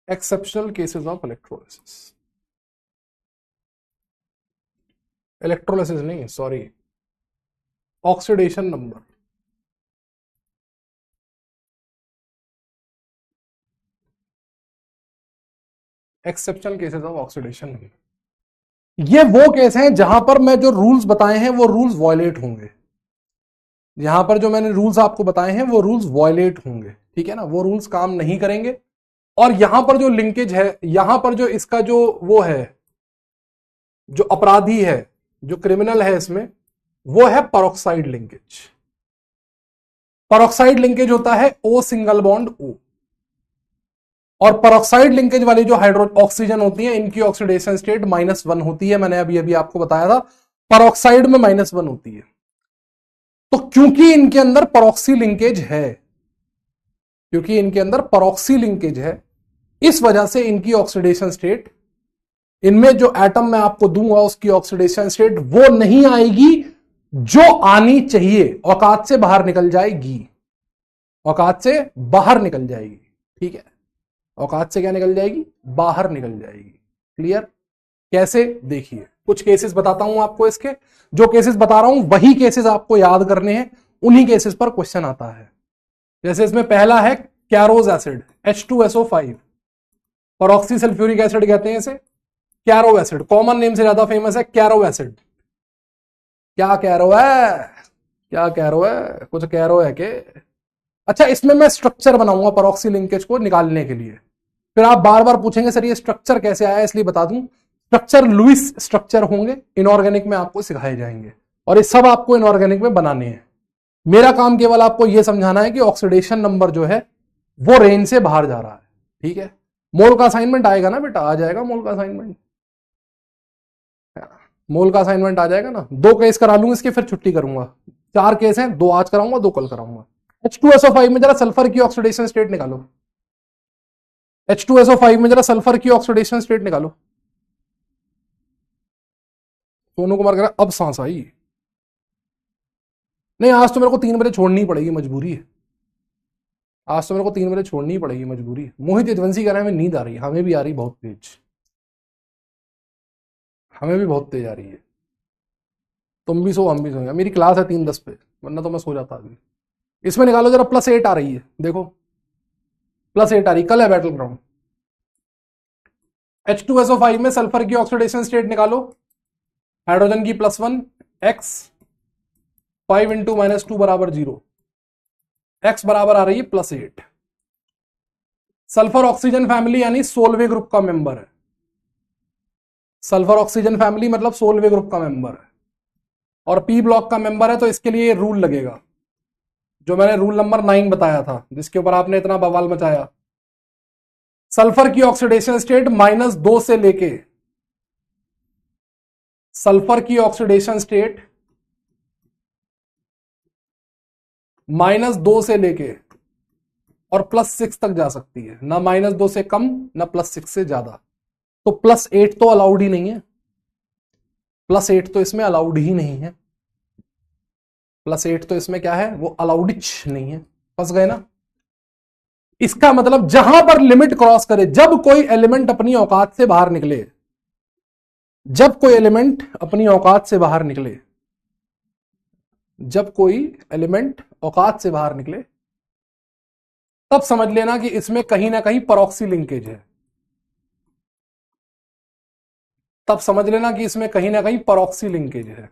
exceptional cases of electrolysis, electrolysis नहीं sorry, oxidation number, exceptional cases of oxidation number, ये वो केस हैं जहां पर मैं जो रूल्स बताए हैं वो रूल्स वॉयलेट होंगे, यहां पर जो मैंने रूल्स आपको बताए हैं वो रूल्स वॉयलेट होंगे, ठीक है ना, वो रूल्स काम नहीं करेंगे, और यहां पर जो लिंकेज है, यहां पर जो इसका जो वो है, जो अपराधी है, जो क्रिमिनल है इसमें, वो है परऑक्साइड लिंकेज, परऑक्साइड लिंकेज होता है O सिंगल बॉन्ड O, और परऑक्साइड लिंकेज वाली जो हाइड्रो ऑक्सीजन होती है इनकी ऑक्सीडेशन स्टेट -1 होती है, मैंने अभी अभी आपको बताया था, परऑक्साइड में -1 होती है, तो क्योंकि इनके अंदर परऑक्सी लिंकेज है, क्योंकि इनके अंदर परऑक्सी लिंकेज है, इस वजह से इनकी ऑक्सीडेशन स्टेट, इनमें जो एटम मैं आपको दूंगा उसकी ऑक्सीडेशन स्टेट वो नहीं आएगी जो आनी चाहिए, औकात से बाहर निकल जाएगी, औकात से बाहर निकल जाएगी, ठीक है, औकात से क्या निकल जाएगी, बाहर निकल जाएगी, क्लियर। कैसे, देखिए कुछ केसेस बताता हूं आपको, इसके जो केसेस बता रहा हूं वही केसेस आपको याद करने हैं, उन्हीं केसेस पर क्वेश्चन आता है। जैसे इसमें पहला है कैरोज एसिड H2SO5, परऑक्सी सल्फ्यूरिक एसिड कहते हैं इसे, कैरो एसिड, कॉमन नेम से ज्यादा फेमस है कैरो एसिड, क्या कैरो है, क्या कैरो है, कुछ कैरो है के, अच्छा, इसमें मैं स्ट्रक्चर बनाऊंगा परऑक्सी लिंकेज को निकालने के लिए। फिर आप बार बार पूछेंगे सर ये स्ट्रक्चर कैसे आया, इसलिए बता दूं, स्ट्रक्चर लुईस स्ट्रक्चर होंगे, इनऑर्गेनिक में आपको सिखाए जाएंगे, और ये सब आपको इनऑर्गेनिक में बनाने हैं। मेरा काम केवल आपको यह समझाना है कि ऑक्सीडेशन नंबर जो है वो रेंज से बाहर जा रहा है। ठीक है, मोल का असाइनमेंट आएगा ना बेटा, आ जाएगा मोल का असाइनमेंट, मोल का असाइनमेंट आ जाएगा ना। 2 केस करा लूंगा इसके, फिर छुट्टी करूंगा। 4 केस हैं, 2 आज कराऊंगा, 2 कल कराऊंगा। H2SO5 में जरा सल्फर की ऑक्सीडेशन स्टेट निकालो। H2SO5 में जरा सल्फर की ऑक्सीडेशन स्टेट निकालो। सोनू कुमार कह रहा अब सांस आई। नहीं, आज तो मेरे को 3 बजे छोड़नी पड़ेगी, मजबूरी है। आज तो मेरे को 3 बजे छोड़नी पड़ेगी, मजबूरी है। मोहित यदवंशी कह रहे हैं नींद आ रही है, हमें भी आ रही बहुत तेज, हमें भी बहुत तेज आ रही है। तुम भी सो, हम भी सोएंगे। मेरी क्लास है 3:10 पे, वरना तो मैं सो जाता अभी। इसमें निकालो जरा, +8 आ रही है, देखो +8 आ रही, कल है बैटल ग्राउंड। H2SO5 में सल्फर की ऑक्सीडेशन स्टेट निकालो, हाइड्रोजन की +1, x 5 × -2 बराबर 0, x बराबर आ रही है +8। सल्फर ऑक्सीजन फैमिली यानी 16वें ग्रुप का मेंबर है। सल्फर ऑक्सीजन फैमिली मतलब 16वें ग्रुप का मेंबर है, और पी ब्लॉक का मेंबर है, तो इसके लिए रूल लगेगा जो मैंने रूल नंबर 9 बताया था, जिसके ऊपर आपने इतना बवाल मचाया। सल्फर की ऑक्सीडेशन स्टेट -2 से लेके, सल्फर की ऑक्सीडेशन स्टेट -2 से लेके और +6 तक जा सकती है, ना -2 से कम ना +6 से ज्यादा। तो +8 तो अलाउड ही नहीं है, +8 तो इसमें अलाउड ही नहीं है, +8 तो इसमें क्या है, वो अलाउड नहीं है। फंस गए ना। इसका मतलब जहां पर लिमिट क्रॉस करे, जब कोई एलिमेंट अपनी औकात से बाहर निकले, जब कोई एलिमेंट अपनी औकात से बाहर निकले, जब कोई एलिमेंट औकात से बाहर निकले, तब समझ लेना कि इसमें कहीं ना कहीं परऑक्सी लिंकेज है। तब समझ लेना कि इसमें कहीं ना कहीं परऑक्सी लिंकेज है।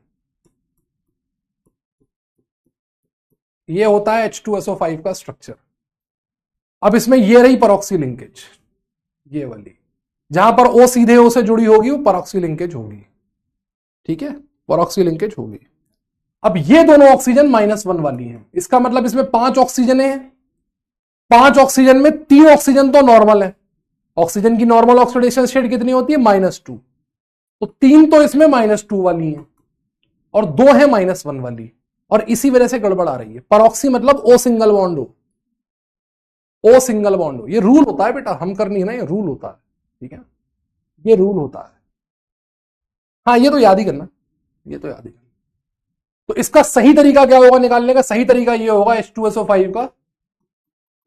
यह होता है H2SO5 का स्ट्रक्चर। अब इसमें यह रही परऑक्सी लिंकेज, ये वाली, जहां पर O सीधे O से जुड़ी होगी वो परऑक्सी लिंकेज होगी। ठीक है, परऑक्सी लिंकेज होगी। अब ये दोनों ऑक्सीजन -1 वाली हैं, इसका मतलब इसमें 5 ऑक्सीजन है। 5 ऑक्सीजन में 3 ऑक्सीजन तो नॉर्मल है। ऑक्सीजन की नॉर्मल ऑक्सीडेशन स्टेट कितनी होती है, -2, तो 3 तो इसमें -2 वाली हैं और 2 है -1 वाली, और इसी वजह से गड़बड़ आ रही है। परऑक्सी मतलब O सिंगल बॉन्ड हो, O सिंगल बॉन्ड हो। ये रूल होता है बेटा, हम करनी है ना, ये रूल होता है। ठीक है, ये रूल होता है। हाँ, ये तो याद ही करना, ये तो याद ही करना। तो इसका सही तरीका क्या होगा निकालने का? सही तरीका ये होगा H2SO5 का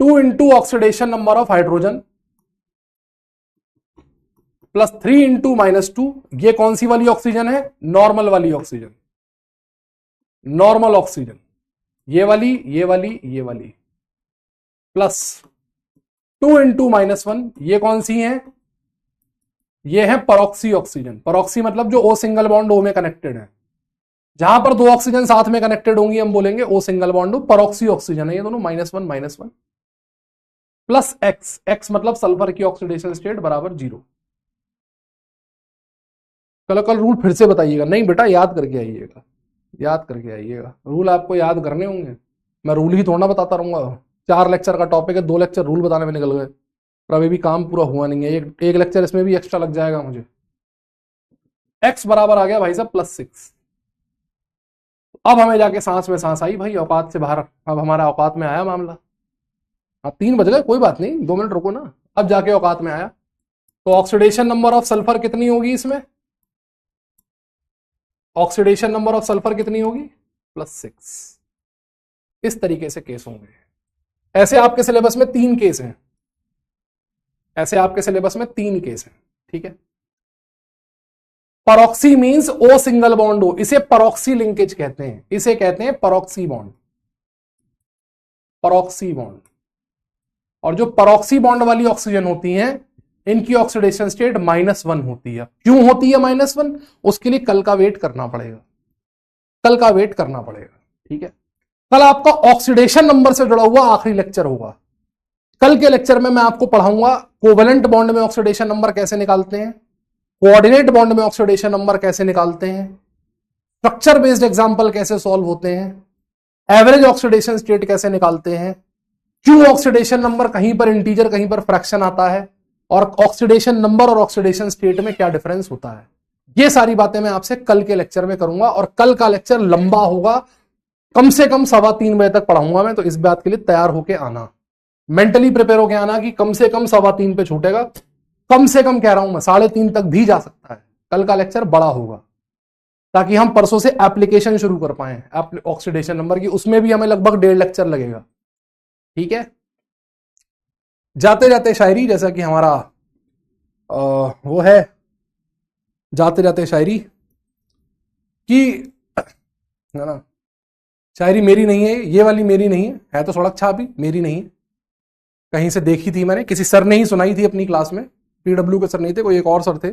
2 × ऑक्सीडेशन नंबर ऑफ हाइड्रोजन +3 × -2। ये कौन सी वाली ऑक्सीजन है? नॉर्मल वाली ऑक्सीजन, नॉर्मल ऑक्सीजन, ये वाली, ये वाली, ये वाली, +2 × -1। ये कौन सी है? ये है परऑक्सी ऑक्सीजन। परऑक्सी मतलब जो O सिंगल बॉन्ड O में कनेक्टेड है। जहां पर 2 ऑक्सीजन साथ में कनेक्टेड होंगी हम बोलेंगे O single bond O। परऑक्सी oxygen है ये दोनों, -1 -1 प्लस X, X मतलब सल्फर की ऑक्सीडेशन स्टेट बराबर 0। कल रूल फिर से बताइएगा। नहीं बेटा, याद करके आइएगा, याद करके आइएगा। रूल आपको याद करने होंगे, मैं रूल ही थोड़ा बताता रहूंगा। 4 लेक्चर का टॉपिक है, 2 लेक्चर रूल बताने में निकल गए, पर अभी भी काम पूरा हुआ नहीं है। एक लेक्चर इसमें भी एक्स्ट्रा लग जाएगा मुझे। X बराबर आ गया भाई साहब +6। अब हमें जाके सांस में सांस आई भाई, औकात से बाहर, अब हमारा औकात में आया मामला। हाँ, 3 बज गए, कोई बात नहीं, 2 मिनट रुको ना। अब जाके औकात में आया, तो ऑक्सीडेशन नंबर ऑफ सल्फर कितनी होगी इसमें? ऑक्सीडेशन नंबर ऑफ सल्फर कितनी होगी? +6। इस तरीके से केस होंगे। ऐसे आपके सिलेबस में 3 केस हैं, ऐसे आपके सिलेबस में 3 केस हैं। ठीक है, परऑक्सी मींस O सिंगल बॉन्ड हो, इसे परऑक्सी लिंकेज कहते हैं, इसे कहते हैं परऑक्सी बॉन्ड, परऑक्सी बॉन्ड। और जो परऑक्सी बॉन्ड वाली ऑक्सीजन होती हैं, इनकी ऑक्सीडेशन स्टेट -1 होती है। क्यों होती है -1? उसके लिए कल का वेट करना पड़ेगा, कल का वेट करना पड़ेगा। ठीक है, कल आपका ऑक्सीडेशन नंबर से जुड़ा हुआ आखिरी लेक्चर होगा। कल के लेक्चर में मैं आपको पढ़ाऊंगा कोवेलेंट बॉन्ड में ऑक्सीडेशन नंबर कैसे निकालते हैं, कोऑर्डिनेट बॉन्ड में ऑक्सीडेशन नंबर कैसे निकालते हैं, स्ट्रक्चर बेस्ड एग्जांपल कैसे सॉल्व होते हैं, एवरेज ऑक्सीडेशन स्टेट कैसे निकालते हैं, क्यों ऑक्सीडेशन नंबर कहीं पर इंटीजर कहीं पर फ्रैक्शन आता है, और ऑक्सीडेशन नंबर और ऑक्सीडेशन स्टेट में क्या डिफरेंस होता है। ये सारी बातें मैं आपसे कल के लेक्चर में करूंगा, और कल का लेक्चर लंबा होगा, कम से कम 3:15 बजे तक पढ़ाऊंगा मैं, तो इस बात के लिए तैयार होके आना, मेंटली प्रिपेयर होके आना कि कम से कम 3:15 पे छूटेगा, कम से कम कह रहा हूं मैं 3:30 तक भी जा सकता है। कल का लेक्चर बड़ा होगा ताकि हम परसों से एप्लीकेशन शुरू कर पाए ऑक्सीडेशन नंबर की, उसमें भी हमें लगभग 1.5 लेक्चर लगेगा। ठीक है, जाते जाते शायरी, जैसा कि हमारा वो है, जाते जाते शायरी कि, है ना, शायरी मेरी नहीं है, ये वाली मेरी नहीं है तो सड़क छापी मेरी नहीं है, कहीं से देखी थी मैंने, किसी सर ने ही सुनाई थी अपनी क्लास में, पीडब्ल्यू के सर नहीं थे, कोई एक और सर थे,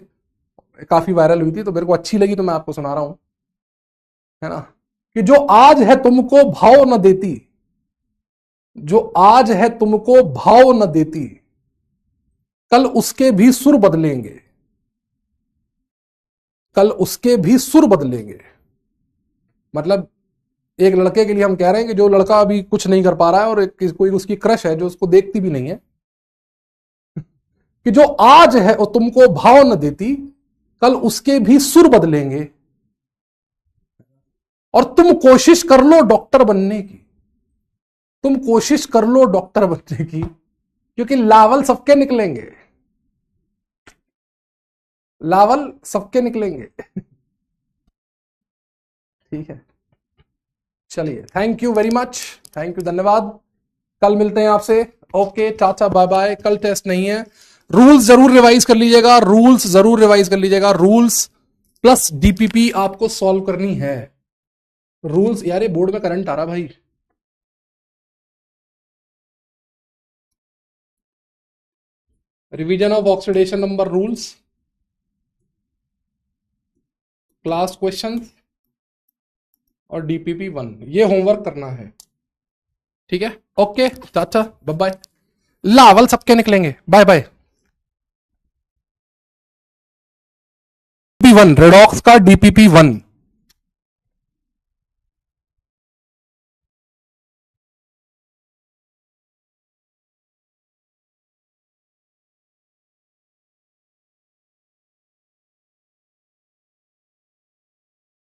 काफी वायरल हुई थी, तो मेरे को अच्छी लगी तो मैं आपको सुना रहा हूं, है ना, कि जो आज है तुमको भाव न देती, जो आज है तुमको भाव न देती, कल उसके भी सुर बदलेंगे, कल उसके भी सुर बदलेंगे। मतलब एक लड़के के लिए हम कह रहे हैं कि जो लड़का अभी कुछ नहीं कर पा रहा है और कोई उसकी क्रश है जो उसको देखती भी नहीं है, कि जो आज है वो तुमको भाव न देती, कल उसके भी सुर बदलेंगे, और तुम कोशिश कर लो डॉक्टर बनने की, तुम कोशिश कर लो डॉक्टर बनने की, क्योंकि लावल सबके निकलेंगे, लावल सबके निकलेंगे। ठीक है, चलिए, thank you very much, thank you, धन्यवाद। कल मिलते हैं आपसे, ओके, टाटा, बाय बाय। कल टेस्ट नहीं है, रूल्स जरूर रिवाइज कर लीजिएगा, रूल्स जरूर रिवाइज कर लीजिएगा, रूल्स प्लस डीपीपी आपको सॉल्व करनी है। रूल्स, यार ये बोर्ड में करंट आ रहा भाई, revision of oxidation number rules, class questions और डीपीपी 1, ये होमवर्क करना है। ठीक है, ओके, चाचा, बाय बाय, लावल सबके निकलेंगे, बाय बाय। डीपीपी 1, रेडॉक्स का डीपीपी 1